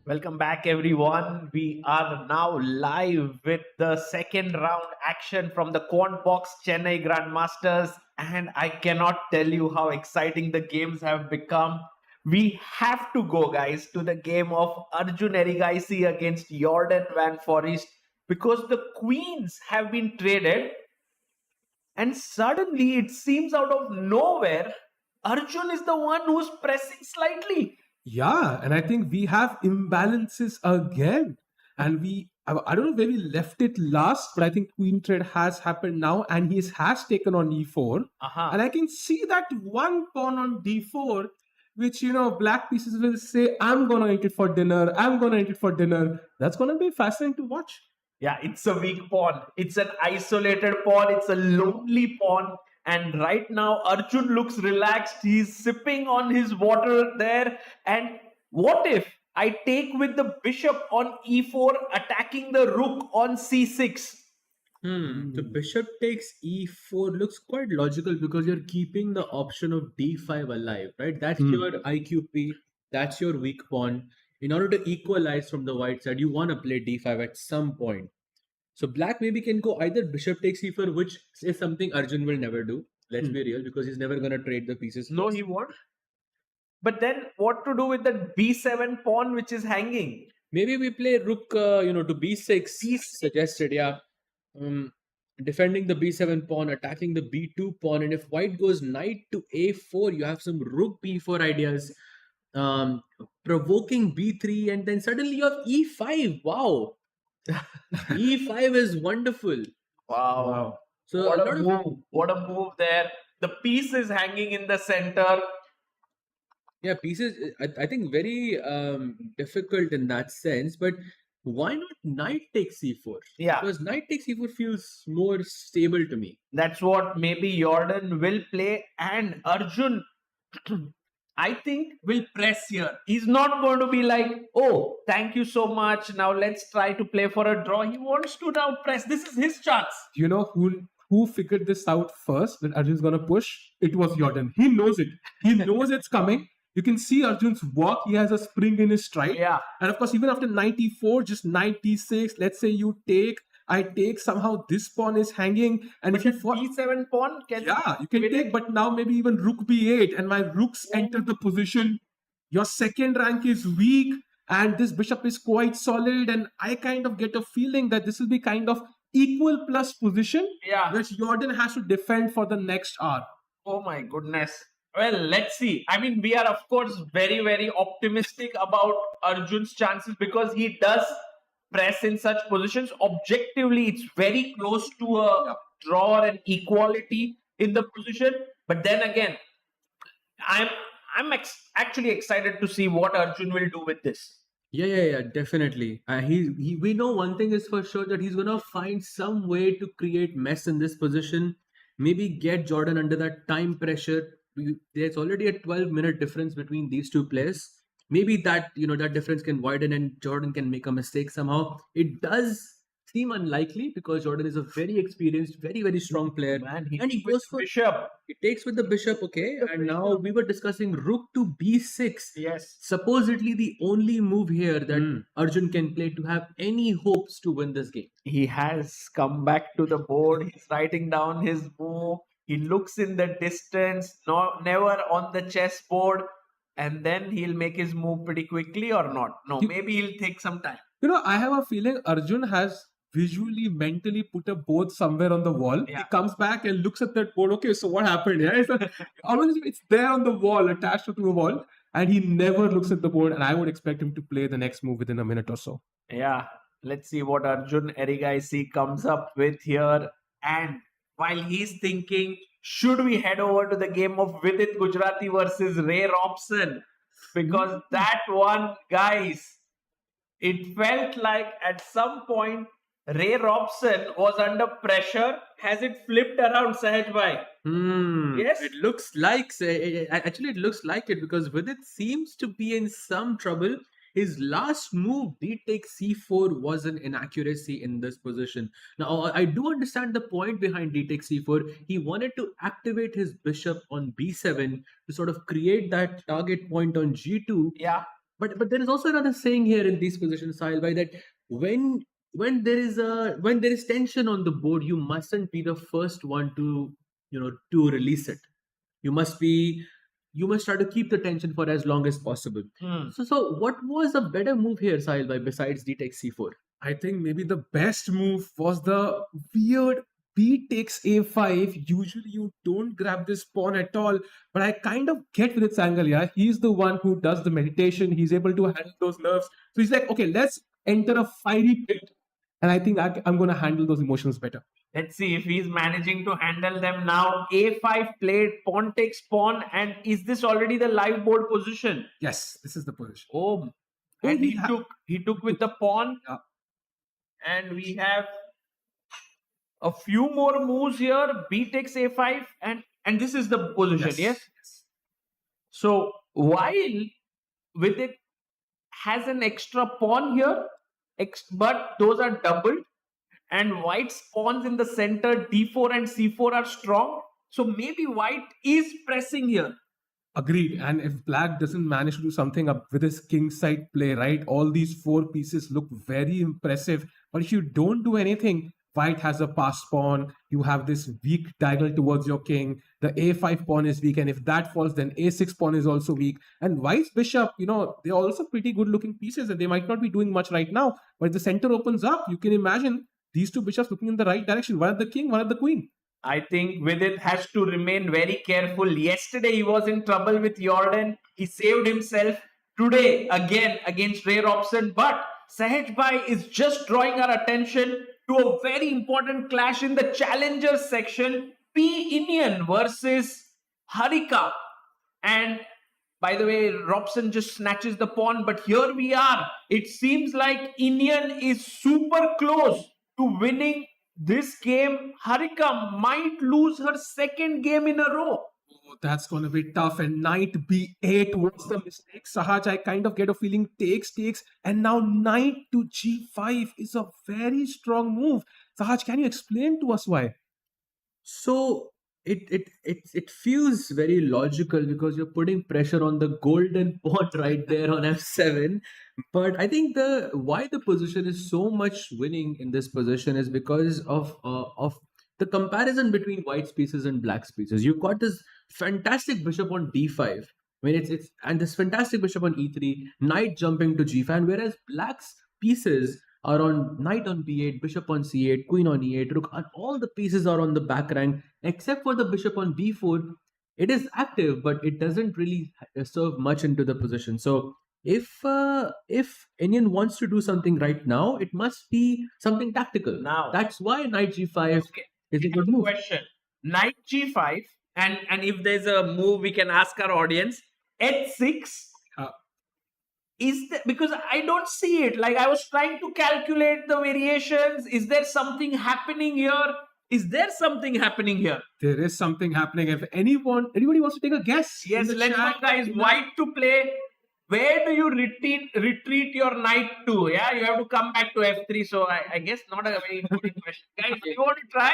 Welcome back, everyone. We are now live with the second round action from the Quantbox Chennai Grandmasters, and I cannot tell you how exciting the games have become. We have to go, guys, to the game of Arjun Erigaisi against Jordan Van Forest because the queens have been traded, and suddenly it seems out of nowhere, Arjun is the one who's pressing slightly. Yeah, and I think we have imbalances again. And I don't know where we left it last, but I think queen trade has happened now, and he has taken on e4. Uh-huh. And I can see that one pawn on d4, which, black pieces will say, I'm going to eat it for dinner. I'm going to eat it for dinner. That's going to be fascinating to watch. Yeah, it's a weak pawn. It's an isolated pawn. It's a lonely pawn. And right now, Arjun looks relaxed. He's sipping on his water there. And what if I take with the bishop on e4, attacking the rook on c6? The bishop takes e4 looks quite logical because you're keeping the option of d5 alive, right? That's your IQP, that's your weak pawn. In order to equalize from the white side, you want to play d5 at some point. So black maybe can go either bishop takes e4, which is something Arjun will never do. Let's be real, because he's never going to trade the pieces. No, he won't. But then what to do with the b7 pawn which is hanging? Maybe we play rook, to b6. Suggested, yeah. Defending the b7 pawn, attacking the b2 pawn, and if white goes knight to a4, you have some rook b4 ideas. Provoking b3, and then suddenly you have e5. Wow. e5 is wonderful. Wow. So What a a lot of move. What a move there. The piece is hanging in the center. yeah pieces. I think very difficult in that sense. But why not knight takes c4? Yeah. Because knight takes c4 feels more stable to me. That's what maybe Jordan will play, and Arjun, I think, will press here. He's not going to be like, oh, thank you so much. Now let's try to play for a draw. He wants to now press. This is his chance. Do you know who figured this out first that Arjun's gonna push? It was Jordan. He knows it. He knows it's coming. You can see Arjun's walk. He has a spring in his stride. Yeah. And of course, even after 94, just 96, let's say you take, I take, somehow this pawn is hanging. And if you b7 pawn can you can take, but now maybe even rook b8, and my rooks enter the position. Your second rank is weak, and this bishop is quite solid. And I kind of get a feeling that this will be kind of equal plus position, Yeah. which Jordan has to defend for the next hour. Oh my goodness. Well, let's see. I mean, we are, of course, very, very optimistic about Arjun's chances because he does press in such positions. Objectively, it's very close to a draw and equality in the position. But then again, I'm actually excited to see what Arjun will do with this. Yeah, definitely. We know one thing is for sure, that he's gonna find some way to create mess in this position. Maybe get Jordan under that time pressure. There's already a 12-minute difference between these two players. Maybe that that difference can widen and Jordan can make a mistake somehow. It does seem unlikely because Jordan is a very experienced, very, very strong player. Man, And he goes for bishop. He takes with the bishop, okay. And now we were discussing rook to b6. Yes. Supposedly the only move here that Arjun can play to have any hopes to win this game. He has come back to the board. He's writing down his move. He looks in the distance, never on the chessboard, and then he'll make his move pretty quickly or not. No, maybe he'll take some time. I have a feeling Arjun has visually, mentally put a board somewhere on the wall. Yeah. He comes back and looks at that board. Okay, so what happened? Yeah, it's there on the wall, attached to a wall, and he never looks at the board. And I would expect him to play the next move within a minute or so. Yeah, let's see what Arjun Erigaisi comes up with here. And while he's thinking, should we head over to the game of Vidit Gujarati versus Ray Robson? Because that one, guys, it felt like at some point Ray Robson was under pressure. Has it flipped around, Sahaj bhai? Yes? It looks like, actually, it looks like it because Vidit seems to be in some trouble. His last move, d takes c4, was an inaccuracy in this position. Now, I do understand the point behind d takes c4. He wanted to activate his bishop on b7 to sort of create that target point on g2. Yeah. but there is also another saying here in these positions, Sahil, by that when when there is tension on the board, you mustn't be the first one to to release it. You must be you must try to keep the tension for as long as possible. So what was a better move here, Sahil, by besides d takes c4? I think maybe the best move was the weird B takes A5. Usually you don't grab this pawn at all, but I kind of get with its angle. Yeah, he's the one who does the meditation. He's able to handle those nerves. So he's like, okay, let's enter a fiery pit, and I think I'm going to handle those emotions better. Let's see if he's managing to handle them now. A5 played, pawn takes pawn, and is this already the live board position? Yes, this is the position. Oh, and he took with the pawn. Yeah. And we have a few more moves here. B takes A5, and this is the position. Yes. So while Vidit has an extra pawn here, but those are doubled, and White's pawns in the center D4 and C4 are strong. So maybe White is pressing here. Agreed. And if Black doesn't manage to do something up with his king side play, right, all these four pieces look very impressive. But if you don't do anything, White has a passed pawn. You have this weak diagonal towards your king. The A5 pawn is weak. And if that falls, then A6 pawn is also weak. And White's bishop, they're also pretty good looking pieces. And they might not be doing much right now. But if the center opens up, you can imagine these two bishops looking in the right direction. One at the king, one at the queen. I think Vidit has to remain very careful. Yesterday he was in trouble with Jordan. He saved himself. Today again against Ray Robson. But Sahaj Bhai is just drawing our attention to a very important clash in the challengers section. P. Indian versus Harika. And by the way, Robson just snatches the pawn. But here we are. It seems like Indian is super close to winning this game. Harika might lose her second game in a row. Oh, that's going to be tough. And knight b8 was the mistake. Sahaj, I kind of get a feeling takes. And now knight to g5 is a very strong move. Sahaj, can you explain to us why? So it feels very logical because you're putting pressure on the golden pawn right there on f7. But I think why the position is so much winning in this position is because of the comparison between White's pieces and Black's pieces. You've got this fantastic bishop on d5. I mean, it's and this fantastic bishop on e3, knight jumping to g5, and whereas Black's pieces are on knight on b8, bishop on c8, queen on e8, rook, and all the pieces are on the back rank except for the bishop on b4. It is active, but it doesn't really serve much into the position. So if Indian wants to do something right now, it must be something tactical. Now That's why knight g5 is a good move. Question: knight g5, and if there's a move, we can ask our audience. H6. Is there, because I don't see it. Like I was trying to calculate the variations. Is there something happening here? Is there something happening here? There is something happening. If anybody wants to take a guess. Yes, let's go, guys. White to play. Where do you retreat your knight to? Yeah, you have to come back to f3. So I guess not a very important question. Guys, you want to try?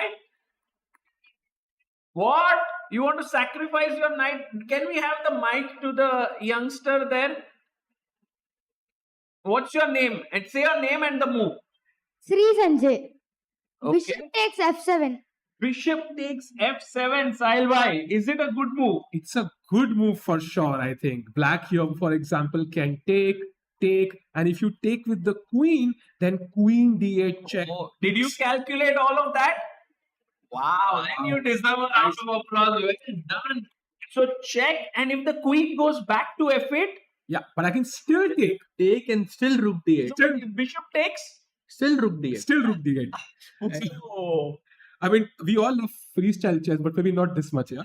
What? You want to sacrifice your knight? Can we have the mic to the youngster there? What's your name? And say your name and the move. Sri Sanjay. Okay. Bishop takes f7. Bishop takes f7, Sahil bhai. Is it a good move? It's a good move for sure, I think. Black here, for example, can take, and if you take with the queen, then queen d8 check. Oh, did you calculate all of that? Wow, then you deserve a round of applause. Well done. So check, and if the queen goes back to f8, Yeah, but I can still take. Take and still rook d8. so if bishop takes. Still rook d8. Still rook d8. Oh. I mean, we all love freestyle chess, but maybe not this much, yeah?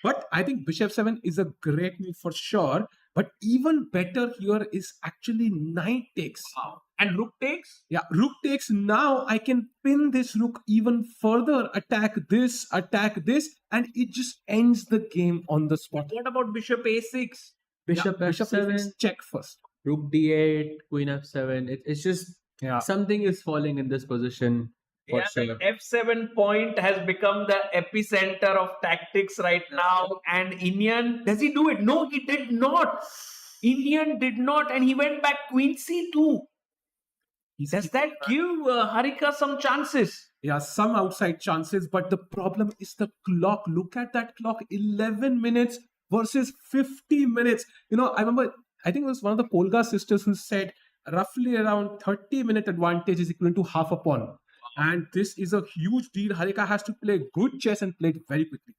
But I think bishop 7 is a great move for sure. But even better here is actually knight takes. Wow. And rook takes? Yeah, rook takes. Now I can pin this rook even further, attack this, and it just ends the game on the spot. What about bishop a6? Bishop Bishop f7, A6, check first. rook d8, queen f7. It's just Yeah. something is falling in this position for sure. F7 point has become the epicenter of tactics right now. And Indian, does he do it? No, he did not. Indian did not, and he went back Queen C2. He's Does keeping that give Harika some chances? Yeah, some outside chances, but the problem is the clock. Look at that clock, 11 minutes versus 50 minutes. I remember, I think it was one of the Polga sisters who said roughly around 30-minute advantage is equivalent to half a pawn. And this is a huge deal. Harika has to play good chess and play it very quickly.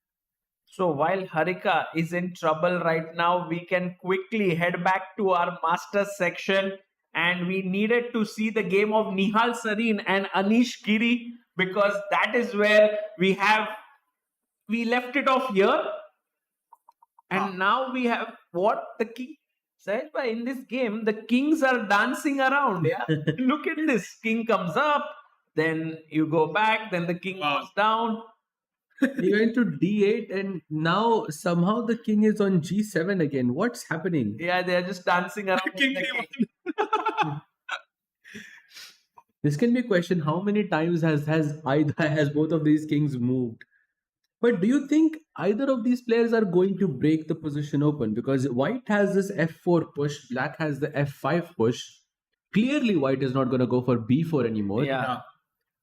So while Harika is in trouble right now, we can quickly head back to our Masters section. And we needed to see the game of Nihal Sareen and Anish Giri, because that is where we left it off here. And now we have what the king said. In this game, the kings are dancing around. Yeah, look at this. King comes up, then you go back, then the king goes down. He went to d8, and now somehow the king is on g7 again. What's happening? Yeah, they're just dancing around. King the came king. This can be a question: how many times has both of these kings moved? But do you think either of these players are going to break the position open? Because white has this f4 push, black has the f5 push. Clearly, white is not going to go for b4 anymore. Yeah.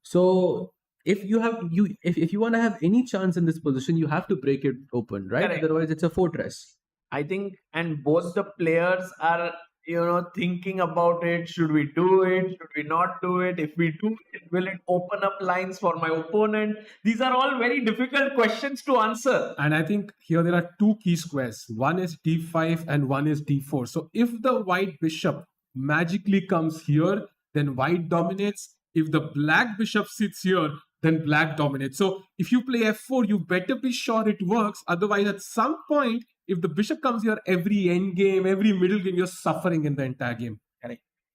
So if you want to have any chance in this position, you have to break it open, right? Correct. Otherwise, it's a fortress. I think, and both the players are, thinking about it. Should we do it? Should we not do it? If we do it, will it open up lines for my opponent? These are all very difficult questions to answer. And I think here there are two key squares. One is d5 and one is d4. So if the white bishop magically comes here, then white dominates. If the black bishop sits here, then black dominates. So if you play f4, you better be sure it works. Otherwise, at some point, if the bishop comes here, every end game, every middle game, you're suffering in the entire game.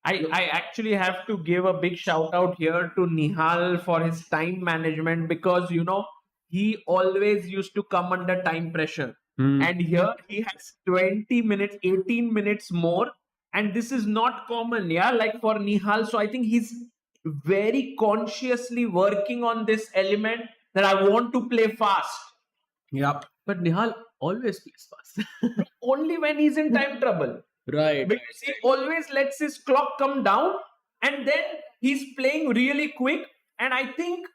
I actually have to give a big shout out here to Nihal for his time management, because he always used to come under time pressure. And here he has 20 minutes, 18 minutes more. And this is not common, like for Nihal. So I think he's very consciously working on this element that I want to play fast. Yep. But Nihal always plays fast. Only when he's in time trouble. Right. Because he always lets his clock come down and then he's playing really quick. And I think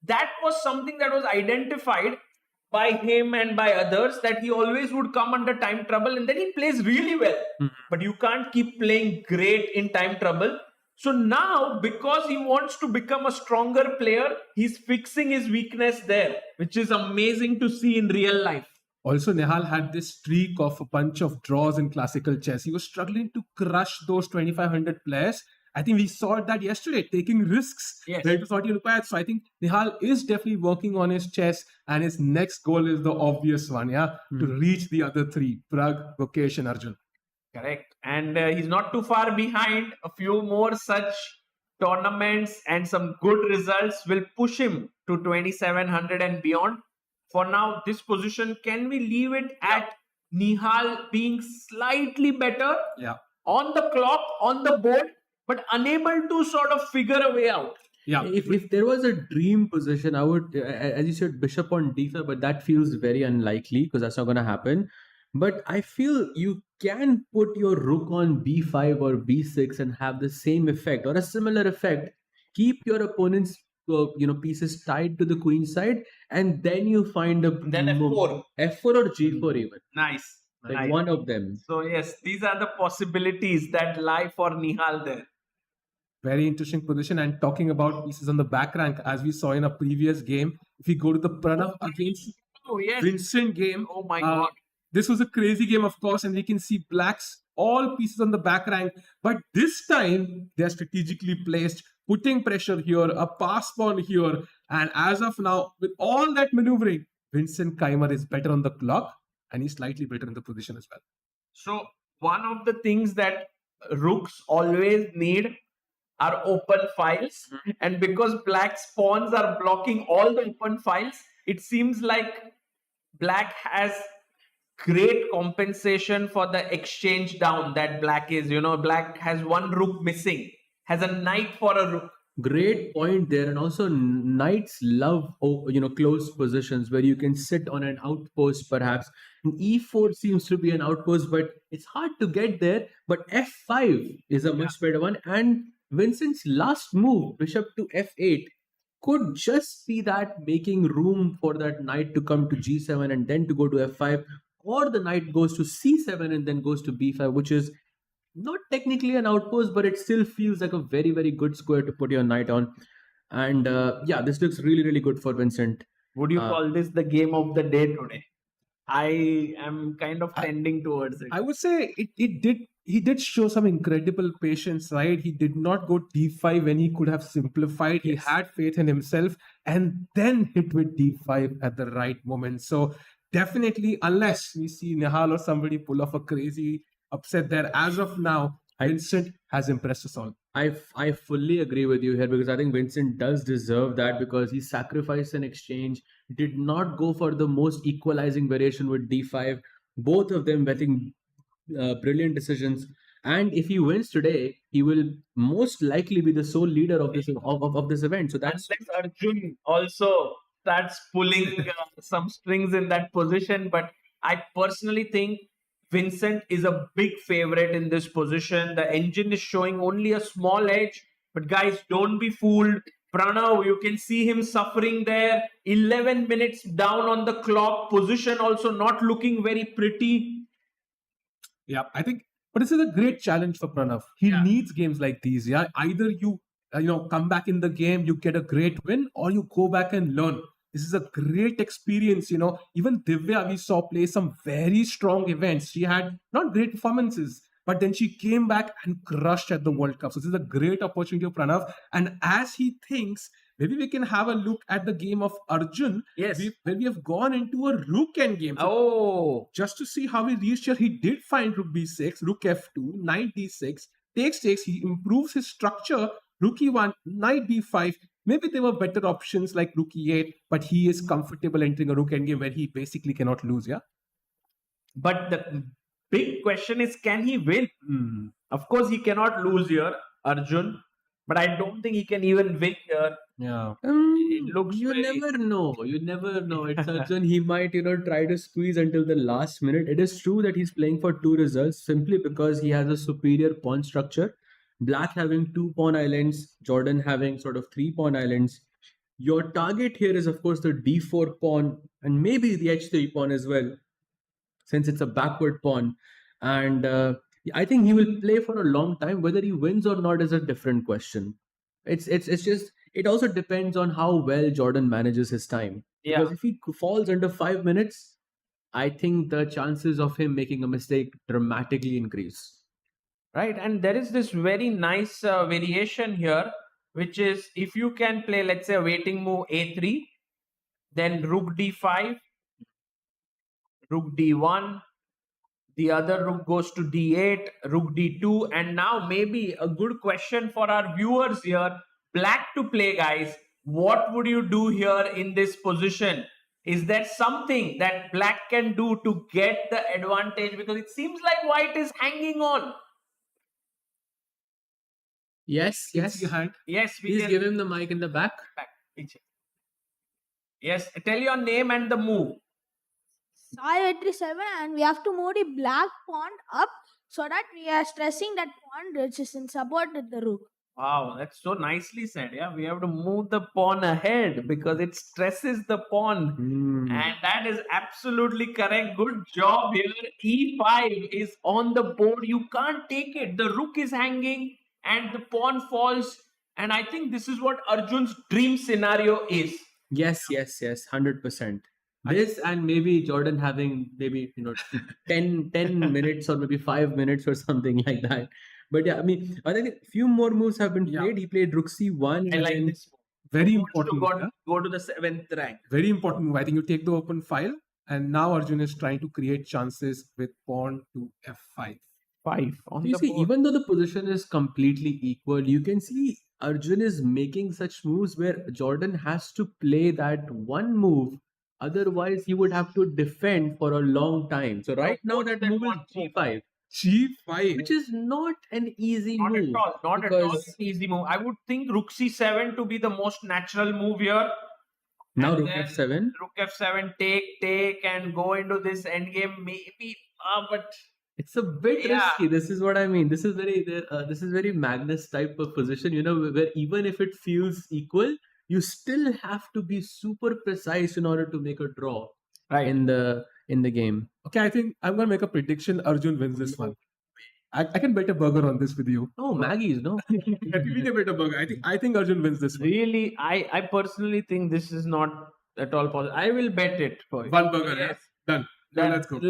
that was something that was identified by him and by others, that he always would come under time trouble and then he plays really well. But you can't keep playing great in time trouble. So now, because he wants to become a stronger player, he's fixing his weakness there, which is amazing to see in real life. Also, Nihal had this streak of a bunch of draws in classical chess. He was struggling to crush those 2,500 players. I think we saw that yesterday, taking risks. Yes. That was what he required. So I think Nihal is definitely working on his chess, and his next goal is the obvious one, to reach the other three, Prague, Vocation, Arjun. Correct. And he's not too far behind. A few more such tournaments and some good results will push him to 2,700 and beyond. For now, this position, can we leave it at Nihal being slightly better on the clock, on the board, but unable to sort of figure a way out? Yeah. If there was a dream position, I would, as you said, bishop on d5, but that feels very unlikely because that's not going to happen. But I feel you can put your rook on b5 or b6 and have the same effect or a similar effect. Keep your opponent's pieces tied to the queen side, and then you find a Then f4 or g4 even. Nice. One of them. So yes, these are the possibilities that lie for Nihal there. Very interesting position. And talking about pieces on the back rank, as we saw in a previous game, if we go to the Pranav against Vincent game, oh my god, this was a crazy game, of course, and we can see blacks all pieces on the back rank, but this time they are strategically placed, putting pressure here, a pass pawn here, and as of now, with all that maneuvering, Vincent Keimer is better on the clock, and he's slightly better in the position as well. So one of the things that rooks always need are open files, and because black pawns are blocking all the open files, it seems like black has great compensation for the exchange down that black is. Black has one rook missing, has a knight for a rook. Great point there. And also, knights love, close positions where you can sit on an outpost, perhaps. And e4 seems to be an outpost, but it's hard to get there. But f5 is a much better one. And Vincent's last move, bishop to f8, could just be that making room for that knight to come to g7 and then to go to f5, or the knight goes to c7 and then goes to b5, which is not technically an outpost, but it still feels like a very, very good square to put your knight on. And yeah, this looks really, really good for Vincent. Would you Uh, call this the game of the day today? I am kind of I- tending towards it. I would say it did. He did show some incredible patience, right? He did not go d5 when he could have simplified. He had faith in himself and then hit with d5 at the right moment. So definitely, unless we see Nihal or somebody pull off a crazy upset there, as of now, Vincent has impressed us all. I fully agree with you here because I think Vincent does deserve that because he sacrificed an exchange, did not go for the most equalizing variation with d5. Both of them, I think, brilliant decisions. And if he wins today, he will most likely be the sole leader of this event. So that's Unless Arjun also starts pulling some strings in that position. But I personally think Vincent is a big favorite in this position. The engine is showing only a small edge. But guys, don't be fooled. Pranav, you can see him suffering there. 11 minutes down on the clock. Position also not looking very pretty. Yeah, I think, but this is a great challenge for Pranav. He needs games like these. Yeah, either you come back in the game, you get a great win, or you go back and learn. This is a great experience. Even Divya we saw play some very strong events. She had not great performances, but then she came back and crushed at the World Cup. So this is a great opportunity for Pranav. And as he thinks, maybe we can have a look at the game of Arjun. Yes. Where we have gone into a rook endgame. So Oh, just to see how he reached here, he did find rook b6, rook f2, knight d6, takes, he improves his structure, rook e1, knight b5. Maybe there were better options like rook e8, but he is comfortable entering a rook endgame where he basically cannot lose, yeah? but the big question is, can he win? Hmm. Of course, he cannot lose here, Arjun. But I don't think he can even win here. Yeah. It looks you very- never know. You never know. It's Arjun. He might, try to squeeze until the last minute. It is true that he's playing for two results simply because he has a superior pawn structure. Black having two pawn islands, Jordan having sort of three pawn islands. Your target here is, of course, the d4 pawn and maybe the h3 pawn as well, since it's a backward pawn. And I think he will play for a long time. Whether he wins or not is a different question. It's just it also depends on how well Jordan manages his time. Yeah. Because if he falls under 5 minutes, I think the chances of him making a mistake dramatically increase. Right, and there is this very nice variation here, which is if you can play, let's say, a waiting move a3, then rook d5, rook d1, the other rook goes to d8, rook d2, and now maybe a good question for our viewers here, black to play, guys. What would you do here in this position? Is there something that black can do to get the advantage? Because it seems like white is hanging on. Yes, yes. Behind. Yes, we Please can give him the mic in the back. back. Yes, tell your name and the move. Sai 87, and we have to move the black pawn up so that we are stressing that pawn which is in support with the rook. Wow, that's so nicely said. Yeah, we have to move the pawn ahead because it stresses the pawn. Hmm. And that is absolutely correct. Good job here. E5 is on the board. You can't take it. The rook is hanging and the pawn falls. And I think this is what Arjun's dream scenario is. Yes, 100%. This and maybe Jordan having maybe 10 minutes or maybe 5 minutes or something like that. But yeah, I mean, I think a few more moves have been played. He played rook c1. I and like then- this. Very He wants to important. Yeah? go to the 7th rank. Very important move. I think you take the open file, and now Arjun is trying to create chances with pawn to f5. 5 on You the see, board. even though the position is completely equal, you can see Arjun is making such moves where Jordan has to play that one move. Otherwise, he would have to defend for a long time. So right now, that move is g5. G5. which is not an easy Not move. at all. Not at all because an easy move. I would think Rook C7 to be the most natural move here. now And Rook then F7. Rook F7, take, and go into this endgame. Maybe, but It's a bit Yeah. risky. This is what I mean. This is very Magnus type of position, where even if it feels equal, you still have to be super precise in order to make a draw right. in the game. Okay, I think I'm gonna make a prediction. Arjun wins this one. I can bet a burger on this with you. Oh, Maggie's, no? I think we can bet a burger. I think Arjun wins this one. Really, I personally think this is not at all possible. I will bet it for you. One burger. Yes. Yeah? Done. Then Let's go.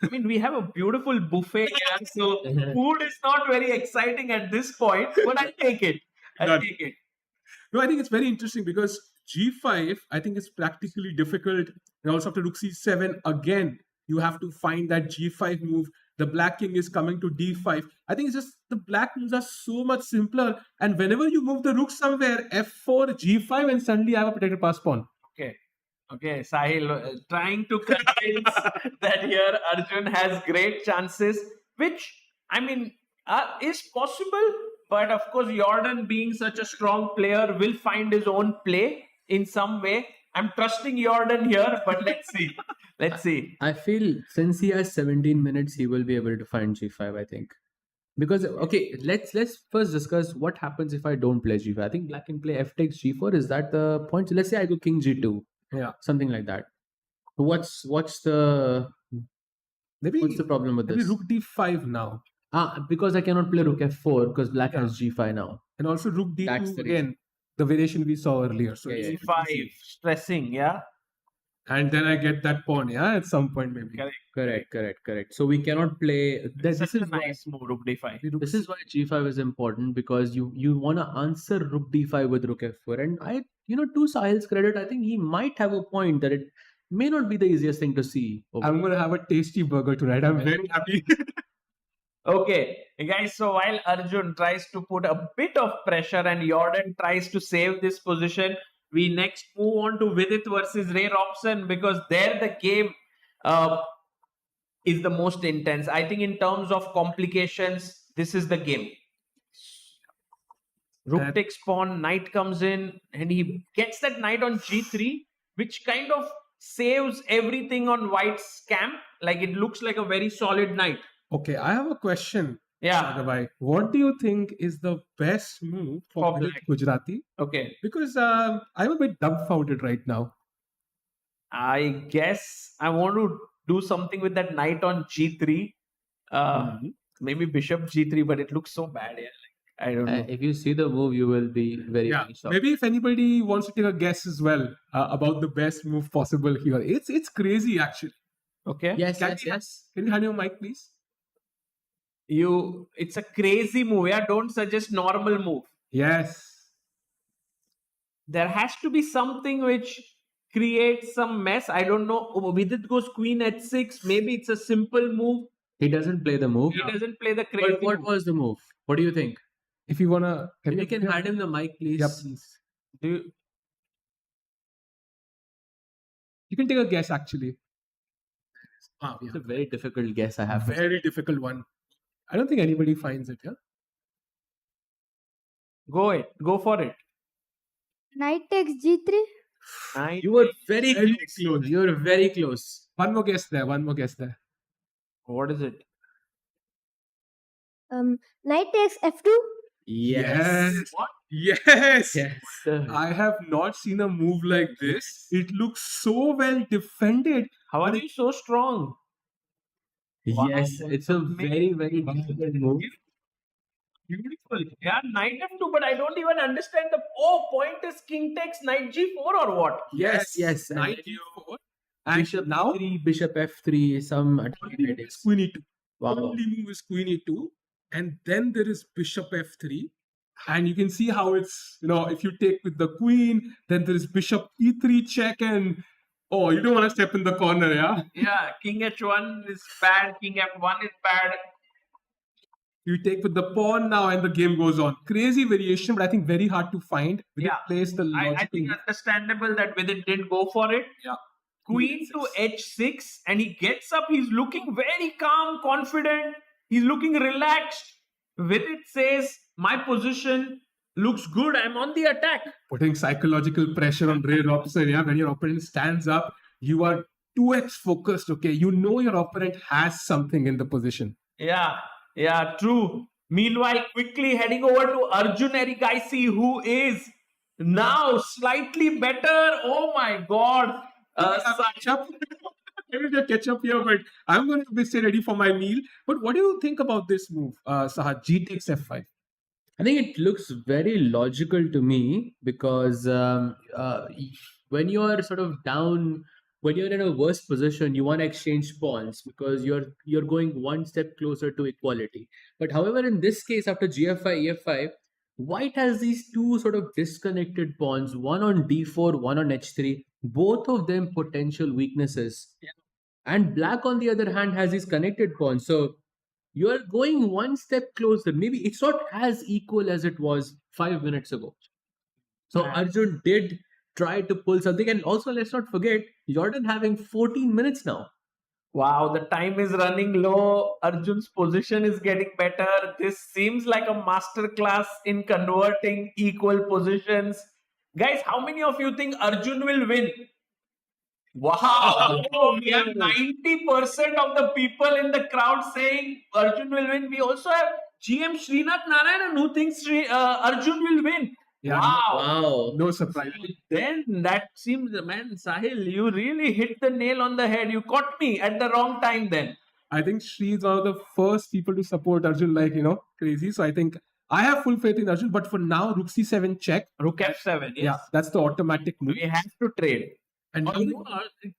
I mean, we have a beautiful buffet here, so food is not very exciting at this point, but I'll take it. I'll Done. take it. No, I think it's very interesting because G5, I think is practically difficult. And also after Rook C7, again, you have to find that G5 move. The black king is coming to D5. I think it's just the black moves are so much simpler. And whenever you move the rook somewhere, F4, G5, and suddenly I have a protected pass pawn. Okay, Sahil, trying to convince that here Arjun has great chances, which, I mean, is possible. But of course, Jordan, being such a strong player, will find his own play in some way. I'm trusting Jordan here, but let's see. Let's see. I feel since he has 17 minutes, he will be able to find G5, I think. Because okay, let's first discuss what happens if I don't play G5. I think black can play F takes G4. Is that the point? So let's say I go King G2. Yeah. Something like that. What's the Maybe problem with maybe this? Rook D5 now. Because I cannot play Rook F4 because black Yeah. has G5 now. And also Rook That's D2 the again, the variation we saw earlier. So Yeah, it's yeah. C5, stressing, yeah? and then I get that pawn, yeah, at some point maybe. Correct. So we cannot play. This This is a is why nice move, Rook D5. this is why G5 is important because you want to answer Rook D5 with Rook F4. And to Sahil's credit, I think he might have a point that it may not be the easiest thing to see. I'm gonna have a tasty burger tonight. I'm very happy. Okay, guys, so while Arjun tries to put a bit of pressure and Jordan tries to save this position, we next move on to Vidit versus Ray Robson because there the game is the most intense. I think in terms of complications, this is the game. Rook And- takes pawn, knight comes in, and he gets that knight on G3, which kind of saves everything on White's camp. Like it looks like a very solid knight. Okay, I have a question. Yeah. Raghavai. What do you think is the best move for For Vidit black. Gujarati? Okay. Because I'm a bit dumbfounded right now. I guess I want to do something with that knight on G3. Maybe bishop G3, but it looks so bad. Yeah. Like, I don't know. If you see the move, you will be very, Yeah, very shocked. maybe if anybody wants to take a guess as well about the best move possible here, it's crazy actually. Okay. Yes, Can yes, we- yes. Can you hand your mic, please? It's a crazy move. Yeah. Don't suggest normal move. Yes. There has to be something which creates some mess. I don't know. Vidit goes queen h6. Maybe it's a simple move. He doesn't play the move. He doesn't play the crazy But what move. was the move? What do you think? If you wanna, If you can hand him the mic, please. Yeah, please. Do you, You can take a guess actually. It's a very difficult guess, I have to say. Very difficult one. I don't think anybody finds it. Yeah. go for it. Knight takes G3. Knight. You were very Very close. close. You were very close. One more guess there. One more guess there. What is it? Knight takes F2. Yes. What? Yes. Yes. sir. I have not seen a move like this. It looks so well defended. How are you so strong? Wow, Yes, it's a very, very difficult move. Beautiful. Yeah, knight f2, but I don't even understand the. Oh, point is king takes knight g4 or what? Yes. And Knight then e4. And Bishop now E3, Bishop F3, some only attacking move ideas. is queen e2. Wow. Only move is queen e2. And then there is bishop f3. And you can see how it's, if you take with the queen, then there is bishop e3 check and oh, you don't want to step in the corner, yeah? Yeah, king h1 is bad, king f1 is bad. You take with the pawn now and the game goes on. Crazy variation, but I think very hard to find. Vidit Yeah. plays the I logical think move. understandable that Vidit didn't go for it. Yeah. Queen to h6, and he gets up. He's looking very calm, confident. He's looking relaxed. Vidit says, my position looks good. I'm on the attack. Putting psychological pressure on Ray Robson. Yeah, when your opponent stands up, you are 2x focused. Okay, you know your opponent has something in the position. Yeah, true. Meanwhile, quickly heading over to Arjun Erikaisi, who is now slightly better. Oh my god. Ketchup. I will get ketchup here, but I'm going to stay ready for my meal. But what do you think about this move, Saha? G takes F5. I think it looks very logical to me because when you are sort of down, when you're in a worse position, you want to exchange pawns because you're going one step closer to equality. But however, in this case, after GF5, EF5, White has these two sort of disconnected pawns, one on D4, one on H3, both of them potential weaknesses. And Black, on the other hand, has these connected pawns. So you are going one step closer. Maybe it's not as equal as it was 5 minutes ago. So Right. Arjun did try to pull something. And also, let's not forget, Jordan having 14 minutes now. Wow, the time is running low. Arjun's position is getting better. This seems like a masterclass in converting equal positions. Guys, how many of you think Arjun will win? Wow, we have 90% of the people in the crowd saying Arjun will win. We also have GM Srinath Narayanan who thinks Arjun will win. Yeah, Wow. No surprise. Then that seems, man, Sahil, you really hit the nail on the head. You caught me at the wrong time then. I think Sri is one of the first people to support Arjun, like, crazy. So I think I have full faith in Arjun. But for now, Rook C7 check. Rook F7. Yes. Yeah, that's the automatic move. We have to trade. And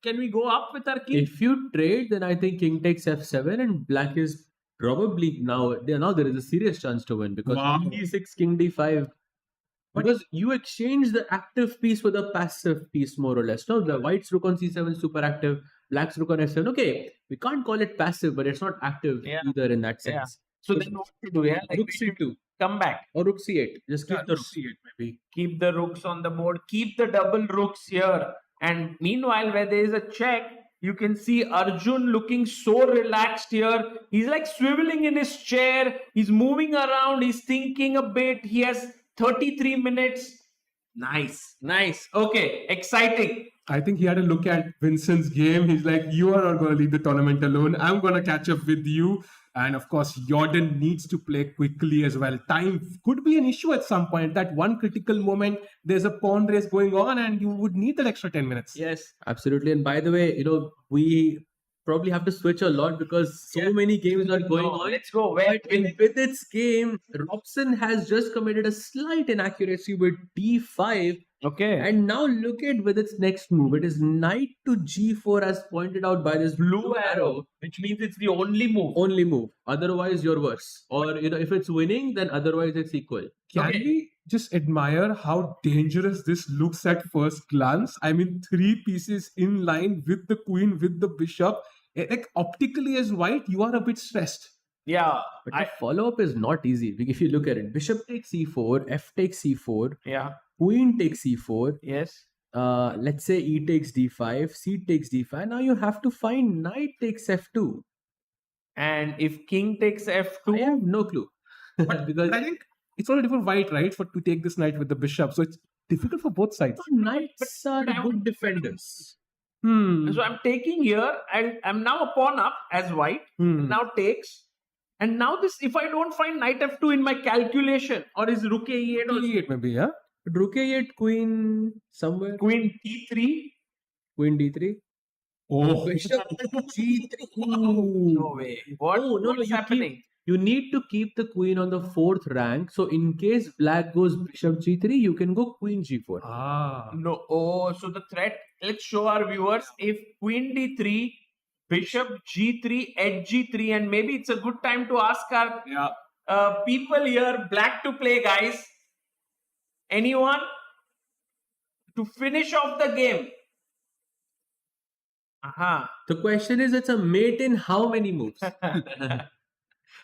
Can we go up with our king? If you trade, then I think King takes F7 and Black is probably now there is a serious chance to win because Wow. King D6, King D5. Because you exchange the active piece with a passive piece, more or less. No, the White's Rook on C7 is super active, Black's Rook on F7. Okay, we can't call it passive, but it's not active Yeah. either in that Yeah. sense. So then what to do? Yeah, like Rook we should C2 come back. or Rook C8. Just keep the Rook. C8 maybe. Keep the rooks on the board. Keep the double rooks here. And meanwhile, where there is a check, you can see Arjun looking so relaxed here. He's like swiveling in his chair. He's moving around. He's thinking a bit. He has 33 minutes. Nice. Okay, exciting. I think he had a look at Vincent's game. He's like, you are not going to leave the tournament alone. I'm going to catch up with you. And of course, Jordan needs to play quickly as well. Time could be an issue at some point. That one critical moment, there's a pawn race going on and you would need that extra 10 minutes. Yes. Absolutely. And by the way, we probably have to switch a lot because so many games are going on. Let's go. But in Vidit's game, Robson has just committed a slight inaccuracy with D5. Okay. And now look at Vidit's next move. It is knight to G4 as pointed out by this Blue arrow, which means it's the only move. Only move. Otherwise, you're worse. Or, if it's winning, then otherwise it's equal. Can we just admire how dangerous this looks at first glance? I mean, 3 pieces in line with the queen, with the bishop. Like optically as White, you are a bit stressed. Yeah. But the follow-up is not easy. If you look at it, bishop takes C4, F takes C4, Yeah. queen takes C4, Yes. let's say E takes D5, C takes D5. Now you have to find knight takes F2. And if king takes F2, I have no clue. But because I think it's already for White, right? To take this knight with the bishop. So it's difficult for both sides. knights are but I good want- defenders. so I'm taking here, I'm now a pawn up as White. Now takes. And now this, if I don't find knight F2 in my calculation, or is rook A8 or E8 maybe, yeah? Rook A8, queen somewhere, queen T3? queen D3. Oh, Bishop G3. No way. What? Oh, no, What's you happening? You need to keep the queen on the 4th rank. So in case black goes bishop G3, you can go queen G4. No. Oh, so the threat, let's show our viewers, if queen D3, bishop G3, edge G3, and maybe it's a good time to ask our people here, black to play, guys. Anyone? To finish off the game. The question is, it's a mate in how many moves?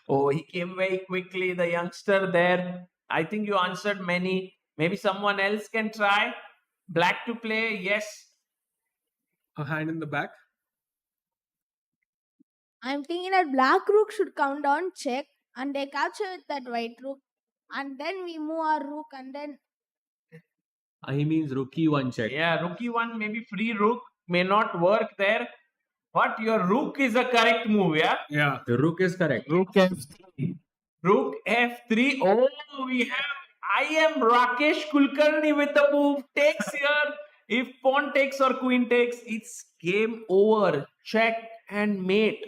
Oh, he came very quickly, the youngster there. I think you answered many. Maybe someone else can try. Black to play, yes. A hand in the back. I'm thinking that black rook should come down, check, and they capture with that white rook, and then we move our rook, and then He means rookie one check. Yeah, rookie one, maybe free rook may not work there, but your rook is a correct move, yeah? Yeah. The rook is correct. Rook F3. Rook F3. Oh, we have. I am Rakesh Kulkarni with the move. Takes here. If pawn takes or queen takes, it's game over. Check and mate.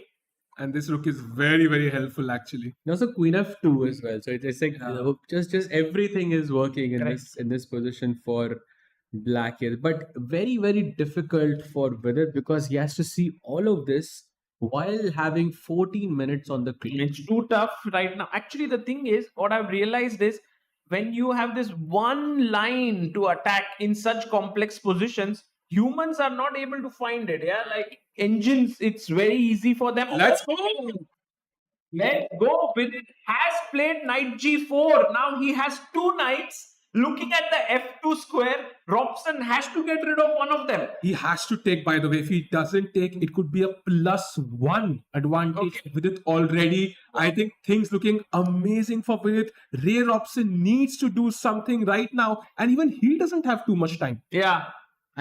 And this rook is very, very helpful actually. And also queen f2 as well. So it's like Yeah. just everything is working in Correct. this position for black here. But very, very difficult for Vidit because he has to see all of this while having 14 minutes on the clock. It's too tough right now. Actually, the thing is, what I've realized is when you have this one line to attack in such complex positions, humans are not able to find it. Yeah, like engines, it's very easy for them. Let's go. Let's go. Vidit has played knight g4. Now he has two knights. Looking at the f2 square, Robson has to get rid of one of them. He has to take, by the way. If he doesn't take, it could be a +1 advantage with it already. I think things looking amazing for Vidit. Ray Robson needs to do something right now, and even he doesn't have too much time. Yeah.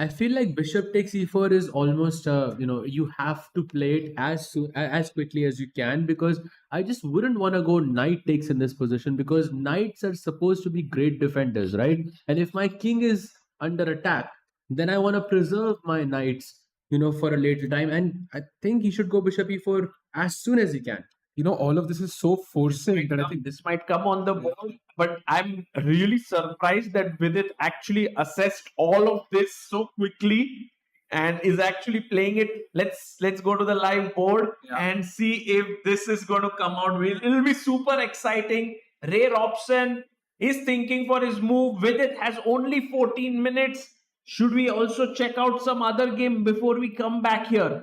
I feel like bishop takes e4 is almost you have to play it as quickly as you can because I just wouldn't want to go knight takes in this position because knights are supposed to be great defenders, right? And if my king is under attack, then I want to preserve my knights, for a later time. And I think he should go bishop e4 as soon as he can. All of this is so forcing that I think This might come on the board, but I'm really surprised that Vidit actually assessed all of this so quickly and is actually playing it. Let's go to the live board and see if this is going to come out. It'll be super exciting. Ray Robson is thinking for his move. Vidit has only 14 minutes. Should we also check out some other game before we come back here?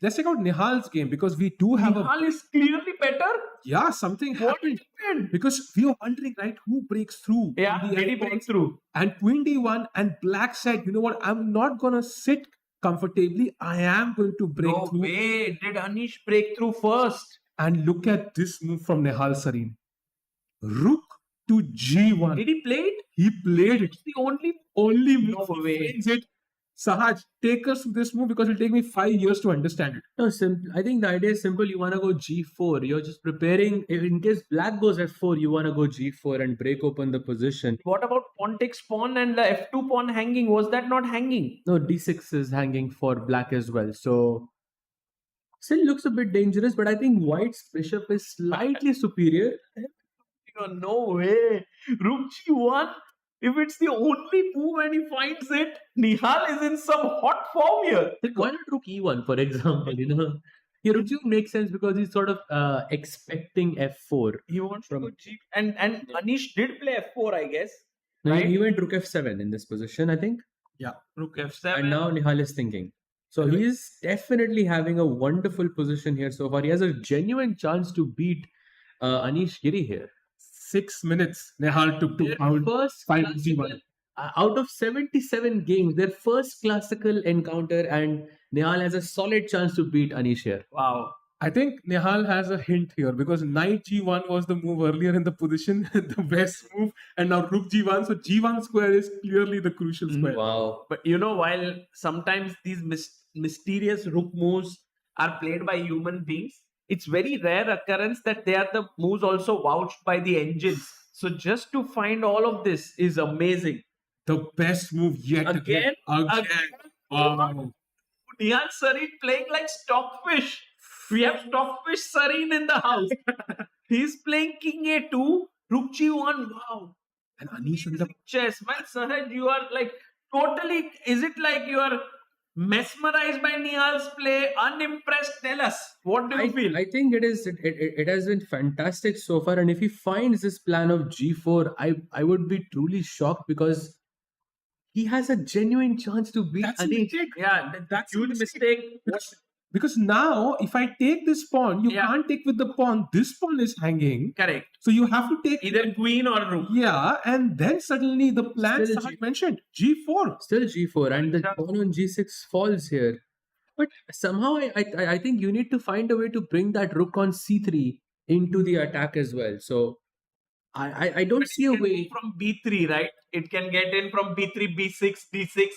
let's check out Nihal's game because we do have Nihal is clearly better. something What happened happened? because we were wondering, right, who breaks through? Yeah, in the did he end break box? through? And Queen D1 and Black said, you know what, I'm not gonna sit comfortably. I am going to break No through. way. Did Anish break through first? And look at this move from Nihal Sareen. Rook to G1. Did he play it? He played it. It's the only. Only move No he way. wins it. Sahaj, take us through this move because it'll take me 5 years to understand it. No, I think the idea is simple. You want to go g4. You're just preparing. If in case black goes f4, you want to go g4 and break open the position. What about pawn takes pawn and the f2 pawn hanging? Was that not hanging? No, d6 is hanging for black as well. So still looks a bit dangerous, but I think white's bishop is slightly superior. No way. Rook g1. If it's the only move and he finds it, Nihal is in some hot form here. Like, why not rook e1, for example? Here, rook e1 makes sense because he's sort of expecting f4. He wants to go g. And Anish did play f4, I guess. No, Right. he went rook f7 in this position, I think. Rook f7. And now Nihal is thinking. So he's definitely having a wonderful position here so far. He has a genuine chance to beat Anish Giri here. 6 minutes Nihal took to out First find classical, G1. out of 77 games, their first classical encounter, and Nihal has a solid chance to beat Anish here. Wow. I think Nihal has a hint here because knight G1 was the move earlier in the position, the best move, and now rook G1. So G1 square is clearly the crucial square. Wow. But while sometimes these mysterious rook moves are played by human beings, it's very rare occurrence that they are the moves also vouched by the engines. So just to find all of this is amazing. The best move yet Again? Again. Wow. Nihal Sareen playing like Stockfish. We have Stockfish Sareen in the house. He's playing King A2, Rook G1. Wow. And Anish with the Chess. Man, Sahaj, you are like totally. Is it like you are mesmerized by Nihal's play, unimpressed? Tell us. What do you feel? I think it has been fantastic so far. And if he finds this plan of G4, I would be truly shocked because he has a genuine chance to beat That's a Anish. mistake. Yeah, That's a huge mistake. Because now, if I take this pawn, you Yeah. can't take with the pawn. This pawn is hanging. Correct. So you have to take Either queen or rook. Yeah, and then suddenly the plan Still Sahaj mentioned G4. Still G4, and the pawn on G6 falls here. But somehow I think you need to find a way to bring that rook on c3 into the attack as well. So I don't But see it a can way. move from b3, right? It can get in from b3, b6, d6.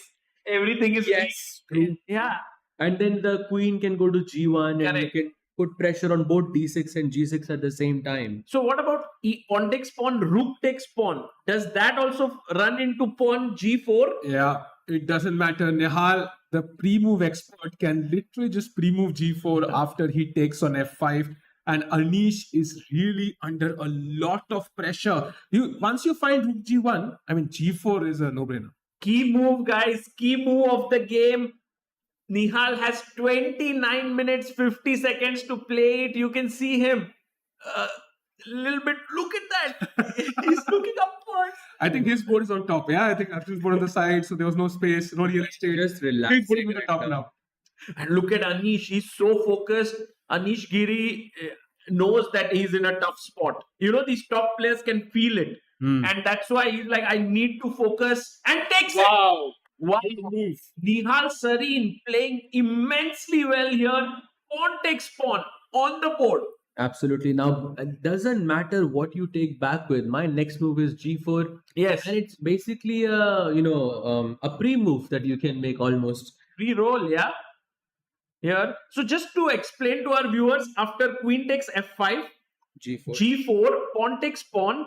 Everything is Yes, true. yeah. And then the queen can go to g1 and you Correct. can put pressure on both d6 and g6 at the same time. So what about pawn takes pawn, rook takes pawn? Does that also run into pawn g4? Yeah, it doesn't matter. Nihal, the pre-move expert, can literally just pre-move g4 after he takes on f5. And Anish is really under a lot of pressure. Once you find rook g1, I mean g4 is a no-brainer. Key move, guys. Key move of the game. Nihal has 29 minutes 50 seconds to play it. You can see him a little bit. Look at that. He's looking upwards. I think his board is on top. Yeah, I think Arjun's board on the side, so there was no space, no real estate. Just He's relax. putting it on top now. And look at Anish. He's so focused. Anish Giri knows that he's in a tough spot. You know, these top players can feel it. And that's why he's like, I need to focus, and takes it. Wow. Wow. Nihal Sareen playing immensely well here. Pawn takes pawn on the board. Absolutely. Now, it doesn't matter what you take back with. My next move is g4. Yes. And it's basically a pre-move that you can make almost. Re-roll, yeah. Here. So just to explain to our viewers, after queen takes f5, g4. g4, pawn takes pawn.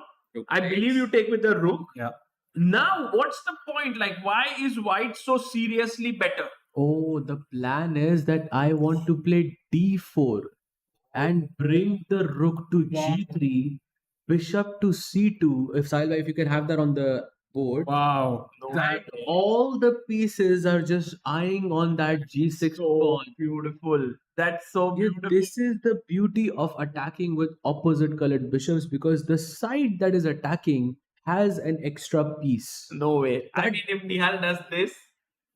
I believe you take with the rook. Yeah. Now, what's the point? Like, why is white so seriously better? Oh, the plan is that I want to play d4 and bring the rook to g3, bishop to c2. If Sailva, if you can have that on the board. Wow. That all the pieces are just eyeing on that g6 So pawn. beautiful. That's so Yeah, beautiful. this is the beauty of attacking with opposite colored bishops, because the side that is attacking has an extra piece. No way. I That- mean, if Nihal does this,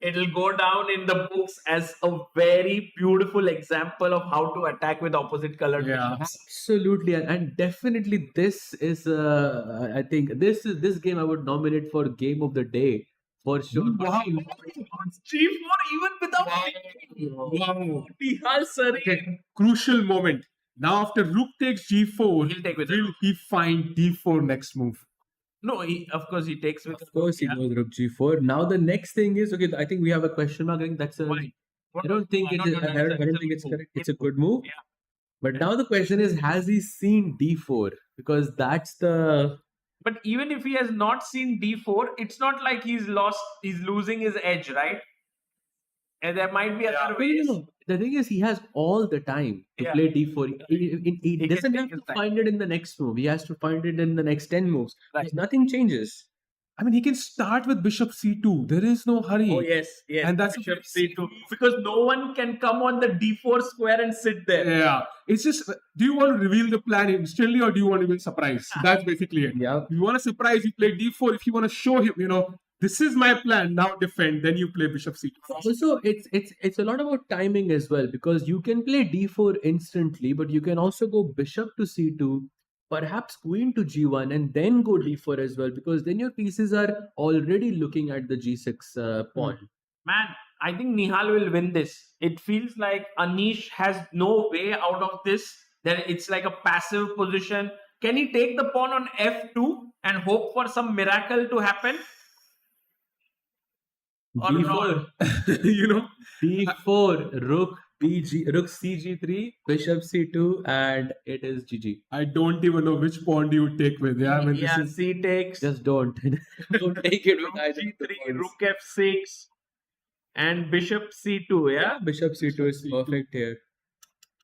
it'll go down in the books as a very beautiful example of how to attack with opposite colored Yeah. bishops. Absolutely, and definitely this is I think this game I would nominate for game of the day for sure. Wow. G4 even without Wow. Nihal Sareen. Okay, crucial moment. Now, after rook takes g4, He'll take with the will rook. he find d4 next move? No, of course he takes with. Of course, he yeah. goes rook g4. Now the next thing is, okay, I think we have a question mark. I think that's a. Why? I don't think it is. I don't think it's correct. It's a good move. Yeah. But now the question is, has he seen d4? Because that's the. But even if he has not seen d4, it's not like he's losing his edge, right? And there might be other No, no, ways. no. The thing is, he has all the time to Yeah. play d4. He can doesn't take have his to time. find it in the next move. He has to find it in the next 10 moves. Right. Because nothing changes. I mean, he can start with bishop c2. There is no hurry. Oh yes, yes. And that's Bishop a very c2 because no one can come on the d4 square and sit there. Yeah. It's just, do you want to reveal the plan instantly or do you want to be surprised? That's basically it. Yeah. If you want to surprise, you play d4. If you want to show him, this is my plan, now defend, then you play bishop c2. Also, it's a lot about timing as well, because you can play d4 instantly, but you can also go bishop to c2, perhaps queen to g1, and then go d4 as well, because then your pieces are already looking at the g6 pawn. Man, I think Nihal will win this. It feels like Anish has no way out of this. That it's like a passive position. Can he take the pawn on f2 and hope for some miracle to happen? Or d4, d4, rook cg3, bishop c2, and it is gg. I don't even know which pawn do you take with. Yeah, I mean, Yeah, this is, c takes. Just don't take it with Rook either of the g3, pawns. rook f6, and bishop c2. Yeah. Bishop c2 is perfect here.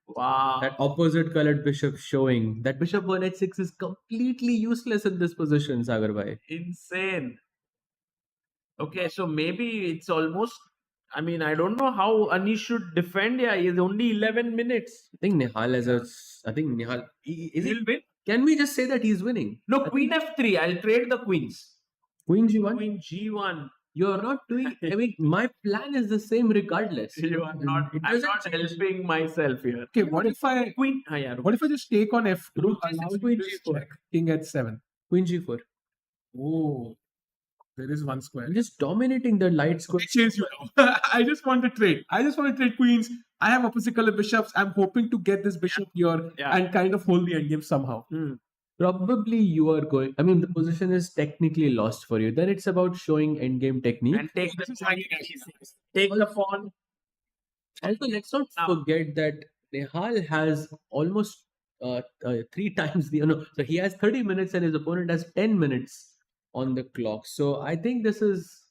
Wow. That opposite colored bishop showing that bishop on h6 is completely useless in this position, Sagar bhai. Insane. Okay, so maybe it's almost. I mean, I don't know how Anish should defend. Yeah, he's only 11 minutes. I think Nihal has a. I think Nihal. Is He'll it? win. Can we just say that he's winning? No, queen f3. I'll trade the queens. Queen g1. Queen g1. You're not doing. I mean, my plan is the same regardless. You are not. It I'm doesn't not change. helping myself here. okay, what if I Queen. Yeah, just take on f2? Rook allows g6, you queen to just g4. check king at 7. Queen g4. Oh. There is one square. Just dominating the light square. I chase you now. I just want to trade. I just want to trade queens. I have opposite color bishops. I'm hoping to get this bishop here and kind of hold the endgame somehow. Probably you are going. I mean, the position is technically lost for you. Then it's about showing endgame technique. And take This is the hanging take the pawn. Also, let's not forget that Nihal has almost 3 times the. No, so he has 30 minutes and his opponent has 10 minutes on the clock. So I think this is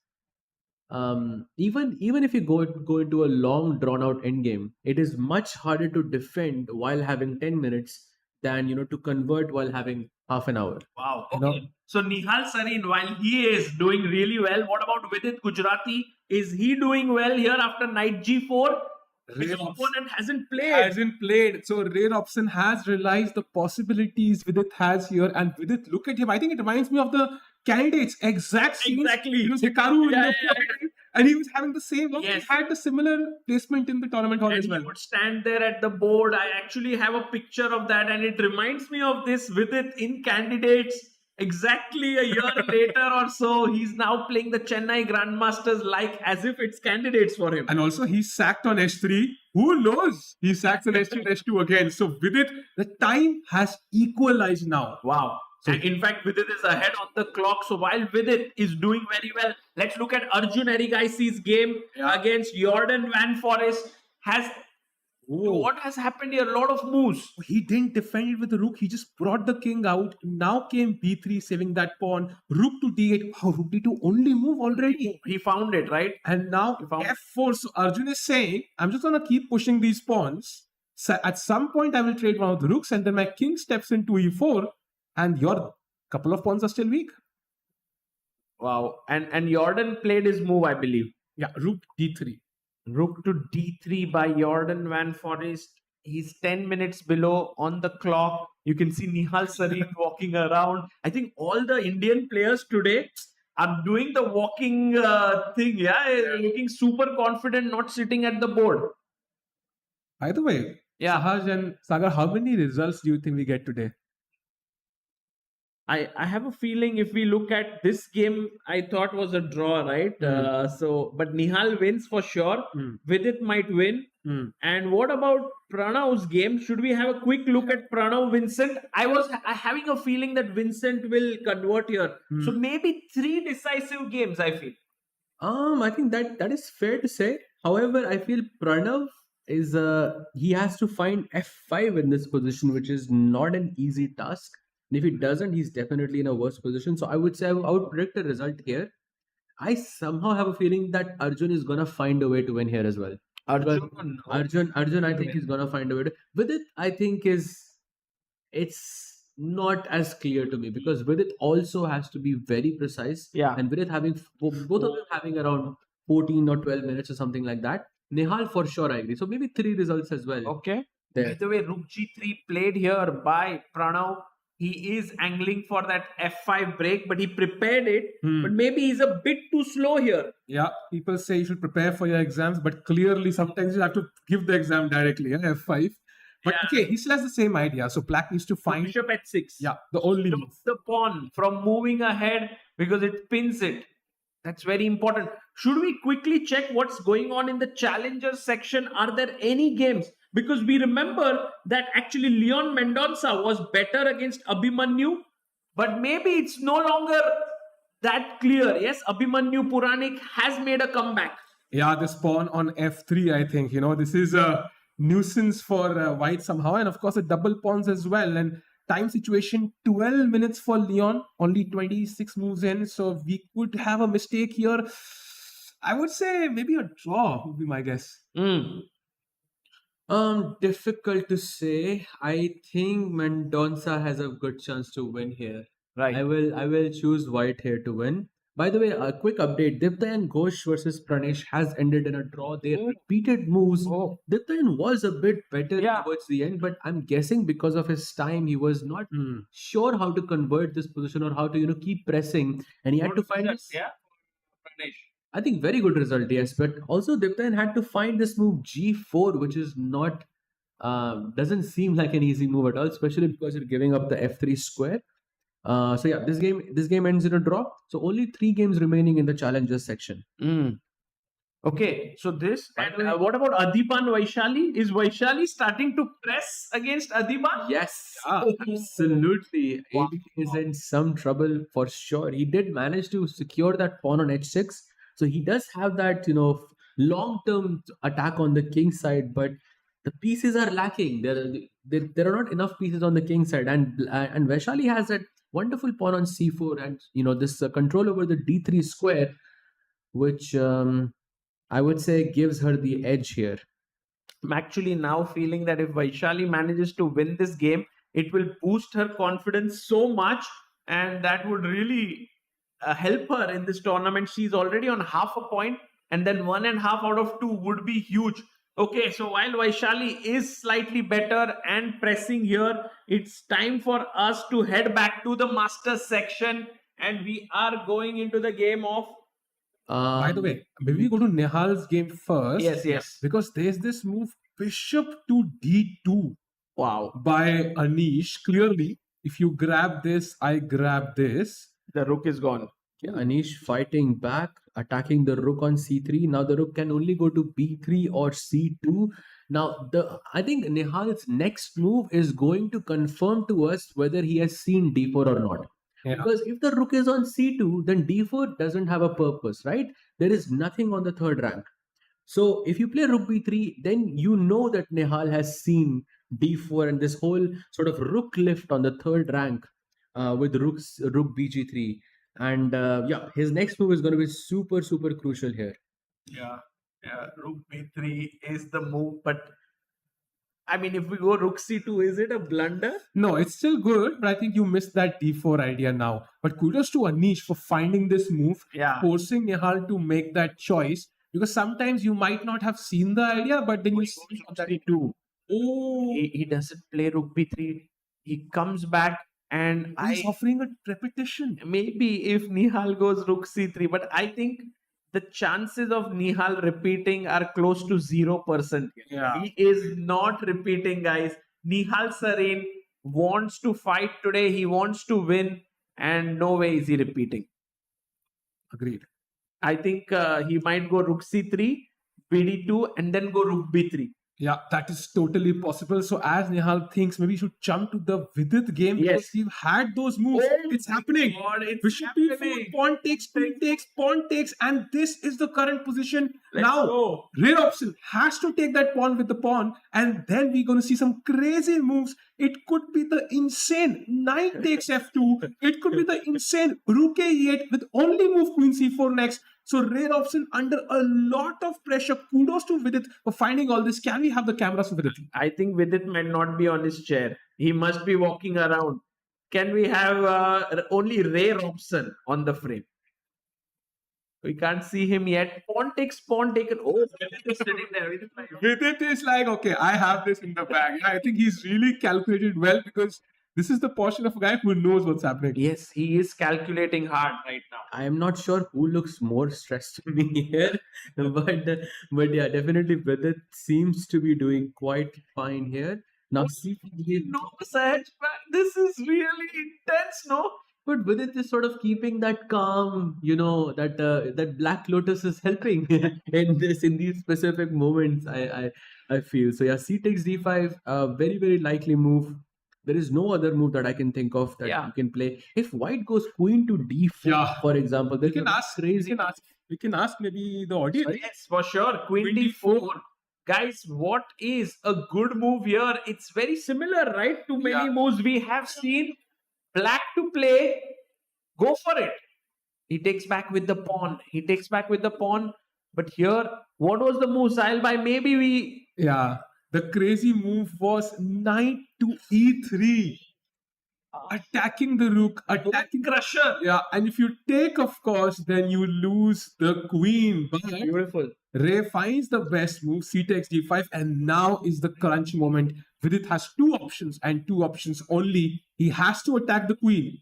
even if you go into a long drawn out endgame, it is much harder to defend while having 10 minutes than to convert while having half an hour. Wow. You know- Okay. So Nihal Sarin, while he is doing really well, what about Vidit Gujarati? Is he doing well here after knight g4? His Rare option opponent hasn't played. hasn't played. So rare option has realized the possibilities Vidit has here. And Vidit, look at him. I think it reminds me of the candidates. Exact scenes. Exactly. It was Hikaru in Yeah, the and he was having the same one. Yes. He had the similar placement in the tournament hall And as he well. would stand there at the board. I actually have a picture of that, and it reminds me of this Vidit in candidates. Exactly a year later or so, he's now playing the Chennai Grandmasters like as if it's candidates for him. And also, he sacked on H3. Who knows? He sacks on H2 and H2 again. So, Vidit, the time has equalized now. Wow. And in fact, Vidit is ahead on the clock. So while Vidit is doing very well, let's look at Arjun Erigai's game against Jordan Van Forest. What has happened here? A lot of moves. He didn't defend it with the rook. He just brought the king out. Now came b3, saving that pawn. Rook to d8. Wow, rook d2 only move already. He found it, right? And now found- f4. So Arjun is saying, I'm just going to keep pushing these pawns. So at some point, I will trade one of the rooks, and then my king steps into e4, and your couple of pawns are still weak. Wow. And Jordan played his move, I believe. Yeah, rook d3. Rook to d3 by Jordan Van Forest. He's 10 minutes below on the clock. You can see Nihal Sarin walking around. I think all the Indian players today are doing the walking thing. Yeah, looking super confident, not sitting at the board. By the way, Yeah. Sahaj and Sagar, how many results do you think we get today? I have a feeling if we look at this game, I thought was a draw, right? But Nihal wins for sure. Vidit might win. And what about Pranav's game? Should we have a quick look at Pranav Vincent? I was having a feeling that Vincent will convert here. So maybe 3 decisive games, I feel. I think that is fair to say. However, I feel Pranav is he has to find f5 in this position, which is not an easy task. And if he doesn't, he's definitely in a worse position. So I would say I would predict a result here. I somehow have a feeling that Arjun is gonna find a way to win here as well. Arjun, Arjun, I think he's gonna find a way to. With it, I think it's not as clear to me because Vidit also has to be very precise. Yeah. And Vidit having both of them having around 14 or 12 minutes or something like that. Nihal for sure, I agree. So maybe 3 results as well. Okay. There. By the way, Rook G3 played here by Pranav. He is angling for that F5 break, but he prepared it. But maybe he's a bit too slow here. Yeah, people say you should prepare for your exams, but clearly sometimes you have to give the exam directly, f5. But okay, he still has the same idea. So black needs to find Bishop at 6. the only move. Stops the pawn from moving ahead because it pins it. That's very important. Should we quickly check what's going on in the challengers section? Are there any games? Because we remember that actually Leon Mendonça was better against Abhimanyu, but maybe it's no longer that clear. Yes, Abhimanyu Puranik has made a comeback. Yeah, this pawn on f3, I think. This is a nuisance for white somehow. And of course, the double pawns as well. And time situation 12 minutes for Leon, only 26 moves in. So we could have a mistake here. I would say maybe a draw would be my guess. Difficult to say. I think Mendonça has a good chance to win here. Right. I will choose white here to win. By the way, a quick update. Diptayan Ghosh versus Pranesh has ended in a draw. They repeated moves. Diptayan was a bit better towards the end, but I'm guessing because of his time, he was not sure how to convert this position or how to keep pressing, and he had to find this. Yeah, Pranesh. I think very good result, yes. But also Diptayan had to find this move G4, which is not doesn't seem like an easy move at all, especially because you're giving up the F3 square. So yeah, this game ends in a draw. So only 3 games remaining in the challengers section. Okay, so this By and the way- what about Adipan Vaishali? Is Vaishali starting to press against Adipan? Yes, Yeah. absolutely. Wow. ABK is in some trouble for sure. He did manage to secure that pawn on h6, so he does have that long-term attack on the king side, but the pieces are lacking. There are not enough pieces on the king side, and Vaishali has that wonderful pawn on c4, and this control over the d3 square, which I would say gives her the edge here. I'm actually now feeling that if Vaishali manages to win this game, it will boost her confidence so much, and that would really help her in this tournament. She's already on half a point, and then 1.5 out of 2 would be huge. Okay, so while Vaishali is slightly better and pressing here, it's time for us to head back to the Masters section, and we are going into the game of. By the way, maybe we go to Nihal's game first. Yes. Because there's this move bishop to d2 Wow, by Anish. Clearly, if you grab this, I grab this. the rook is gone. Yeah, Anish fighting back, attacking the rook on c3. Now the rook can only go to b3 or c2. Now I think Nihal's next move is going to confirm to us whether he has seen d4 or not. Yeah. Because if the rook is on c2, then d4 doesn't have a purpose, right? There is nothing on the third rank. So if you play rook b3, then you know that Nihal has seen d4 and this whole sort of rook lift on the third rank with rook bg3. And yeah, his next move is going to be super, super crucial here. Yeah, rook b3 is the move, but I mean, if we go rook c2, is it a blunder? No, it's still good, but I think you missed that d4 idea now. But kudos to Anish for finding this move, Yeah. forcing Nihal to make that choice. Because sometimes you might not have seen the idea, but then you see that c2. oh, He doesn't play rook b3. He comes back, and he's offering a repetition. maybe if Nihal goes rook c3, but I think the chances of Nihal repeating are close to 0%. Yeah. He is not repeating, guys. Nihal Sareen wants to fight today. He wants to win, and no way is he repeating. Agreed. I think he might go rook c3, bd2, and then go rook b3. Yeah, that is totally possible. So as Nihal thinks, maybe you should jump to the Vidit game Yes. because we've had those moves. Oh It's happening. God, it's Bishop b4, happening. pawn takes, queen takes, pawn takes, and this is the current position. Let's now, go. rare option has to take that pawn with the pawn, and then we're going to see some crazy moves. It could be the insane knight takes f2. It could be the insane rook a8 with only move queen c4 next. So rare option under a lot of pressure. Kudos to Vidit for finding all this. Can we have the cameras for Vidit? I think Vidit might not be on his chair. He must be walking around. Can we have only rare option on the frame? We can't see him yet. Pawn takes, pawn taken. Oh, Vidit is sitting there. Vidit like, Vidit is like, okay, I have this in the bag. I think he's really calculated well because this is the portion of a guy who knows what's happening. yes, he is calculating hard right now. I am not sure who looks more stressed to me here, but yeah, definitely Vidit seems to be doing quite fine here. Now, see, No, Sahaj, this is really intense, no? but Vidit is sort of keeping that calm, that Black Lotus is helping in these specific moments. I feel so. Yeah, C takes D5, very very likely move. There is no other move that I can think of that Yeah. you can play. If White goes Queen to D4, Yeah. for example, We there's can a ask. crazy. We can ask maybe the audience. Yes, for sure. Queen Queen d4. Guys, what is a good move here? It's very similar, right, to many Yeah. moves we have seen. Black to play. Go for it. He takes back with the pawn. He takes back with the pawn. But here, what was the move, Sahil? By maybe we. Yeah, the crazy move was knight to e3, attacking the rook, attacking. Crusher. Yeah, and if you take, of course, then you lose the queen. But Beautiful. Ray finds the best move, c takes d5, and now is the crunch moment. Vidit has two options and two options only. He has to attack the queen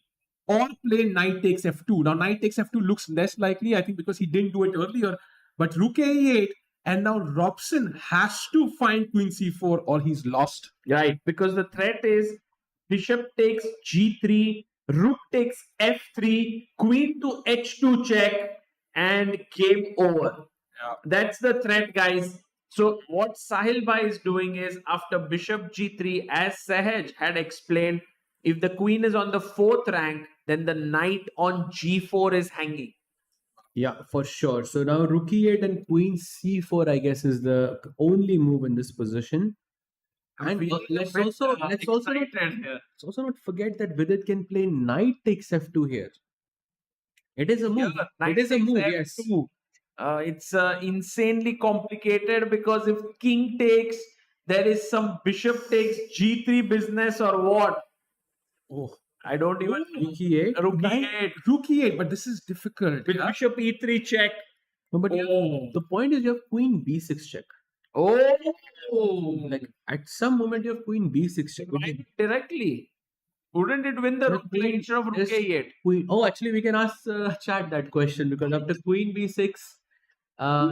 or play knight takes f2. Now, knight takes f2 looks less likely, I think, because he didn't do it earlier. But rook a8, and now Robson has to find queen c4 or he's lost. Right. Because the threat is bishop takes g3, Rook takes f3, queen to h2 check, and game over. Yeah. That's the threat, guys. So what Sahil Bhai is doing is after bishop g3, as Sahaj had explained, if the queen is on the 4th rank, then the knight on g4 is hanging. Yeah, for sure. So now rook e8 and queen c4, I guess, is the only move in this position. And let's also not forget that Vidit can play knight takes f2 here. It is a move. It is a move. Yes. It's insanely complicated because if king takes, there is some bishop takes g3 business or what. Oh, I don't even know. rook e8. Rook Knight- e8 Rook e8, but this is difficult. with yeah? bishop e3 check. No, but Oh. the point is you have queen b6 check. Oh, Like at some moment you have queen b6 check. right directly. Wouldn't it win the The rook play queen instead of rook is- a8? Queen. Oh, actually, we can ask chat that question because after queen b6,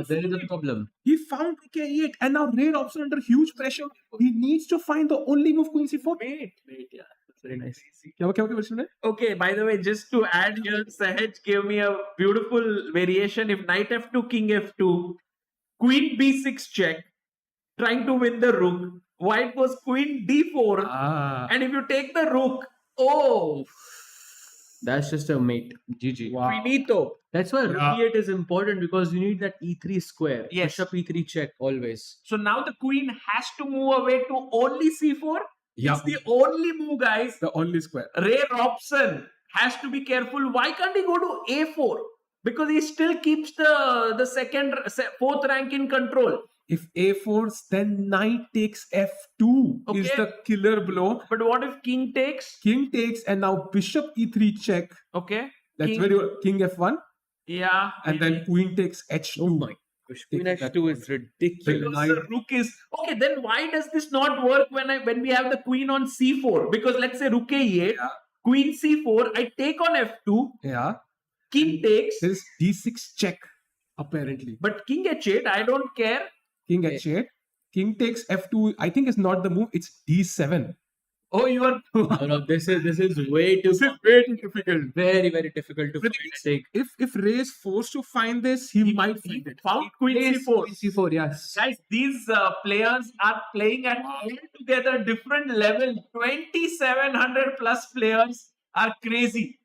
there is a problem. He found rook a8 and now Ray Robson under huge pressure. He needs to find the only move queen c4. Wait, yeah. That's very nice. क्या version है? Okay, by the way, just to add here, Sahaj gave me a beautiful variation. If knight f2, king f2, queen b6 check, trying to win the rook. White was queen d4. Ah. And if you take the rook, oh, That's just a mate. GG. Wow. finito. That's why rook Yeah. e8 is important because you need that e3 square. Yes. Bishop e3 check always. So now the queen has to move away to only c4. Yeah. It's the only move, guys. The only square. Ray Robson has to be careful. Why can't he go to a4? Because he still keeps the second, 4th rank in control. If a4, then knight takes f2 is Okay. the killer blow. But what if king takes? King takes and now bishop e3 check. Okay. That's King- where you king f1 Yeah. and then queen takes h2. Oh my gosh. Queen Taking that h2 one. is ridiculous. Because the rook is okay. Then why does this not work when we have the queen on c4? Because let's say rook a8, Yeah. queen c4, I take on f2, Yeah. king takes, There is d6 check apparently. but king h8, I don't care. King h8. King takes f2. I think is not the move. It's d7. Oh, you are No, no, this is way too Way too difficult. very difficult to But find a take. If Ray is forced to find this, he might find it. found queen c4. c4, yes. Guys, these players are playing at altogether different level. 2,700 plus players are crazy.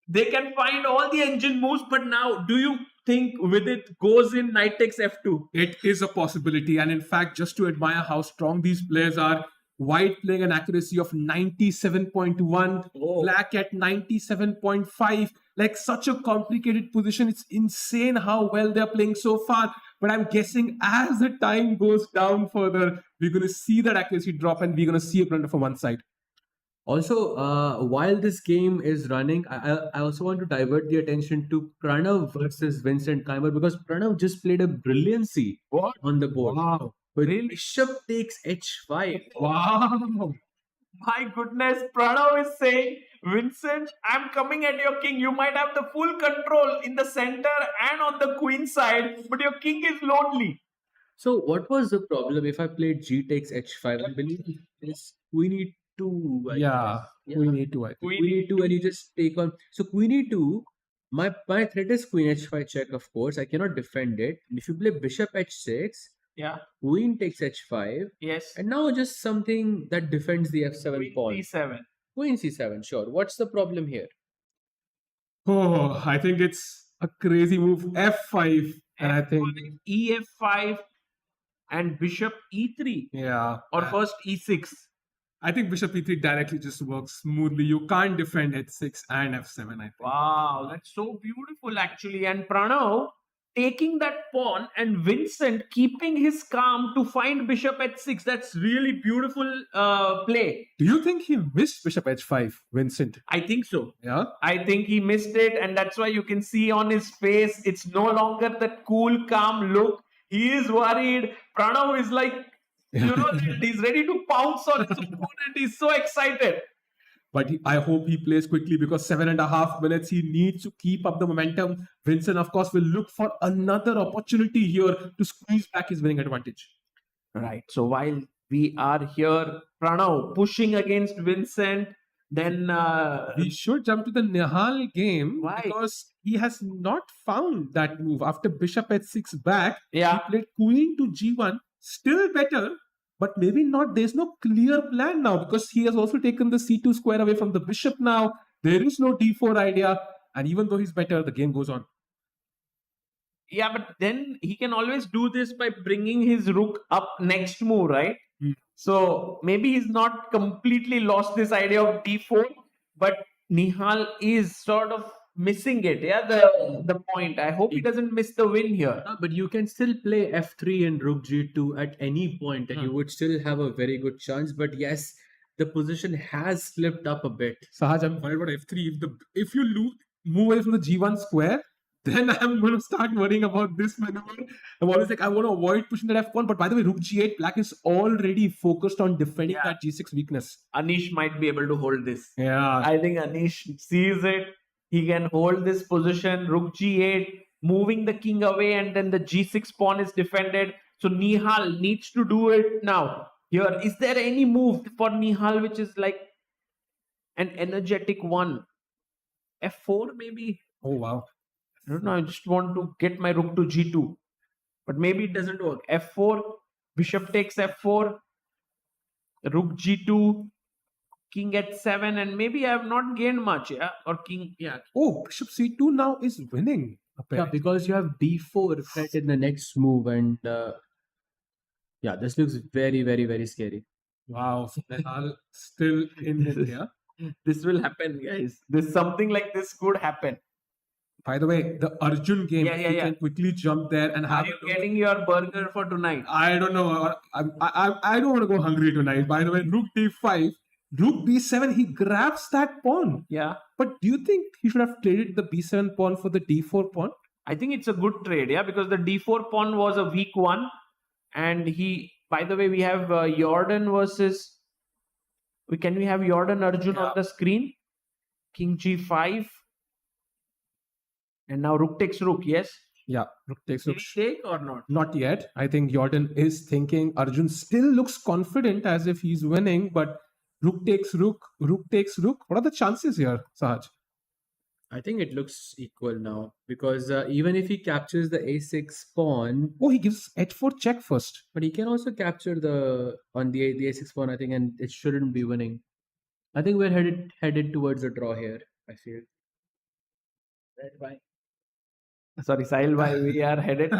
They can find all the engine moves, but now, do you think Vidit goes in knight takes f2? It is a possibility. And in fact, just to admire how strong these players are, white playing an accuracy of 97.1, Oh. black at 97.5. Like such a complicated position. It's insane how well they're playing so far. But I'm guessing as the time goes down further, we're going to see that accuracy drop and we're going to see a blunder from one side. Also, while this game is running, I also want to divert the attention to Pranav versus Vincent Kaimer because Pranav just played a brilliancy What? on the board. Wow. With Really? bishop takes h5. Wow. My goodness, Pranav is saying, Vincent, I'm coming at your king. You might have the full control in the center and on the queen side, but your king is lonely. So what was the problem if I played g takes h5? I believe it's queen e2. I Yeah. guess. We need to. I think. Queen e2 and you just take on. So queen e2, my threat is queen h5 check, of course. I cannot defend it. If you play bishop h6, Yeah, queen takes h5, yes. and now just something that defends the f7 Queen pawn. d7. Queen c7, sure. What's the problem here? Oh, I think it's a crazy move. F5. And I think, ef5 and bishop e3 yeah. or first e6. I think bishop e3 directly just works smoothly. You can't defend h6 and f7, I think. Wow, that's so beautiful actually. And Pranav taking that pawn and Vincent keeping his calm to find bishop h6. That's really beautiful play. Do you think he missed bishop h5, Vincent? I think so. Yeah? I think he missed it, and that's why you can see on his face it's no longer that cool, calm look. He is worried. Pranav is like, he's ready to pounce on his opponent. He's so excited. But I hope he plays quickly because 7.5 minutes, he needs to keep up the momentum. Vincent, of course, will look for another opportunity here to squeeze back his winning advantage. Right. So while we are here, Pranav pushing against Vincent, then We should jump to the Nihal game Why? because he has not found that move. After bishop h6 back, Yeah. he played queen to g1, still better, but maybe not. There's no clear plan now because he has also taken the c2 square away from the bishop now. There is no d4 idea, and even though he's better, the game goes on. yeah, but then he can always do this by bringing his rook up next move, right? Hmm. So maybe he's not completely lost this idea of d4, but Nihal is sort of missing it. Yeah, the point. I hope he doesn't miss the win here. But you can still play f3 and rook g2 at any point, and you would still have a very good chance. But yes, the position has slipped up a bit. Sahaj, I'm worried about f3. If you move away from the g1 square, then I'm going to start worrying about this maneuver. I'm always like, I want to avoid pushing that f1. But by the way, rook g8, black is already focused on defending that g6 weakness. Anish might be able to hold this. Yeah. I think Anish sees it. He can hold this position. Rook g8, moving the king away, and then the g6 pawn is defended. So Nihal needs to do it now. Here, is there any move for Nihal which is like an energetic one? f4 maybe? Oh, wow. I don't know. I just want to get my rook to g2. But maybe it doesn't work. f4, bishop takes f4, rook g2, king h7, and maybe I have not gained much, yeah? Or king, yeah. Oh, bishop c2 now is winning. Yeah, apparently. because you have d4 threat in the next move, and yeah, this looks very, very, very scary. Wow. So Nihal still in it, yeah? This will happen, guys. Something like this could happen. By the way, the Arjun game, Yeah, if yeah, you yeah. can quickly jump there and Are have you a look. getting your burger for tonight? I don't know. I don't want to go hungry tonight. By the way, rook d5, rook b7, he grabs that pawn. Yeah. But do you think he should have traded the b7 pawn for the d4 pawn? I think it's a good trade, yeah, because the d4 pawn was a weak one. And by the way, we have Jordan versus. Can we have Jordan Arjun on the screen? King g5. And now rook takes rook, yes? Yeah, rook takes Did rook. he take or not? Not yet. I think Jordan is thinking. Arjun still looks confident as if he's winning, but rook takes rook, rook takes rook. What are the chances here, Sahaj? I think it looks equal now because even if he captures the a6 pawn, Oh, he gives h4 check first. but he can also capture the a6 pawn, I think, and it shouldn't be winning. I think we're headed towards a draw here. I feel. Red by. Sorry, Sahil bhai, we are headed.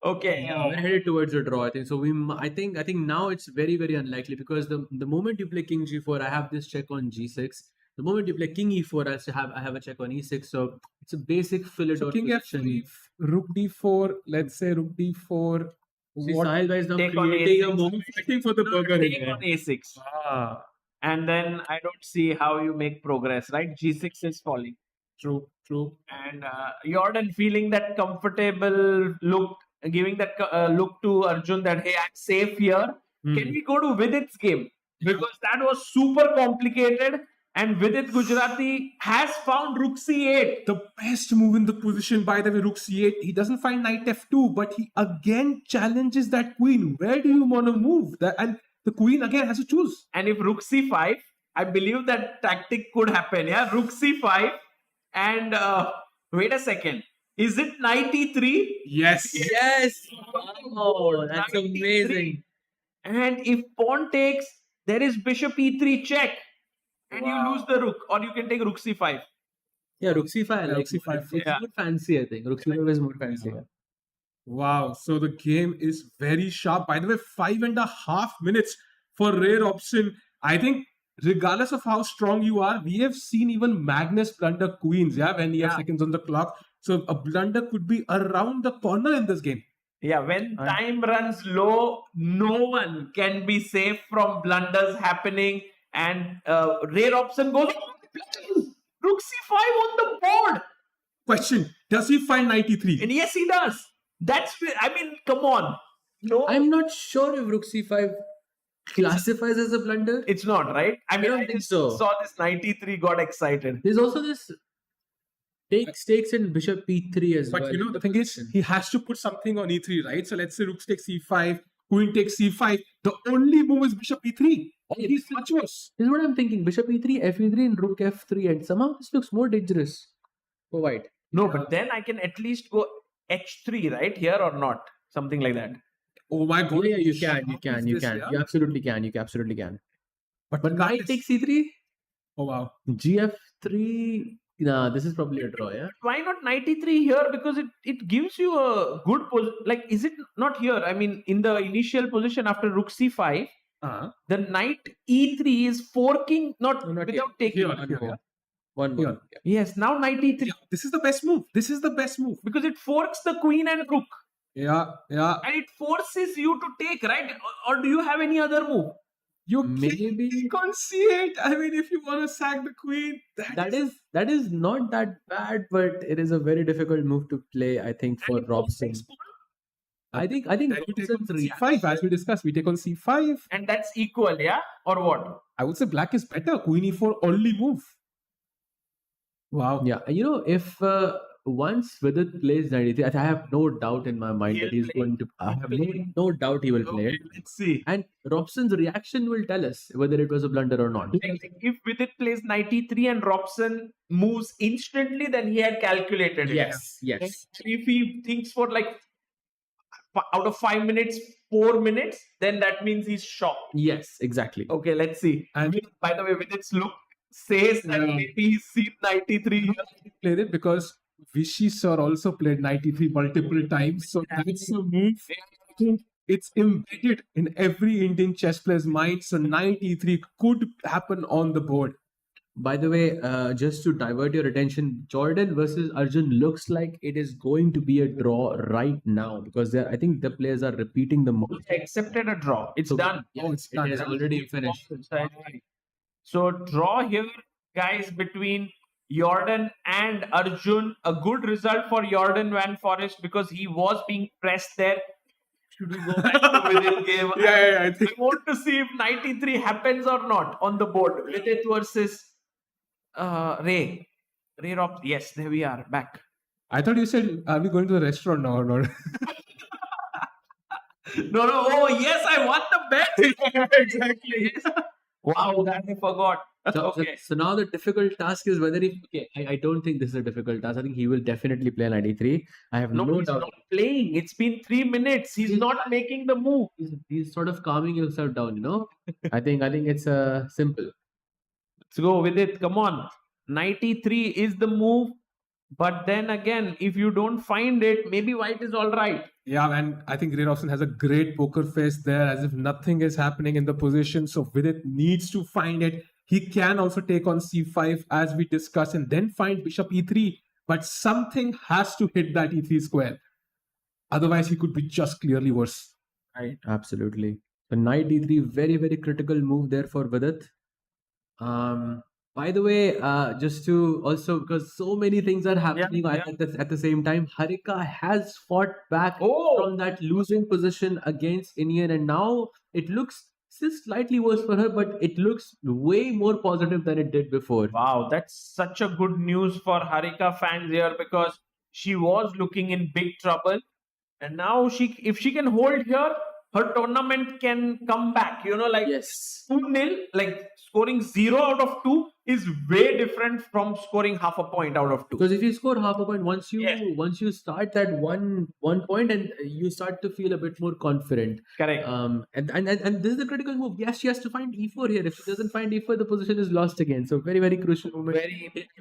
Okay. We're headed towards a draw. I think so. I think now it's very, very unlikely because the moment you play king g4, I have this check on g6. The moment you play king e4, I have a check on e6. So it's a basic Philidor So king position. f3, rook d4. Let's say rook d4. See, What- Sahil bhai is now Take on creating a A6. move, fighting for the burger. Take here. on a6. Ah, And then I don't see how you make progress, right? g6 is falling. true, true. And Jordan feeling that comfortable look, giving that look to Arjun that, hey, I'm safe here. Can we go to Vidit's game? Because that was super complicated. And Vidit Gujarati has found rook c8. The best move in the position, by the way, rook c8. He doesn't find knight f2, but he again challenges that queen. Where do you want to move? And the queen again has to choose. And if rook c5, I believe that tactic could happen. Yeah, rook c5. And wait a second. Is it knight e3? Yes. Yes. Oh, that's Knight E3. amazing. And if pawn takes, there is bishop e3 check. And you lose the rook. Or you can take rook c5. Yeah, rook c5. Yeah, Like, rook c5. It's Yeah. more fancy, I think. Rook c5 is more fancy. Yeah. Wow. So the game is very sharp. By the way, 5.5 minutes for rare option. I think regardless of how strong you are, we have seen even Magnus blunder queens, yeah, when he has Yeah. seconds on the clock. So a blunder could be around the corner in this game. Yeah, when time runs low, no one can be safe from blunders happening. And rare option goes, rook c5 on the board. Question, does he find knight e3? And yes, he does. Come on. No, I'm not sure if rook c5 classifies as a blunder. it's not, right? I don't think just so. saw this knight e3, got excited. There's also this stakes in bishop e3 as well. But you know, the thing is, he has to put something on e3, right? So let's say rook takes c5, queen takes c5. The only move is bishop e3. Oh, he's much worse. This is what I'm thinking. Bishop e3, f3, and rook f3, and somehow this looks more dangerous for white. No, but then I can at least go h3, right? Here or not? Something like that. Oh my god. Yeah, you How can. is this, yeah? You absolutely can. You absolutely can. But But look at knight this. takes e3, Oh wow. gf3. Nah, this is probably a draw, yeah? Why not knight e3 here? Because it gives you a good position. Like, is it not here? I mean, in the initial position after rook c5, Uh-huh. the knight e3 is forking, not No, not without yet. taking. Here, here. One Here. more. Yeah. Yes, now knight e3 Yeah, this is the best move. This is the best move. because it forks the queen and rook, Yeah, yeah. and it forces you to take, right? Or do you have any other move? You Maybe can't see it. I mean, if you want to sack the queen, that is not that bad, but it is a very difficult move to play, I think, for Robson. I think Then you take on Robson's c5, reaction. as we discussed. We take on c5. And that's equal, yeah? Or what? I would say black is better. Queen e4 only move. Wow. Yeah, if once Vidit plays 93, I have no doubt in my mind that He'll he's play. going to. I He'll have play. no doubt he will play Okay, it. let's see. And Robson's reaction will tell us whether it was a blunder or not. If Vidit plays knight e3 and Robson moves instantly, then he had calculated it. Yes. If he thinks for like out of 5 minutes, 4 minutes, then that means he's shocked. Yes, exactly. Okay, let's see. And By the way, Vidit's look says that Yeah. maybe he's seen 93. played it because Vishy sir also played 93 multiple times. So that's a move. I think it's embedded in every Indian chess player's mind. So 93 could happen on the board. By the way, just to divert your attention, Jordan versus Arjun looks like it is going to be a draw right now because I think the players are repeating the move. They accepted a draw. It's So, done. Oh, it's It done. is already finished. So draw here, guys, between Jordan and Arjun. A good result for Jordan Van Forest because he was being pressed there. Should we go back to Vidit game? I I think. want to see if 93 happens or not on the board. Vidit versus Ray. Ray Rob. Yes, there we are. Back. I thought you said, are we going to the restaurant now or not? No. Oh, yes, I won the bet. Exactly. Yes. Wow, that I forgot. Okay. So now the difficult task is whether he. Okay, I don't think this is a difficult task. I think he will definitely play 93. I have No, no he's doubt. not playing. It's been 3 minutes. He's not making the move. He's sort of calming himself down, I think it's simple. Let's go with it. Come on. 93 is the move. But then again, if you don't find it, maybe white is all right. Yeah, and I think Ray Robson has a great poker face there as if nothing is happening in the position. So Vidit needs to find it. He can also take on c5 as we discussed and then find bishop e3. But something has to hit that e3 square. Otherwise, he could be just clearly worse. Right. Absolutely. The knight d3, very, very critical move there for Vidit. By the way, just to also, because so many things are happening at the same time, Harika has fought back from that losing position against Indian, and now it looks still slightly worse for her, but it looks way more positive than it did before. Wow, that's such a good news for Harika fans here because she was looking in big trouble. And now if she can hold here, her tournament can come back. Like Yes. 2-0, like scoring 0 out of 2 is way different from scoring half a point out of 2. Because if you score half a point, once you Yes. start that one point, and you start to feel a bit more confident. Correct. And this is the critical move. Yes, she has to find e4 here. If she doesn't find e4, the position is lost again. So very, very crucial moment.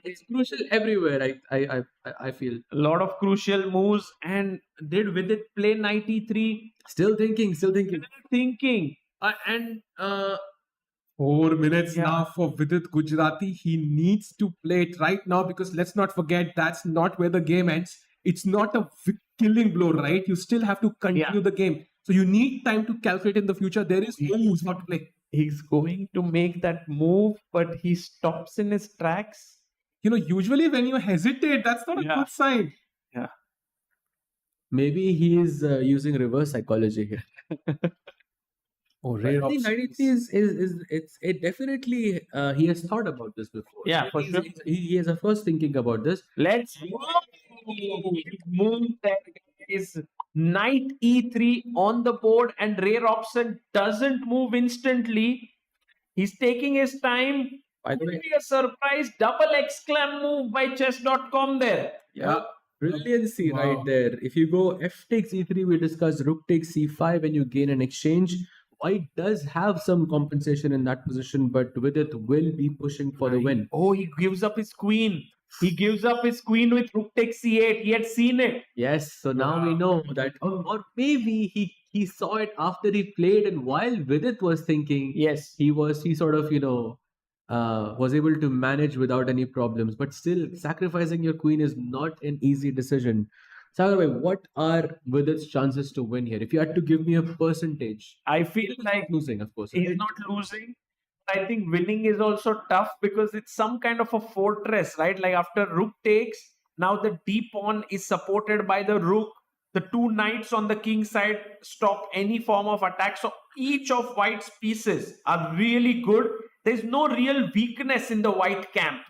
It's crucial everywhere. I feel. A lot of crucial moves. And did Vidit play 93? Still thinking. Thinking. 4 minutes Yeah. now for Vidit Gujarati. He needs to play it right now because let's not forget that's not where the game ends. It's not a killing blow, right? You still have to continue the game. So you need time to calculate in the future. There is no moves how to play. He's going to make that move, but he stops in his tracks. Usually when you hesitate, that's not a Yeah. good sign. Maybe he is using reverse psychology here. Oh, But I think 93 it definitely he has thought about this before. Yeah, for He's- sure. He is first thinking about this. Let's move that is knight e3 on the board, and Ray Robson doesn't move instantly. He's taking his time. By the Could way, be a surprise double exclam move by chess.com there. yeah, brilliancy right Wow. there. If you go f takes e3, we discussed rook takes c5, and you gain an exchange. White does have some compensation in that position, but with it will be pushing for the win. Oh, he gives up his queen. He gives up his queen with rook takes c8. He had seen it. Yes, so now we know that, or maybe he saw it after he played, and while Vidit was thinking, Yes. he sort of was able to manage without any problems. But still, sacrificing your queen is not an easy decision. So, by the way, what are Vidit's chances to win here? If you had to give me a percentage, I feel like losing, of course. he's not losing. I think winning is also tough because it's some kind of a fortress, right? Like after rook takes, now the d pawn is supported by the rook. The two knights on the king side stop any form of attack. So each of white's pieces are really good. There's no real weakness in the white camp.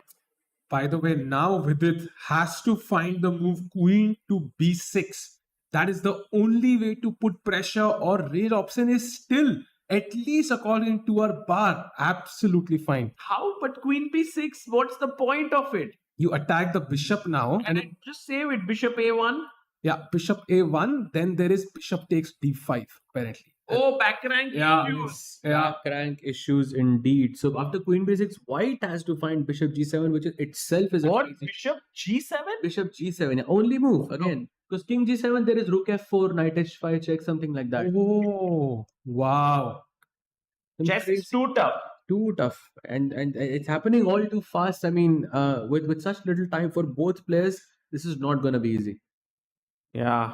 By the way, now Vidit has to find the move queen to b6. That is the only way to put pressure, or raid option is still, at least according to our bar, absolutely fine. How? But queen b6, what's the point of it? You attack the bishop now, And I just save it, bishop a1. yeah, bishop a1, then there is bishop takes d5, apparently. Oh, back rank Yeah, issues. yeah. Rank issues indeed. So after queen b6, white has to find bishop g7, which is itself is a What? crazy- Bishop g7? Bishop g7, yeah, only move again. Because king g7, there is rook f4, knight h5 check, something like that. Oh, wow. Some Chess crazy- is too tough. too tough, and it's happening all too fast. I mean, with such little time for both players, this is not going to be easy. Yeah.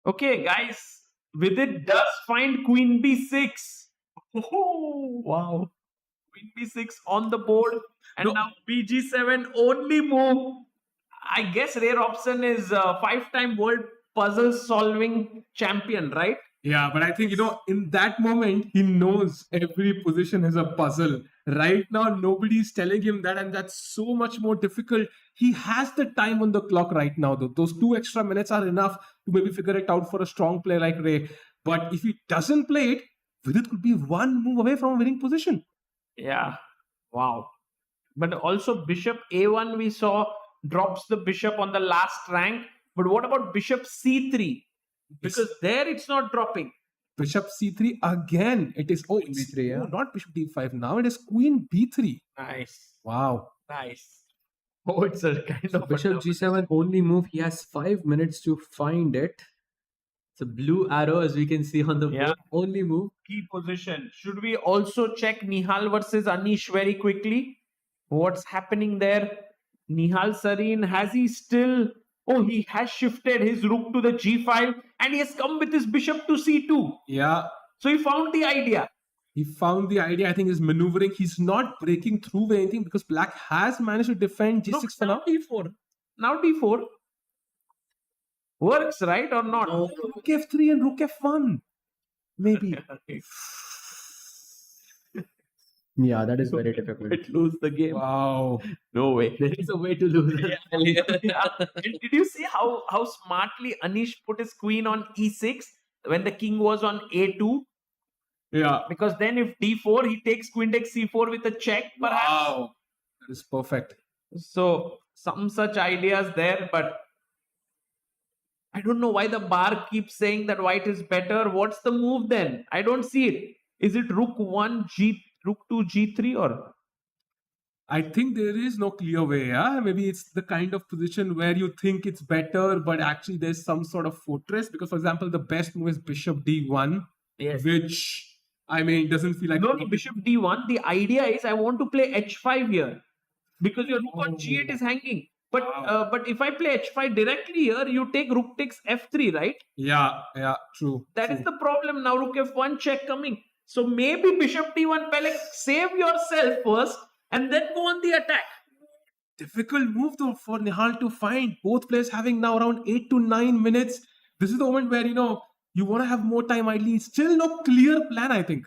Okay, guys. Vidit does find queen b6. Oh, wow. Queen b6 on the board. And No. now bg7 only move. I guess rare option is a 5-time world puzzle solving champion, right? Yeah, but I think, in that moment, he knows every position is a puzzle. Right now, nobody's telling him that, and that's so much more difficult. He has the time on the clock right now, though. Those 2 extra minutes are enough to maybe figure it out for a strong player like Ray. But if he doesn't play it, Vidit could be one move away from a winning position. Yeah. Wow. But also bishop a1 we saw drops the bishop on the last rank. But what about bishop c3? Because there it's not dropping. Bishop c3 again. It is Queen b3, yeah. not bishop d5. Now it is queen b3. Nice. Wow. Nice. Oh, it's a kind of Bishop g7 only move. He has 5 minutes to find it. It's a blue arrow, as we can see on the Yeah. board. Only move. key position. Should we also check Nihal versus Anish very quickly? What's happening there? Nihal Sareen, has he still... Oh, he has shifted his rook to the g file and he has come with his bishop to c2. Yeah. So he found the idea. He found the idea. I think he's maneuvering. He's not breaking through with anything because black has managed to defend g6 for now. d4. Now d4. Works, right, or not? No, rook f3 and rook f1. Maybe. Yeah, that is very difficult. Might lose the game. Wow. No way. There is a way to lose. Yeah. And did you see how smartly Anish put his queen on e6 when the king was on a2? Yeah. Because then if d4, he takes queen takes c4 with a check, perhaps. Wow. That is perfect. So some such ideas there, but I don't know why the bar keeps saying that white is better. What's the move then? I don't see it. Is it rook 1, rook 2, g3 or? I think there is no clear way. Yeah, maybe it's the kind of position where you think it's better, but actually there's some sort of fortress. Because, for example, the best move is bishop d1, Yes. which I mean doesn't feel like No, bishop d1. The idea is I want to play h5 here because your rook on g8 is hanging. But but if I play h5 directly here, you take rook takes f3, right? Yeah, true. That is the problem. Now rook f1 check coming. So maybe bishop d1, Pelek, save yourself first and then go on the attack. Difficult move though for Nihal to find. Both players having now around 8 to 9 minutes. This is the moment where you want to have more time ideally. Still no clear plan, I think.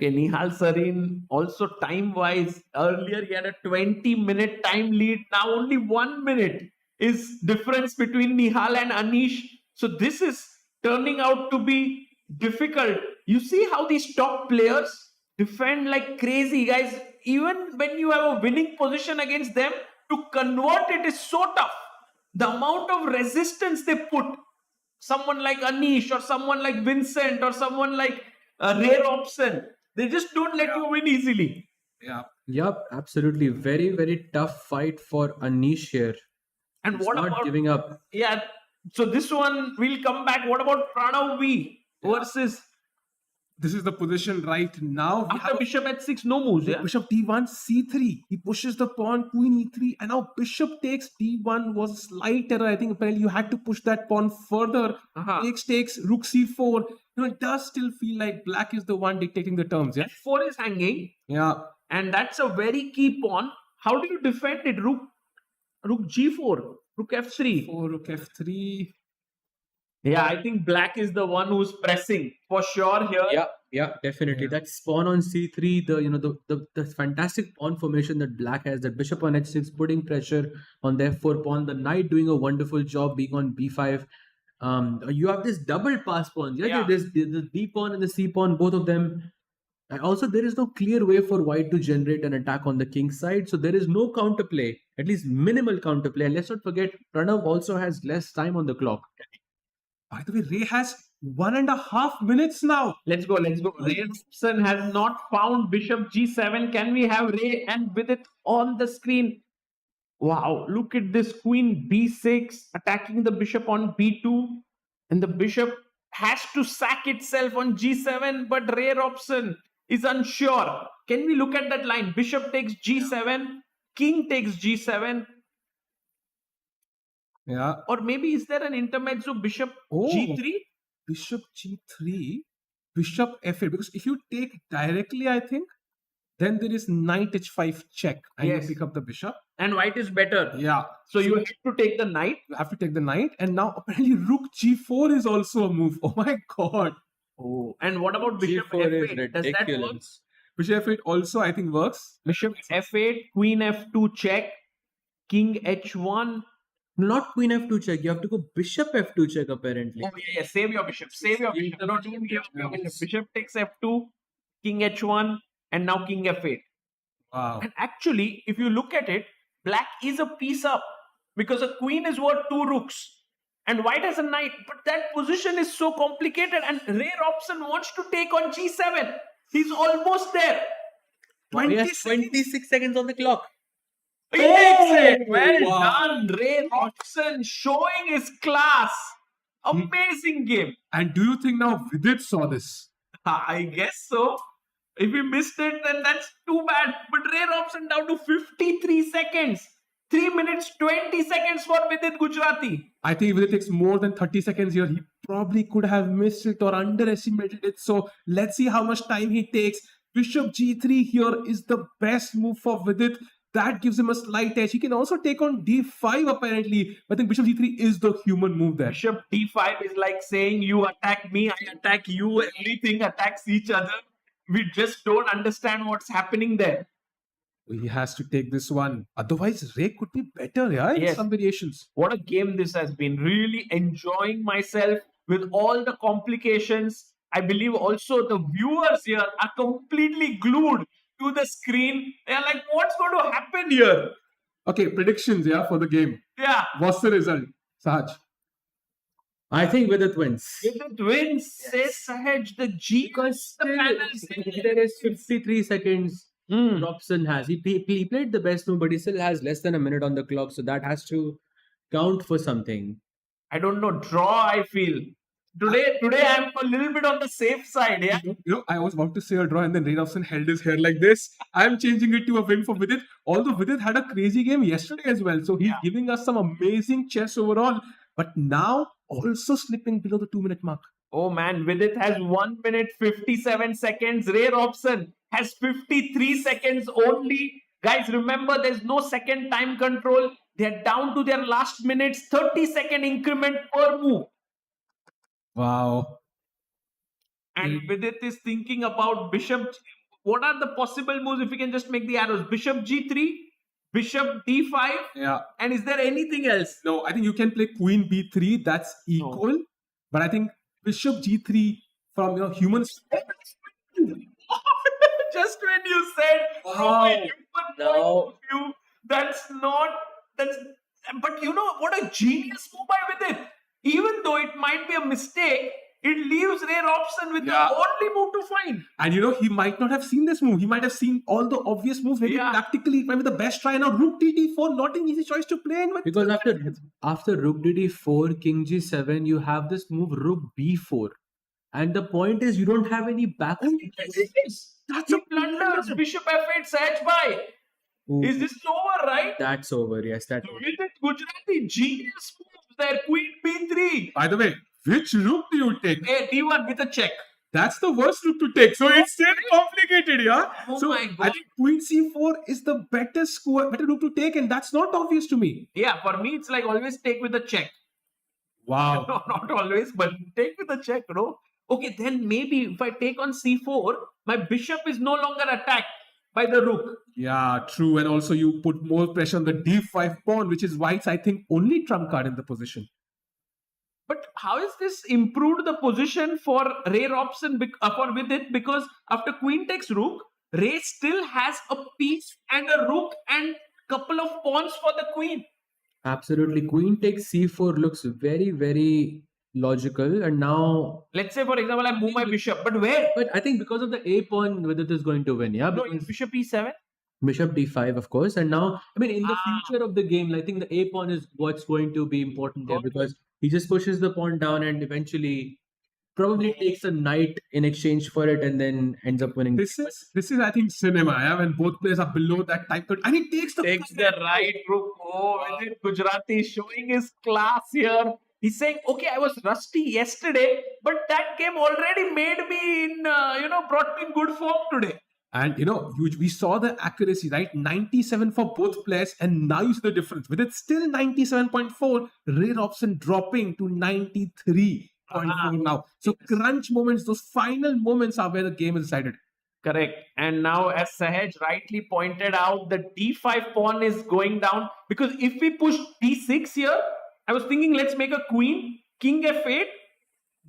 Okay, Nihal Sareen also time-wise, earlier he had a 20-minute time lead. Now only 1 minute is difference between Nihal and Anish. So this is turning out to be difficult. You see how these top players defend like crazy, guys. Even when you have a winning position against them, to convert it is so tough. The amount of resistance they put, someone like Anish or someone like Vincent or someone like Ray Robson, they just don't let you win easily. Yeah. Yep, absolutely. Very, very tough fight for Anish here. And He's what not about giving up. Yeah, so this one will come back. What about Pranav V versus This is the position right now. We after have Bishop h6, no moves, yeah? Bishop d1, c3. He pushes the pawn, queen e3, and now bishop takes d1 was a slight error. I think apparently you had to push that pawn further. Takes rook c4. It does still feel like black is the one dictating the terms. Yeah. f4 is hanging, Yeah. and that's a very key pawn. How do you defend it? Rook g4, rook f3. 4 rook f3. Yeah, I think black is the one who's pressing for sure here. Yeah, definitely. Yeah. That pawn on c3, the fantastic pawn formation that black has, that bishop on h6 putting pressure on the f4 pawn, the knight doing a wonderful job being on b5. You have this double pass pawns. Yeah, Yeah. there's the b pawn and the c pawn, both of them. And also, there is no clear way for white to generate an attack on the king's side. So there is no counterplay, at least minimal counterplay. And let's not forget, Pranav also has less time on the clock. By the way, Ray has 1.5 minutes now. Let's go. Ray Robson has not found bishop g7. Can we have Ray and Vidit on the screen? Wow, look at this queen b6 attacking the bishop on b2, and the bishop has to sack itself on g7, but Ray Robson is unsure. Can we look at that line? Bishop takes g7, king takes g7, Yeah. or maybe is there an intermezzo bishop Oh. g3? Bishop g3, bishop f8. Because if you take directly, I think, then there is knight h5 check, and Yes. you pick up the bishop. And white is better. Yeah. So you have to take the knight. You have to take the knight, and now apparently rook g4 is also a move. Oh my god. Oh, and what about bishop G4 is f8? Does that work? ridiculous. Bishop f8 also, I think, works. Bishop f8, queen f2 check, king h1. Not queen f2 check. You have to go bishop f2 check, apparently. Oh, yeah. Save your bishop. Don't give your bishop. Bishop takes f2, king h1, and now king f8. Wow. And actually, if you look at it, black is a piece up because a queen is worth 2 rooks and white has a knight. But that position is so complicated, and Ray Robson wants to take on g7. He's almost there. He has 26 seconds on the clock. He takes it. Well wow. done. Ray Robson showing his class. Amazing game. And do you think now Vidit saw this? I guess so. If he missed it, then that's too bad. But Ray Robson down to 53 seconds. 3 minutes, 20 seconds for Vidit Gujarati. I think if it takes more than 30 seconds here, he probably could have missed it or underestimated it. So let's see how much time he takes. Bishop g3 here is the best move for Vidit. That gives him a slight edge. He can also take on d5 apparently. I think bishop g3 is the human move there. Bishop d5 is like saying you attack me, I attack you, everything attacks each other. We just don't understand what's happening there. He has to take this one. Otherwise, Ray could be better, yeah, in Yes. some variations. What a game this has been. Really enjoying myself with all the complications. I believe also the viewers here are completely glued to the screen. They're like, what's going to happen here? Okay, predictions, yeah, for the game. Yeah. What's the result, Sahaj? I think Vidit wins. Vidit wins, says Sahaj, the G. Because the still, panel there is 53 seconds. Robson has. He played the best move, but he still has less than a minute on the clock. So that has to count for something. I don't know, draw, I feel. Today I'm a little bit on the safe side, yeah. I was about to say a draw, and then Ray Robson held his hair like this. I'm changing it to a win for Vidit. Although Vidit had a crazy game yesterday as well, so he's giving us some amazing chess overall. But now also slipping below the 2-minute mark. Oh man, Vidit has 1 minute 57 seconds. Ray Robson has 53 seconds only. Guys, remember there's no second time control. They're down to their last minutes, 30-second increment per move. Wow. And Vidit is thinking about bishop. What are the possible moves if we can just make the arrows? Bishop g3, bishop d5. Yeah. And is there anything else? No, I think you can play queen b3. That's equal. But I think bishop g3 from humans. Just when you said from a Wow. human point Now- of view, that's not that's. But you know what a genius move by Vidit. Even though it might be a mistake, it leaves rare option with Yeah. the only move to find. And he might not have seen this move. He might have seen all the obvious moves. Maybe Yeah. tactically, it might be the best try. Now, rook tt4, not an easy choice to play in. With Because after rook dd4, king g7, you have this move rook b4, and the point is you don't have any back. That's He a blunders bishop f8 Sahaj bhai. Is this over, right? That's over. Yes, that's over. Vidit Gujarati genius move there. Queen b3. By the way, which rook do you take? A d1 with a check. That's the worst rook to take. So it's still complicated, yeah. Oh So my I God. think queen c4 is the better rook to take, and that's not obvious to me. Yeah, for me it's like always take with a check. Wow. No, not always, but take with a check, no? Okay, then maybe if I take on c4, my bishop is no longer attacked by the rook. Yeah, true. And also you put more pressure on the d5 pawn, which is white's, I think, only trump card in the position. But how is this improved the position for rare option for Vidit? Because after queen takes rook, Ray still has a piece and a rook and couple of pawns for the queen. Absolutely. Queen takes c4 looks very, very logical. And now, Let's say, for example, I move my bishop, but where? but I think because of the a pawn, Vidit is going to win. Yeah, No, because bishop e7. bishop d5, of course. And now, I mean, in the Ah. future of the game, I think the a pawn is what's going to be important there, Got it. because he just pushes the pawn down and eventually probably takes a knight in exchange for it and then ends up winning. This is I think cinema, yeah, when both players are below that type of, and he takes the Right rook. Oh, Vidit Gujarati showing his class here. He's saying, okay, I was rusty yesterday, but that game already made me brought me in good form today. And we saw the accuracy, right? 97 for both players, and now you see the difference. With it still 97.4, rare option dropping to 93.4 now. So crunch moments, those final moments are where the game is decided. Correct. And now, as Sahaj rightly pointed out, the d5 pawn is going down because if we push d6 here, I was thinking let's make a queen, king f8,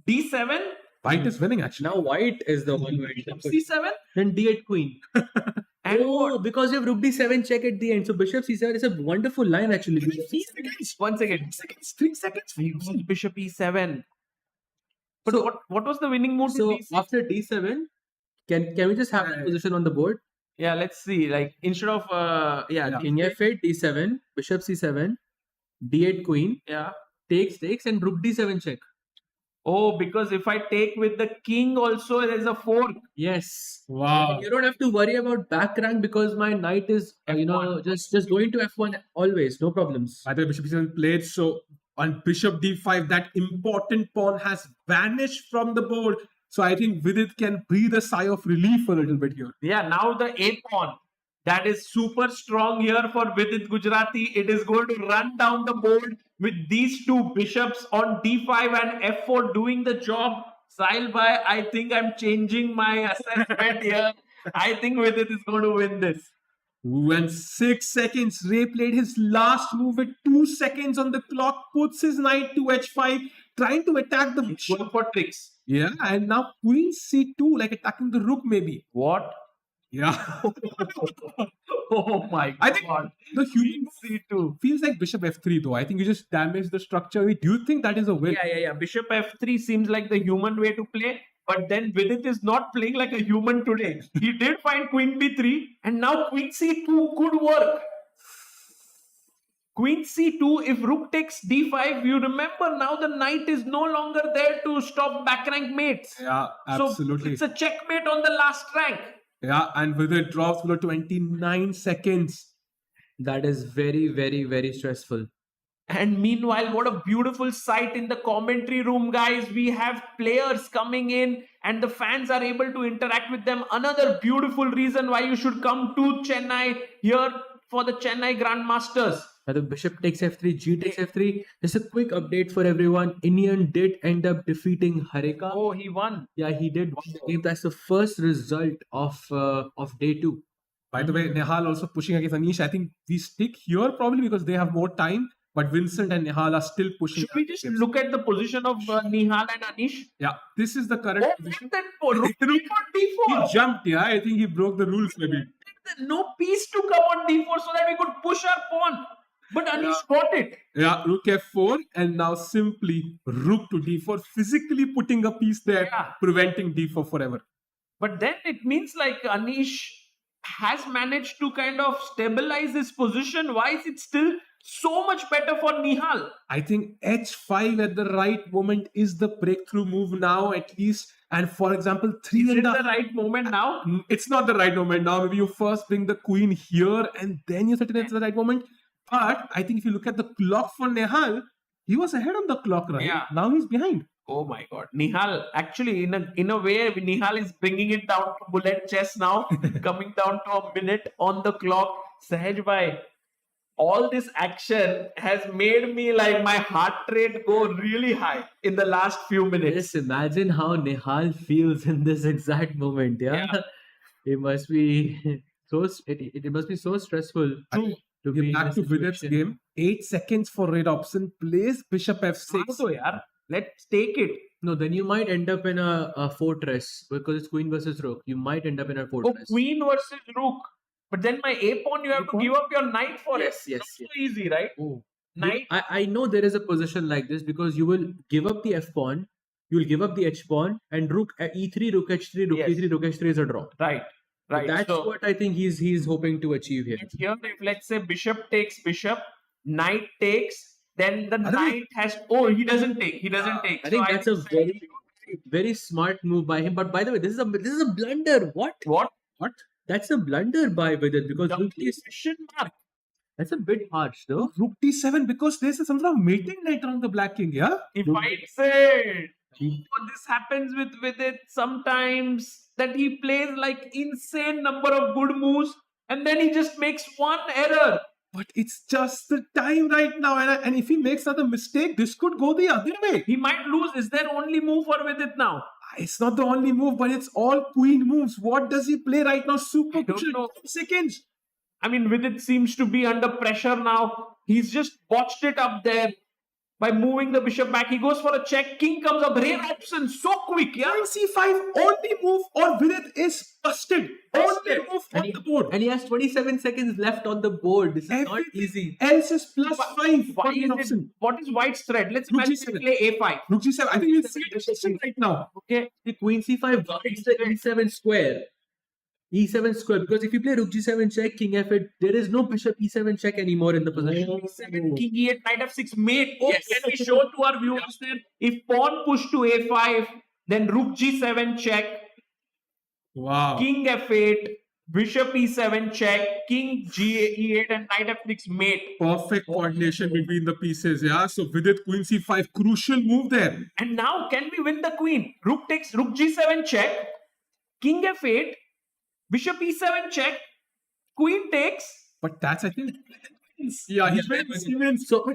d7, White is winning actually. Now white is the one where he can push. c7, Then d8 queen. and Oh, because you have rook d7 check at the end. So bishop c7 is a wonderful line actually. one second, 3 seconds. bishop e7. But So- what was the winning move? So to d6? after d7, can we just have that position on the board? Yeah, let's see. Like instead of Yeah. King f8, d7, bishop c7, d8 queen, yeah. takes, and rook d7 check. Oh, because if I take with the king also, there's a fork. Yes. Wow. You don't have to worry about back rank because my knight is F1. just going to f1 always, no problems. By the way, bishop is played, so on bishop d5, that important pawn has vanished from the board. So I think Vidit can breathe a sigh of relief a little bit here. Yeah, now the a pawn. That is super strong here for Vidit Gujarati. It is going to run down the board with these two bishops on d5 and f4 doing the job. Sahil bhai, I think I'm changing my assessment here. I think Vidit is going to win this. Ooh, and 6 seconds. Ray played his last move with 2 seconds on the clock, puts his knight to h5, trying to attack the He's going for tricks. Yeah, and now queen c2, like attacking the rook maybe. What? Yeah. Oh my I think god. the human c2. feels like bishop f3 though. I think you just damage the structure. Do you think that is a win? Yeah. Bishop f3 seems like the human way to play. But then Vidit is not playing like a human today. He did find queen b3 and now queen c2 could work. Queen c2, if rook takes d5, you remember now the knight is no longer there to stop back rank mates. Yeah, absolutely. So it's a checkmate on the last rank. Yeah, and with it drops below 29 seconds. That is very, very, very stressful. And meanwhile, what a beautiful sight in the commentary room, guys. We have players coming in and the fans are able to interact with them. Another beautiful reason why you should come to Chennai here for the Chennai Grandmasters. The bishop takes f3, g takes f3. Just a quick update for everyone. Indian did end up defeating Harika. Oh, he won. Yeah, he did win the game. That's the first result of day 2. By the way, Nihal also pushing against Anish. I think we stick here probably because they have more time. but Vincent and Nihal are still pushing. Should we just look at the position of Nihal and Anish? Yeah, this is the current position. That rook He d4. jumped, yeah. I think he broke the rules maybe. No piece to come on d4 so that we could push our pawn. But Anish got it. Yeah, rook f4 and now simply rook to d4, physically putting a piece there, Yeah. preventing d4 forever. But then it means like Anish has managed to kind of stabilize his position. Why is it still so much better for Nihal? I think h5 at the right moment is the breakthrough move now, at least. And for example, three Is and it a the right moment now? It's not the right moment now. Maybe you first bring the queen here and then you set it at the right moment. But I think if you look at the clock for Nihal, he was ahead on the clock, right? Yeah. Now he's behind. Oh my God. Nihal, actually, in a way, Nihal is bringing it down to bullet chess now, coming down to a minute on the clock. Sahaj bhai, all this action has made me like my heart rate go really high in the last few minutes. Just imagine how Nihal feels in this exact moment. Yeah, Yeah. it must be it must be so stressful to be in Back this to Vidit's situation. game. 8 seconds for red option. Plays bishop f6. So, yaar, let's take it. No, then you might end up in a fortress because it's queen versus rook. You might end up in a Oh, fortress. queen versus rook. But then my a pawn, you have to give up your knight for Yes, it. yes, Not yes. so easy, right? Oh. Knight. I know there is a position like this because you will give up the f pawn, you will give up the h pawn, and rook e3, rook h3, rook Yes. e3, rook h3 is a draw. Right. Right. That's So, what I think he's hoping to achieve here. here, if let's say bishop takes bishop, knight takes, then the Arjun. knight has. Oh, he doesn't take. He doesn't take. I think So that's a think very smart move by him. But by the way, this is a blunder. What? what? That's a blunder by Vidit because The rook is question mark. that's a bit harsh though. Rook d7 because there's some sort of mating knight around the black king, yeah? He Look- fights it. Oh, this happens with it sometimes that he plays like insane number of good moves and then he just makes one error. But it's just the time right now. And if he makes another mistake, this could go the other way. He might lose. Is there only move for with it now? It's not the only move, but it's all queen moves. What does he play right now? Super I don't crucial. know. 10 seconds. I mean, Vidit seems to be under pressure now. He's just botched it up there by moving the bishop back. He goes for a check. King comes up. Rare option. So quick, yeah? Queen c5, only move or Vidit is busted. Only move on the board. And he has 27 seconds left on the board. This is not Everything easy. else is plus 5 Why for is an it, option. what is White's threat? Let's Rook imagine G7. we play a5. Rook g7. I think he's sitting right now. Okay. The queen c5 guards the e7 square. E7 square because if you play rook g7 check, king f8, there is no bishop e7 check anymore in the position. King e8, knight f6, mate. Oh, Yes. can we show to our viewers then? If pawn push to a5, then rook g7 check, Wow. king f8, bishop e7 check, king e8, and knight f6, mate. Perfect coordination between the pieces. Yeah. So Vidit queen c5, crucial move there. And now, can we win the queen? Rook takes rook g7 check, king f8, bishop e7 check, queen takes. But that's, I think, yeah, he's very experienced. So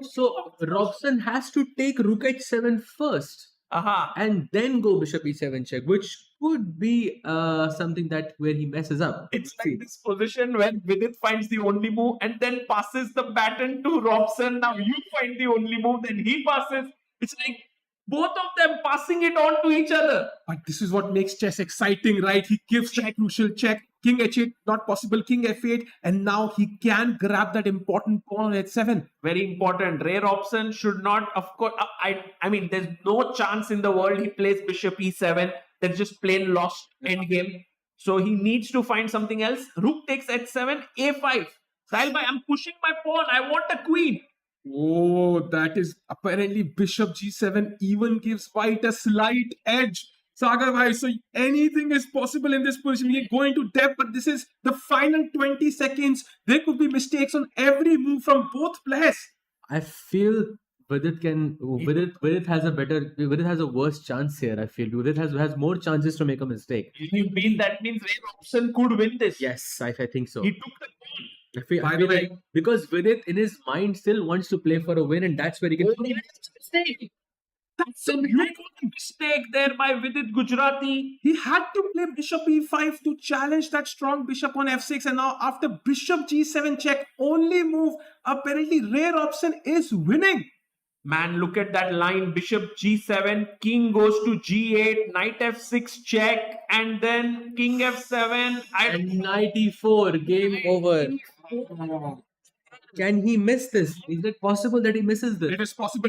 Robson has to take rook h7 first Aha. and then go bishop e7 check, which could be something that where he messes up. It's like this position where Vidit finds the only move and then passes the baton to Robson. Now you find the only move, then he passes. It's like both of them passing it on to each other. But this is what makes chess exciting, right? He gives that crucial check. King h8, not possible. King f8. And now he can grab that important pawn on h7. Very important. Rare option should not, of course. I mean, there's no chance in the world he plays bishop e7. That's just plain lost endgame. So he needs to find something else. Rook takes h7, a5. Sahil bhai, I'm pushing my pawn. I want a queen. Oh, that is apparently bishop g7 even gives white a slight edge. Sagar bhai, so anything is possible in this position. We go into depth, but this is the final 20 seconds. There could be mistakes on every move from both players. I feel Vidit has a worse chance here. I feel Vidit has more chances to make a mistake. You mean that means Rare option could win this? Yes, I think so. He took the pawn. By the way- because Vidit in his mind still wants to play for a win, and that's where he can. Oh, he made a mistake. That's a beautiful mistake there by Vidit Gujarati. He had to play bishop e5 to challenge that strong bishop on f6, and now after bishop g7 check, only move, apparently rare option is winning. Man, look at that line. Bishop g7, king goes to g8, knight f6 check, and then king f7. And 94, game over. Can he miss this? Is it possible that he misses this? It is possible.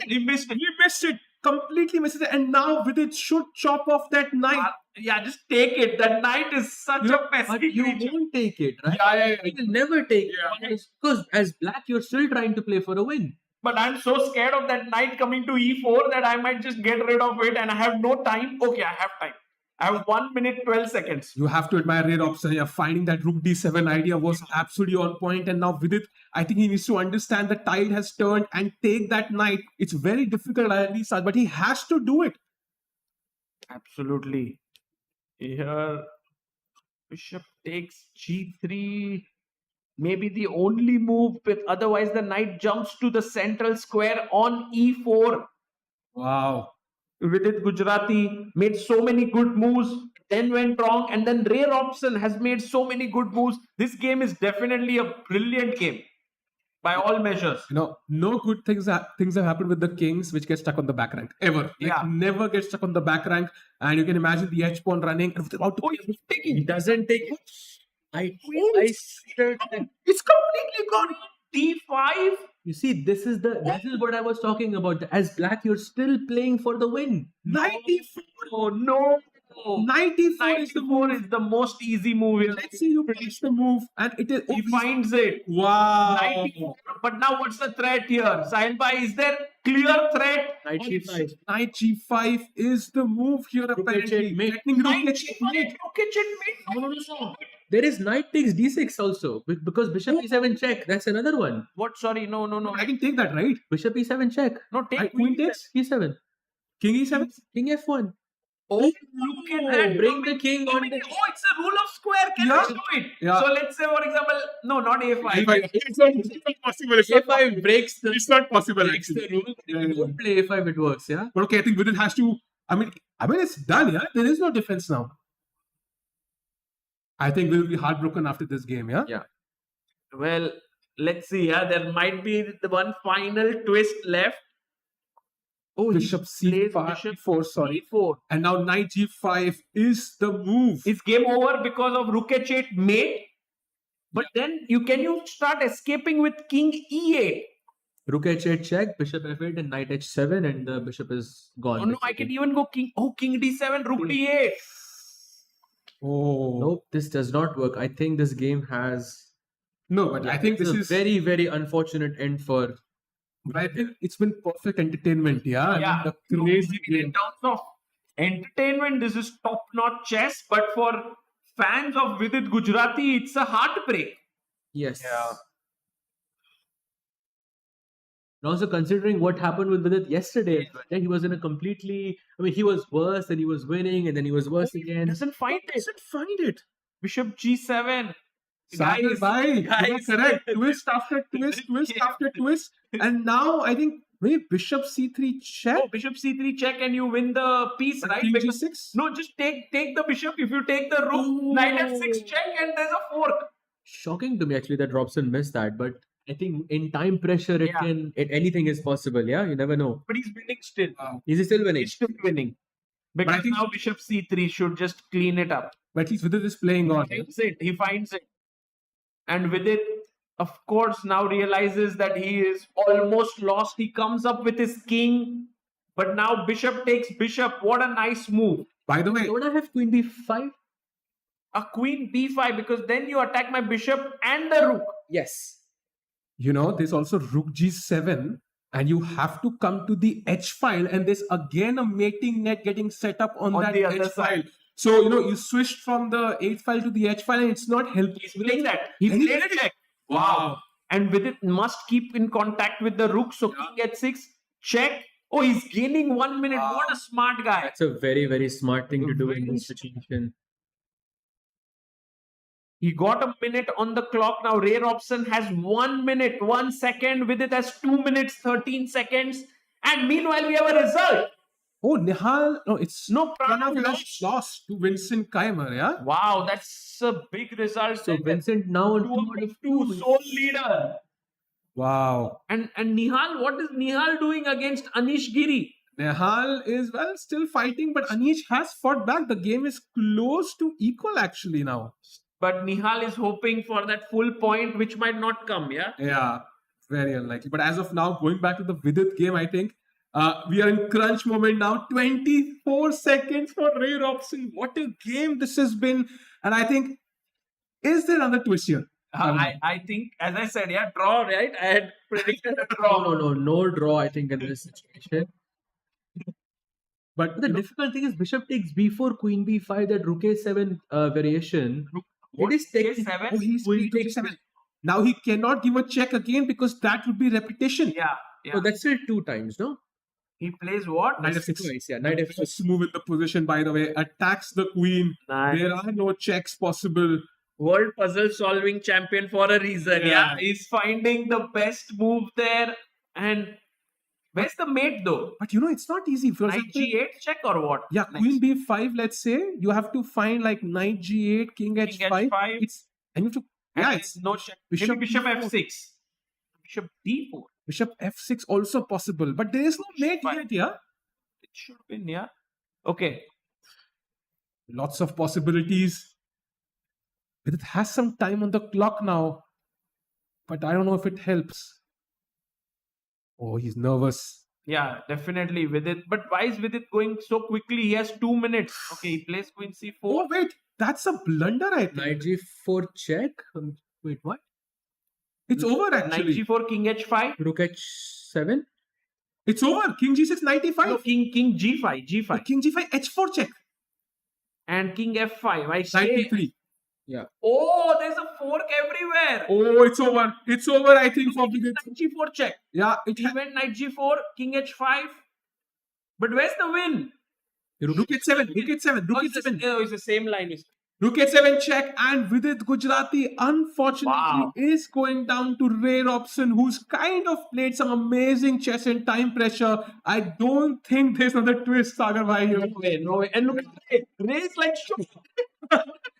He missed it. He missed it. Completely missed it. And now Vidit should chop off that knight. Yeah, just take it. That knight is such a pesky But you creature. won't take it, right? Yeah. You will never take Yeah. it. Because as black, you're still trying to play for a win. But I'm so scared of that knight coming to e4 that I might just get rid of it and I have no time. Okay, I have time. I have 1 minute 12 seconds. You have to admire rare option. Yeah, finding that rook d7 idea was absolutely on point. And now Vidit, I think he needs to understand the tide has turned and take that knight. It's very difficult, Lisa, but he has to do it. Absolutely. Here, bishop takes g3. Maybe the only move, but otherwise the knight jumps to the central square on e4. Wow. Vidit Gujarati made so many good moves, then went wrong, and then rare option has made so many good moves. This game is definitely a brilliant game by all measures. You know, no good things have happened with the kings which get stuck on the back rank ever. Yeah. Never get stuck on the back rank. And you can imagine the h pawn running and about to. Oh, he's taking. He doesn't take it. I said that. It's completely gone. d5. You see, this is what I was talking about. As black, you're still playing for the win. 94. Oh no. 94 is the 94 move. is the most easy move here. Let's see you place the move and it is. He finds it. Wow. 94. But now what's the threat here? Sahil bhai, is there clear threat? Knight g5. Knight g5 is the move here apparently. checkmate. Threatening Knight rook g5. checkmate. Okay, checkmate. No. There is knight takes d6 also because bishop e7 check. That's another one. What? Sorry, no. I can take that, right? Bishop e7 check. No, take Queen takes e7. king e7. King f1. Oh, look at that. Bring the king on the. Oh, it's a rule of square. Can Yeah. I do it? Yeah. So let's say, for example, no, not a5. It's not possible. a5 breaks the. It's not possible. Breaks the Actually. rule. If you don't play a5, it works. Yeah. But okay, I think Vidit has to. I mean, it's done. Yeah, there is no defense now. I think we'll be heartbroken after this game. Yeah. Yeah. Well, let's see. Yeah, there might be the one final twist left. Oh, he Bishop plays c5, bishop e4, sorry. e4. And now knight g5 is the move. It's game over because of rook h8 mate. But then can you start escaping with king e8? Rook h8 check, bishop f8, and knight h7, and the bishop is gone. Oh no, I can even go king. Oh, king d7, rook d8. Oh. Nope, this does not work. I think this game has. No, but I think this a is very, very unfortunate end for. But I think it's been perfect entertainment, yeah. Yeah. I mean, the crazy In game. terms of entertainment, this is top-notch chess. But for fans of Vidit Gujarati, it's a heartbreak. Yes. Yeah. And also considering what happened with Vidit yesterday, he was in a completely. I mean, he was worse and he was winning, and then he was worse again. Doesn't find it. Doesn't find it. Bishop g7. Sahil bhai, you are guys. correct. Twist after twist, twist Yeah. after twist. And now I think maybe bishop c3 check. Oh, bishop c3 check and you win the piece, right? King Because- g6. no, just take the bishop. If you take the rook, knight f6 check and there's a fork. Shocking to me actually that Robson missed that, but I think in time pressure, anything is possible. Yeah, you never know. But he's winning still. Is he still winning? He's still winning. Because I think- now bishop c3 should just clean it up. But at least Vidit is playing on. He finds it. And with it, of course, now realizes that he is almost lost. He comes up with his king. But now bishop takes bishop. What a nice move. By the way, Don't I have queen b5? A queen b5 because then you attack my bishop and the rook. Yes. you know, there's also rook g7, and you have to come to the h file, and there's again a mating net getting set up on that the other h file. side. So, you know, you switched from the h file to the h file, and it's not helping. He's playing that. He And he played played it. check. Wow. And with it, must keep in contact with the rook. So king h6, check. Oh, he's gaining 1 minute. What a smart guy. That's a very, very smart thing to do in this situation. He got a minute on the clock. Now rare option has 1 minute, 1 second. With it has 2 minutes, 13 seconds. And meanwhile, we have a result. Oh, Nihal. No, it's No, Pranav Pranav has lost to Vincent Keimer, yeah? Wow, that's a big result. So And Vincent now on 2 two out of two 2. sole leader. Wow. And Nihal, what is Nihal doing against Anish Giri? Nihal is, well, still fighting, but Anish has fought back. The game is close to equal actually now. But Nihal is hoping for that full point, which might not come, yeah? Yeah, very unlikely. But as of now, going back to the Vidit game, I think we are in crunch moment now. 24 seconds for Ray Robson. What a game this has been. And I think, is there another twist here? I think, as I said, yeah, draw, right? I had predicted a No, draw. no draw, I think, in this situation. But The difficult thing is bishop takes b4, queen b5, that rook a7 variation. What It is is technically. oh, he's Queen queen takes takes 7. Now he cannot give a check again because that would be repetition. Yeah, yeah. Oh, that's still 2 times, no? He plays what? Knight f6. Twice, yeah. Knight f6. First move in the position, by the way, attacks the queen. Nice. There are no checks possible. World puzzle solving champion for a reason. Yeah. Yeah, he's finding the best move there. And where's the mate though? But you know, it's not easy. For Knight example, g8 check or what? yeah, Next. queen b5, let's say, you have to find like knight g8, king King h5. h5. It's, and you have to, And yeah, there's it's no check. bishop Maybe bishop d4. f6. Bishop d4. bishop f6 also possible. But there is no mate Fine. yet, yeah? It should win, yeah. Okay. Lots of possibilities. But it has some time on the clock now. But I don't know if it helps. Oh, he's nervous. Yeah, definitely Vidit. But why is Vidit going so quickly? He has 2 minutes. Okay, he plays queen c4. Oh, wait. That's a blunder, I think. Knight g4 check. Wait, what? It's over, Knight actually. g4, king h5. Rook h7? It's over. King g6, knight e5. No, king g5, g5. King g5, h4 check. And king f5. I Knight say. e3. Oh, there's a fork everywhere. Oh, it's over. It's over, I think, for Vidit. Knight g4 check. Yeah, it He went knight g4, king h5. But where's the win? Rook h7, rook h7, rook h7. It's the same line. Rook h7 check, and Vidit Gujarati, unfortunately, Wow. is going down to Ray Robson, who's kind of played some amazing chess in time pressure. I don't think there's another twist, Sagar Bhai. Here. No way. And look at Ray. Ray's like,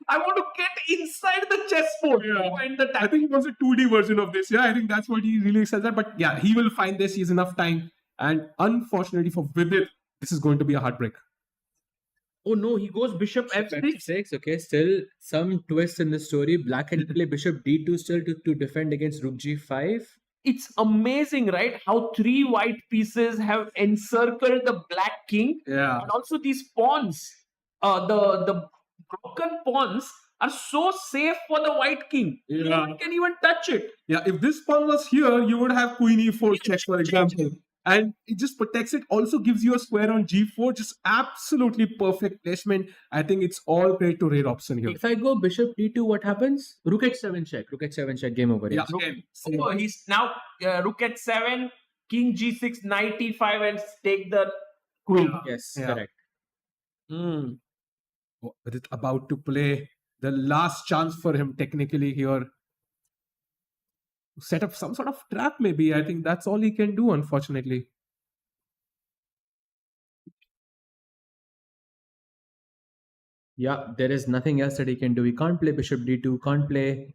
I want to get inside the chessboard to find the I time. think he wants a 2D version of this. Yeah, I think that's what he really says that. But yeah, he will find this. He has enough time. And unfortunately for Vidit, this is going to be a heartbreak. Oh no, he goes bishop f6. f6, okay. Still some twist in the story. Black can play bishop d2 still to defend against rook g5. It's amazing, right? How 3 white pieces have encircled the black king. Yeah. And also these pawns, the broken pawns are so safe for the white king. Yeah. No one can even touch it. Yeah, if this pawn was here, you would have queen e4 check, for example. And it just protects it. Also gives you a square on g4. Just absolutely perfect placement. I think it's all credit to Ray Robson here. If I go bishop d2, what happens? Rook h7 check. Rook h7 check. Game over. Yeah, yes. again, same. Oh, he's now rook h7, king g6, knight e5, and take the queen. Yes, Yeah. correct. Mm. Oh, but it's about to play the last chance for him technically here. Set up some sort of trap, maybe. I think that's all he can do, unfortunately. Yeah, there is nothing else that he can do. He can't play bishop d2, can't play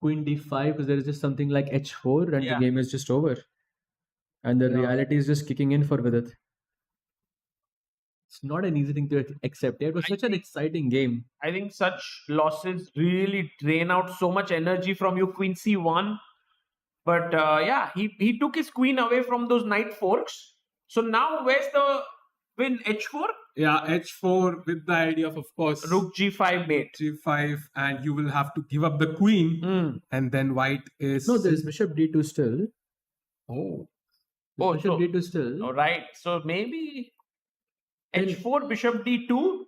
queen d5 because there is just something like h4 and Yeah. the game is just over. And the Yeah. reality is just kicking in for Vidit. It's not an easy thing to accept. It was I such an think- exciting game. I think such losses really drain out so much energy from you, queen c1. But yeah, he took his queen away from those knight forks. So now where's the win? h4? Yeah, h4 with the idea of course, Rook g5 mate. g5, and you will have to give up the queen, Mm. and then white is. No, there's bishop d2 still. Oh, Oh, Bishop so- d2 still. All right. So maybe Then- h4, bishop d2.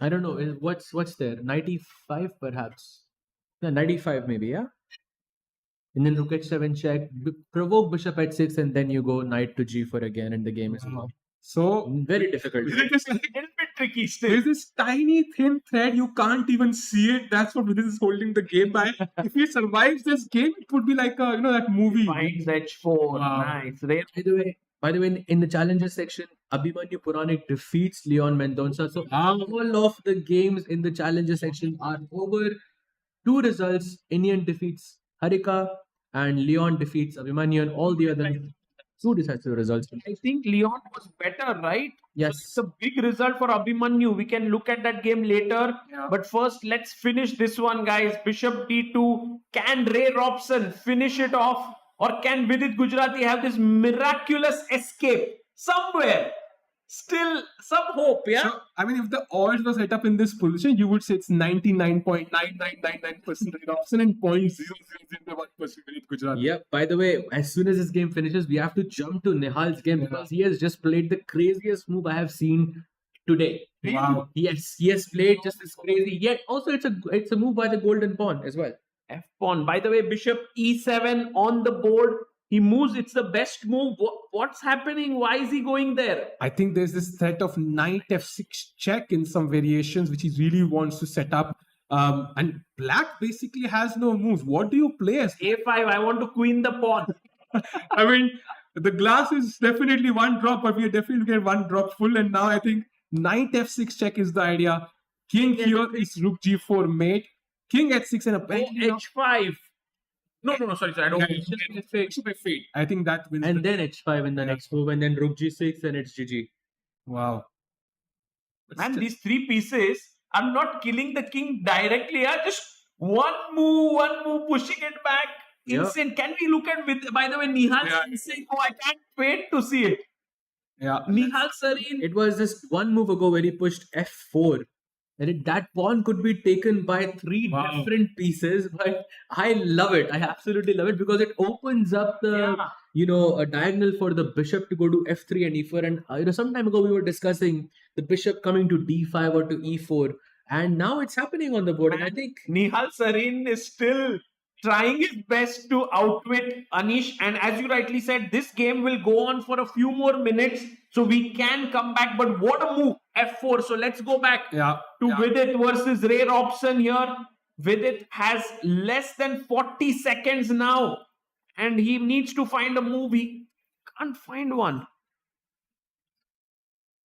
I don't know. What's there? Knight e5 perhaps. Yeah, knight e5 maybe, yeah? And then rook h7 check, provoke bishop h6, and then you go knight to g4 again, and the game is Mhm. on. so Very difficult. it is like, A little bit tricky still. there's this tiny thin thread, you can't even see it. That's what Vidit is holding the game by. If he survives this game, it would be like that movie. Finds h4. Wow. Nice. Ray- By the way, By the way, in the challenges section, Abhimanyu Puranik defeats Leon Mendonça. So all of the games in the challenges section are over. Two results: Indian defeats Harika and Leon defeats Abhimanyu, and all the other two decisive results. I think Leon was better, right? Yes. It's a big result for Abhimanyu. We can look at that game later. Yeah. But first, let's finish this one, guys. Bishop d2. Can Ray Robson finish it off? Or can Vidit Gujarati have this miraculous escape somewhere? Still some hope, yeah? So, I mean, if the odds were set up in this position, you would say it's 99.9999% rate option and 0.0001% Vidit Gujarati. Yeah, by the way, as soon as this game finishes, we have to jump to Nihal's game because he has just played the craziest move I have seen today. Wow. Yes, he has played just this crazy. Yet also it's a move by the golden pawn as well. F pawn. By the way, Bishop e7 on the board. He moves. It's the best move. What's happening? Why is he going there? I think there's this threat of knight f6 check in some variations, which he really wants to set up. And black basically has no moves. What do you play as? A5. I want to queen the pawn. I mean, the glass is definitely one drop, but we are definitely get one drop full. And now I think knight f6 check is the idea. King here is rook g4 mate. King h6 and a h5. No, sorry. I don't. I think that wins. And then h5 in the next move, and then rook g6, and it's GG. Wow. Man, these three pieces are not killing the king directly. Just one move, pushing it back. Yeah. Insane. Can we look at by the way, Nihal's insane. Oh, I can't wait to see it. Yeah. Nihal Sarin. It was just one move ago where he pushed f4. And that pawn could be taken by three different pieces, but I love it. I absolutely love it because it opens up the a diagonal for the bishop to go to f3 and e4. And some time ago we were discussing the bishop coming to d5 or to e4, and now it's happening on the board. And I think Nihal Sarin is still trying his best to outwit Anish. And as you rightly said, this game will go on for a few more minutes, so we can come back. But what a move, f4. So let's go back to Vidit versus Ray Robson here. Vidit has less than 40 seconds now, and he needs to find a move. He can't find one.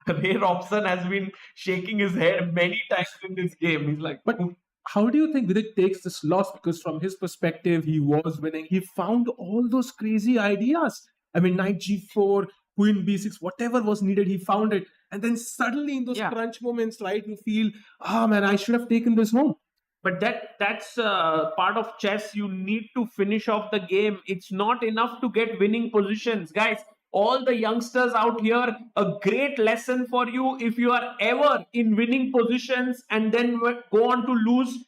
Ray Robson has been shaking his head many times in this game. He's like, but how do you think Vidit takes this loss? Because from his perspective, he was winning. He found all those crazy ideas. I mean, knight g4, queen b6, whatever was needed, he found it. And then suddenly in those crunch moments, right, you feel, man, I should have taken this home. But that's part of chess. You need to finish off the game. It's not enough to get winning positions. Guys, all the youngsters out here, a great lesson for you. If you are ever in winning positions and then go on to lose,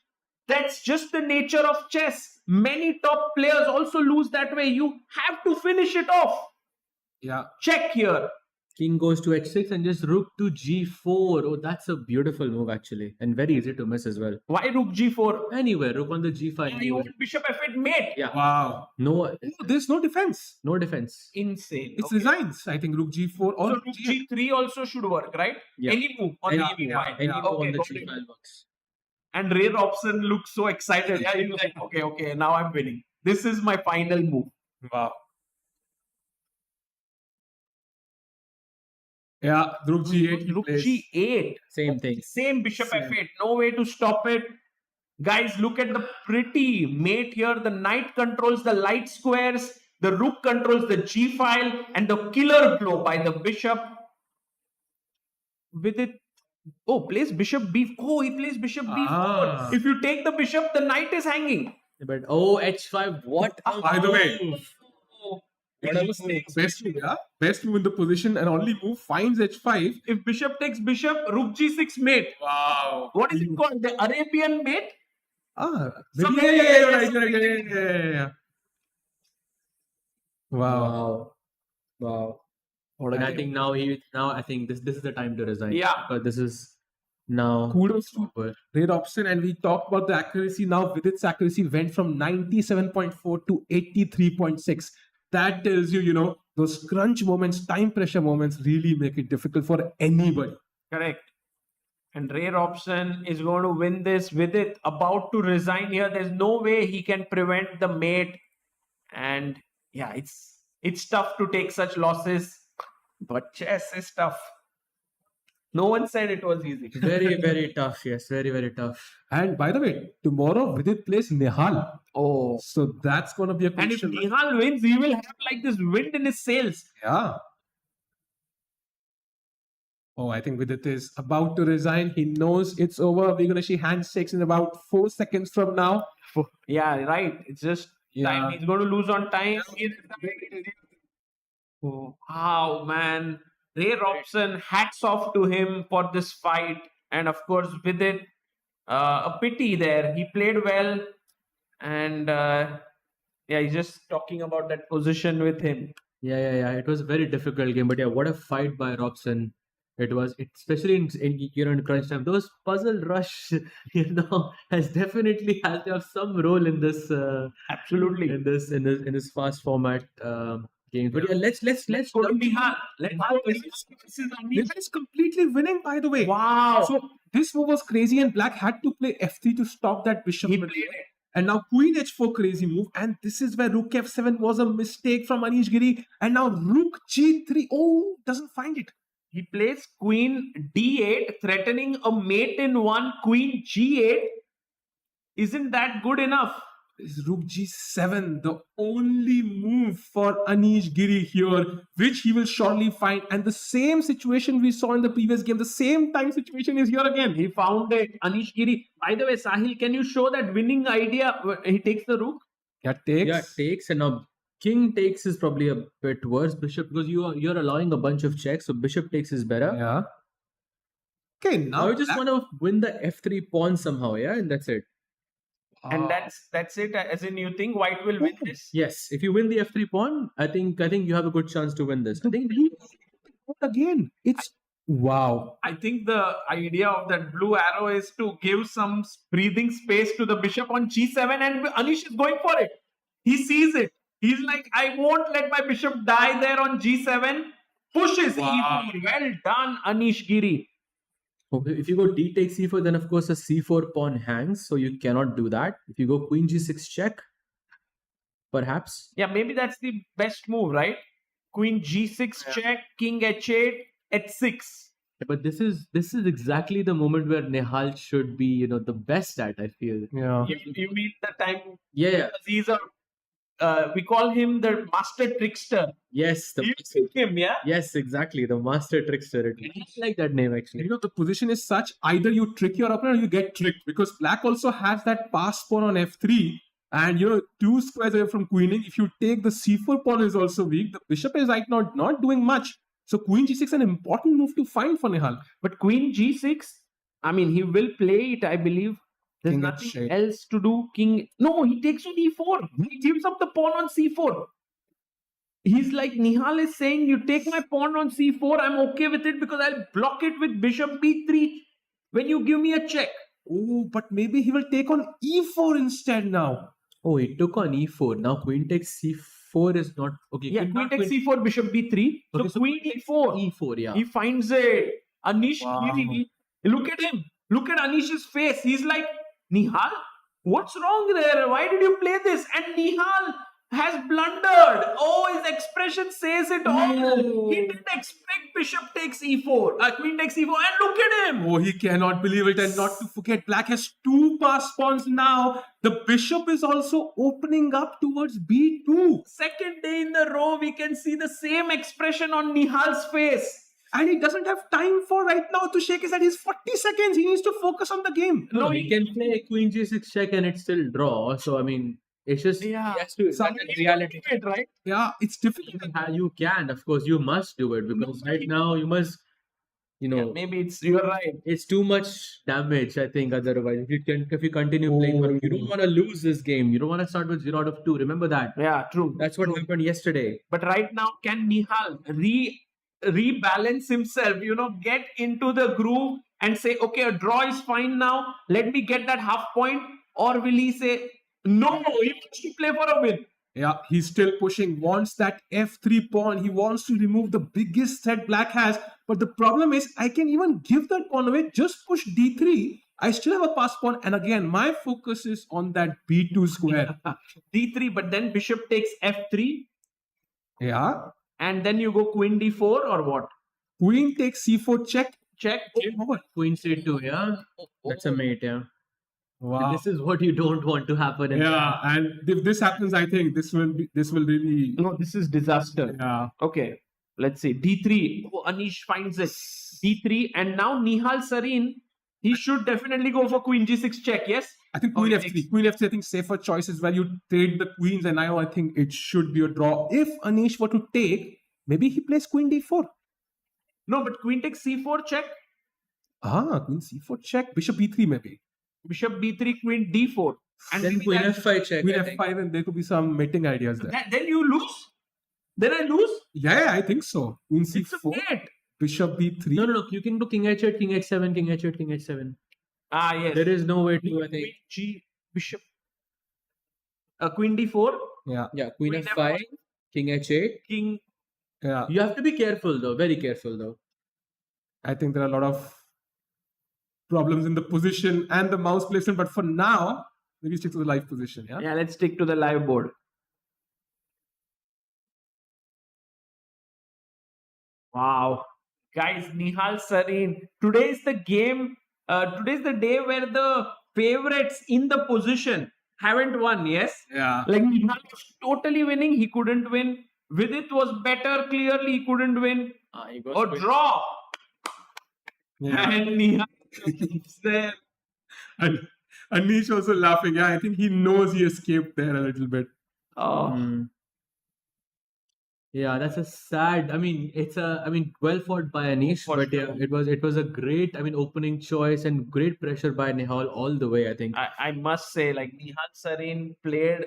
that's just the nature of chess. Many top players also lose that way. You have to finish it off. Yeah. Check here. King goes to h6 and just rook to g4. Oh, that's a beautiful move actually, and very easy to miss as well. Why rook g4? Anywhere, rook on the g5. You want bishop f8 mate. Yeah. Wow. No, there's no defense. No defense. Insane. It's resigns. I think rook g4 or so rook g3 also should work, right? Yeah. Any move on the e5. Any move on the g5 works. And Ray Robson looks so excited. Yeah, he's like, okay, now I'm winning. This is my final move. Wow. Yeah, rook g8. Rook g8. Same thing. Same bishop f8. No way to stop it. Guys, look at the pretty mate here. The knight controls the light squares. The rook controls the g file. And the killer blow by the bishop. With it. Oh, plays bishop b. Oh, he plays bishop b4. If you take the bishop, the knight is hanging. But h5. What? By the way. Best move, best move in the position, and only move finds h5. If bishop takes bishop, rook g6 mate. Wow. What is it called? The Arabian mate? Yeah. Wow. And I think now I think this is the time to resign. Yeah. But this is now kudos to Ray Robson, and we talked about the accuracy. Now Vidit's accuracy went from 97.4 to 83.6. That tells you, those crunch moments, time pressure moments really make it difficult for anybody. Correct. And Ray Robson is going to win this with it. About to resign here. There's no way he can prevent the mate. And yeah, it's tough to take such losses. But chess is tough. No one said it was easy. Very, very tough. Yes, very, very tough. And by the way, tomorrow Vidit plays Nihal. Oh. So that's going to be a And if crucial match. Nihal wins, he will have like this wind in his sails. Yeah. Oh, I think Vidit is about to resign. He knows it's over. We're going to see handshakes in about 4 seconds from now. Yeah, right. It's just time. He's going to lose on time. Oh, wow, man. Ray Robson, hats off to him for this fight. And of course, with it, a pity there. He played well. And yeah, he's just talking about that position with him. Yeah. It was a very difficult game, but yeah, what a fight by Robson. It was, especially in crunch time. Those puzzle rush, has definitely has to have some role in this. Absolutely. In this fast format game. But yeah, let's Go to Nihal. Nihal is completely winning, by the way. Wow. So this move was crazy, and Black had to play f3 to stop that bishop. He move. played it. And now Queen h4 crazy move, and this is where Rook f7 was a mistake from Anish Giri. And now Rook g3. Oh, doesn't find it. He plays Queen d8, threatening a mate in one, Queen g8. Isn't that good enough? Is Rook g7 the only move for Anish Giri here, which he will surely find? And the same situation we saw in the previous game, the same time situation is here again. He found it. Anish Giri. By the way, Sahil, can you show that winning idea? He takes the rook. Yeah, takes. Yeah, takes, and now king takes is probably a bit worse. Bishop, because you're allowing a bunch of checks, so bishop takes is better. Yeah. Okay, Now you just want to win the f3 pawn somehow, yeah, and that's it. And that's it. As in, you think White will win this? Yes, if you win the f3 pawn, I think you have a good chance to win this. I think again, it's wow. I think the idea of that blue arrow is to give some breathing space to the bishop on g7, and Anish is going for it. He sees it. He's like, I won't let my bishop die there on g7. Pushes e4. Well done, Anish Giri. okay, if you go d takes c4, then of course a c4 pawn hangs, so you cannot do that. If you go queen g6 check, perhaps. Yeah, maybe that's the best move, right? Queen g6 check, king h8, h6. But this is exactly the moment where Nihal should be, the best at, I feel. Yeah. You meet the time. Yeah. He's a. We call him the master trickster. Yes. You pick him, yeah? Yes, exactly. The master trickster. I like that name actually. The position is such, either you trick your opponent or you get tricked, because Black also has that pass pawn on f3, and you're 2 squares away from queening. If you take the c4 pawn is also weak. The bishop is right now not doing much. So queen g6 is an important move to find for Nihal. But queen g6, I mean, he will play it, I believe. There's King nothing h8. else to do. King. No, he takes on e4. He gives up the pawn on c4. He's like, Nihal is saying, you take my pawn on c4, I'm okay with it because I'll block it with bishop b3 when you give me a check. Oh, but maybe he will take on e4 instead now. Oh, he took on e4. Now queen takes c4 is not okay. Yeah, queen takes c4, bishop b3. Okay, So queen e4. e4, yeah. He finds it. Anish Wow. Giri. Look at him. Look at Anish's face. He's like, Nihal, what's wrong there? Why did you play this? And Nihal has blundered. Oh, his expression says it all. No. He didn't expect bishop takes e4. Queen takes e4. And look at him. Oh, he cannot believe it. And not to forget, Black has 2 pass pawns now. The bishop is also opening up towards b2. Second day in a row, we can see the same expression on Nihal's face. And he doesn't have time for right now to shake his head. He's 40 seconds. He needs to focus on the game. No, he can play queen g6 check and it's still draw. So I mean, it's just Yeah. he has to. Some- That's reality. Right? Yeah, it's difficult. You can, of course, you must do it because right now you must, Yeah, maybe you're right. it's too much damage. I think otherwise, if you continue playing, you don't want to lose this game. You don't want to start with 0 out of 2. Remember that. Yeah, true. That's what happened yesterday. But right now, can Nihal rebalance himself, get into the groove and say, okay, a draw is fine now. Let me get that half point. Or will he say, no, he wants to play for a win? Yeah, he's still pushing, wants that f3 pawn. He wants to remove the biggest threat Black has. But the problem is, I can even give that pawn away. Just push d3. I still have a pass pawn. And again, my focus is on that b2 square. d3, but then bishop takes f3. Yeah. and then you go queen d4 or what? Queen takes c4 check. Check. Game over. Queen c2, yeah. That's a mate, yeah. Wow. This is what you don't want to happen. Yeah, and if this happens, I think this will really. No, this is disaster. Yeah. Okay, let's see. D3. Oh, Anish finds it. D3, and now Nihal Sarin, he should definitely go for queen g6 check, yes? I think Oh, queen he f3. takes- Queen f3, I think safer choice is where you trade the queens, and now I think it should be a draw. If Anish were to take, maybe he plays queen d4. No, but queen takes c4 check. Queen c4 check. Bishop e3 maybe. Bishop b3, queen d4. And Then maybe queen that- f5 check. Queen I think. f5, and there could be some mating ideas there. then you lose? Then I lose? Yeah, I think so. Queen It's a c4, mate. bishop b3. No. You can do king h8, king h7, king h8, king h7. Ah, yes. There is no way to, I think. Queen g, bishop. Queen d4, Yeah, Yeah, queen Queen f5, king h8. king. yeah. You have to be careful though, very careful though. I think there are a lot of problems in the position and the mouse placement, but for now, maybe stick to the live position. Yeah. Yeah, let's stick to the live board. Wow. Guys, Nihal Sarin. Today's the game. Today's the day where the favorites in the position haven't won, yes? Yeah. Like Nihal was totally winning, he couldn't win. Vidit was better, clearly he couldn't win. He goes Or queen- draw. Yeah. And Nihal is there. And Anish also laughing. Yeah, I think he knows he escaped there a little bit. Oh. Hmm. Yeah, that's a sad. Well fought by Anish, For but yeah, sure. it was a great, opening choice and great pressure by Nihal all the way. I think. I must say, like Nihal Sarin played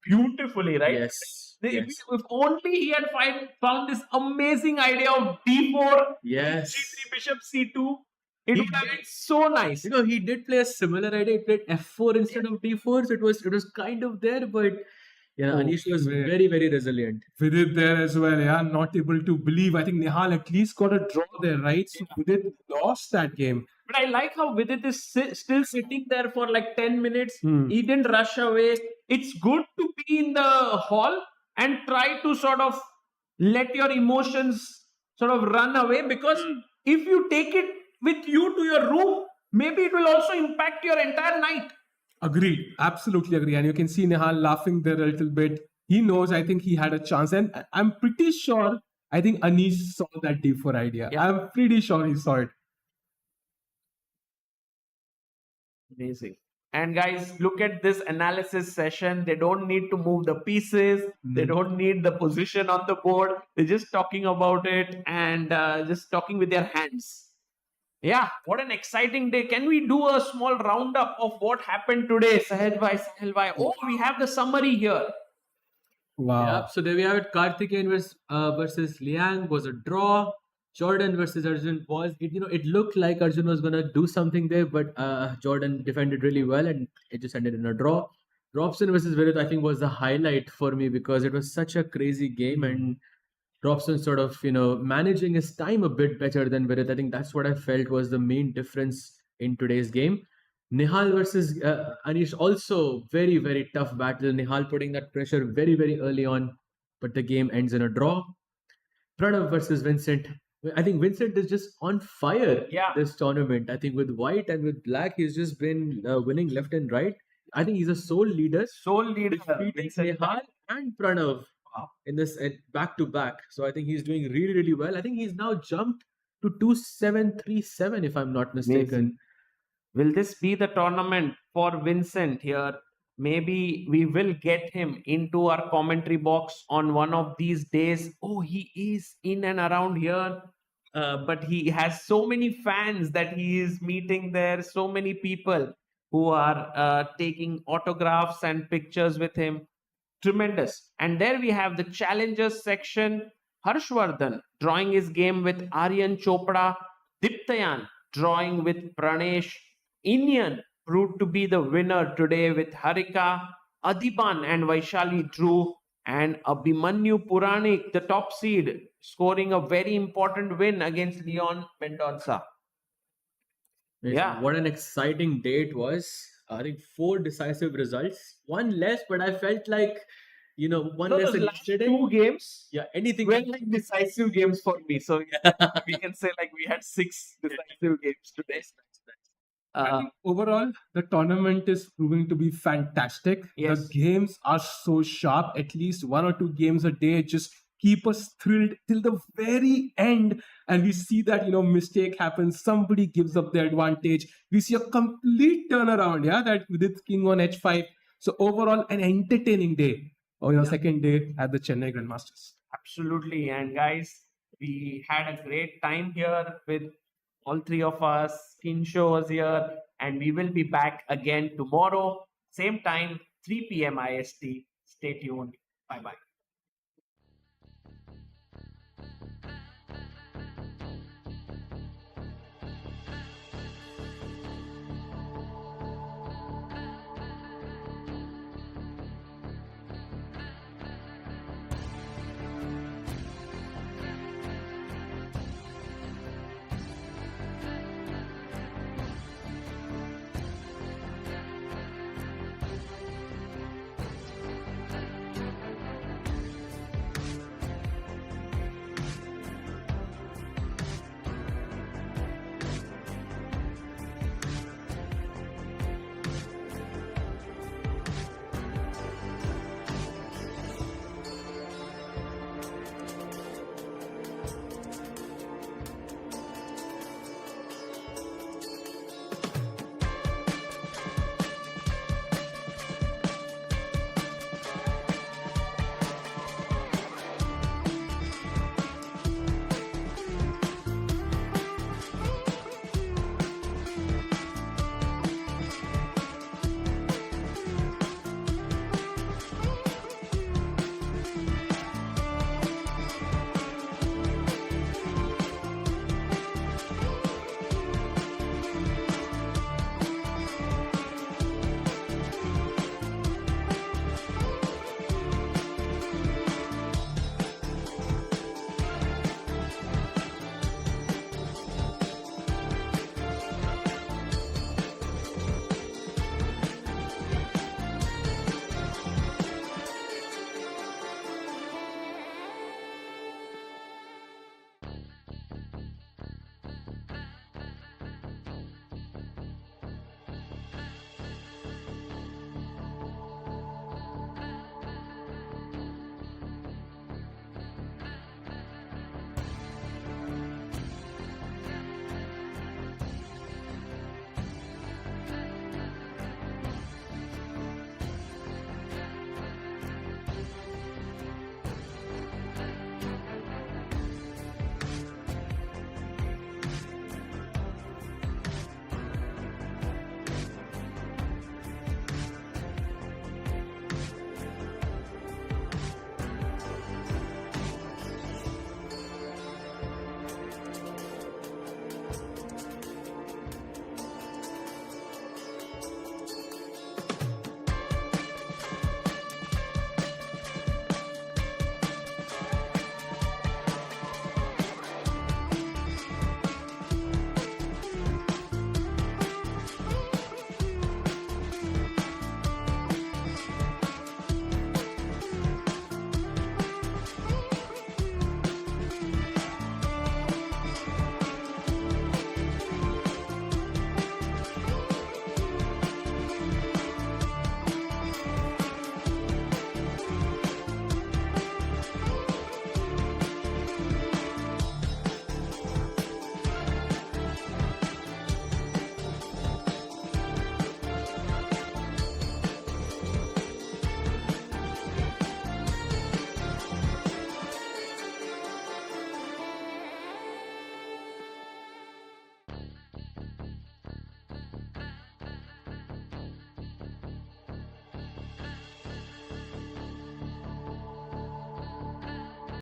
beautifully, right? Yes. If only he had found this amazing idea of d4, Yes. g3, bishop c2, it He would have did. been so nice. He did play a similar idea. He played f4 instead of d4, so it was kind of there, but Anish was Okay. very, very resilient. Vidit there as well. Yeah, not able to believe. I think Nihal at least got a draw there, right? So Vidit lost that game. But I like how Vidit is still sitting there for like 10 minutes. Hmm. He didn't rush away. It's good to be in the hall and try to sort of let your emotions sort of run away, because if you take it with you to your room, maybe it will also impact your entire night. Agreed. Absolutely agree. And you can see Nihal laughing there a little bit. He knows, I think he had a chance. And I'm pretty sure, I think Anish saw that d4 idea. Yeah. I'm pretty sure he saw it. Amazing. And guys, look at this analysis session. They don't need to move the pieces. They don't need the position on the board. They're just talking about it and just talking with their hands. Yeah, what an exciting day. Can we do a small roundup of what happened today? Sahel bhai. Oh, we have the summary here. Wow. Yeah, so there we have it. Karthikeyan versus Liang was a draw. Jordan versus Arjun was it looked like Arjun was gonna do something there, but Jordan defended really well and it just ended in a draw. Robson versus Vidit, I think, was the highlight for me because it was such a crazy game and Robson sort of managing his time a bit better than Vidit. I think that's what I felt was the main difference in today's game. Nihal versus Anish, also very, very tough battle. Nihal putting that pressure very, very early on, but the game ends in a draw. Pranav versus Vincent. I think Vincent is just on fire this tournament. I think with white and with black, he's just been winning left and right. I think he's a sole leader. Sole leader. Defeating Vincent. Nihal and Pranav in this back to back. So I think he's doing really, really well. I think he's now jumped to 2737, if I'm not mistaken. Amazing. Will this be the tournament for Vincent here? Maybe we will get him into our commentary box on one of these days. Oh, he is in and around here. But he has so many fans that he is meeting there. So many people who are taking autographs and pictures with him. Tremendous. And there we have the challengers section. Harshvardhan drawing his game with Aryan Chopra. Diptayan drawing with Pranesh. Indian proved to be the winner today with Harika. Adiban and Vaishali drew. And Abhimanyu Puranik, the top seed, scoring a very important win against Leon Mendonça. Yeah. What an exciting day it was. I think 4 decisive results. One less, but I felt like, one No, those lesson last yesterday. two games Yeah, anything. were like decisive games for me. So we can say like we had 6 decisive games today. I think overall, the tournament is proving to be fantastic. Yes. The games are so sharp. At least 1 or 2 games a day just keep us thrilled till the very end. And we see that, mistake happens. Somebody gives up the advantage. We see a complete turnaround. Yeah, that Vidit King on H5. So overall, an entertaining day. Second day at the Chennai Grandmasters. Absolutely. And guys, we had a great time here with all three of us. Kinsho was here, and we will be back again tomorrow, same time, 3 p.m. IST. Stay tuned. Bye bye.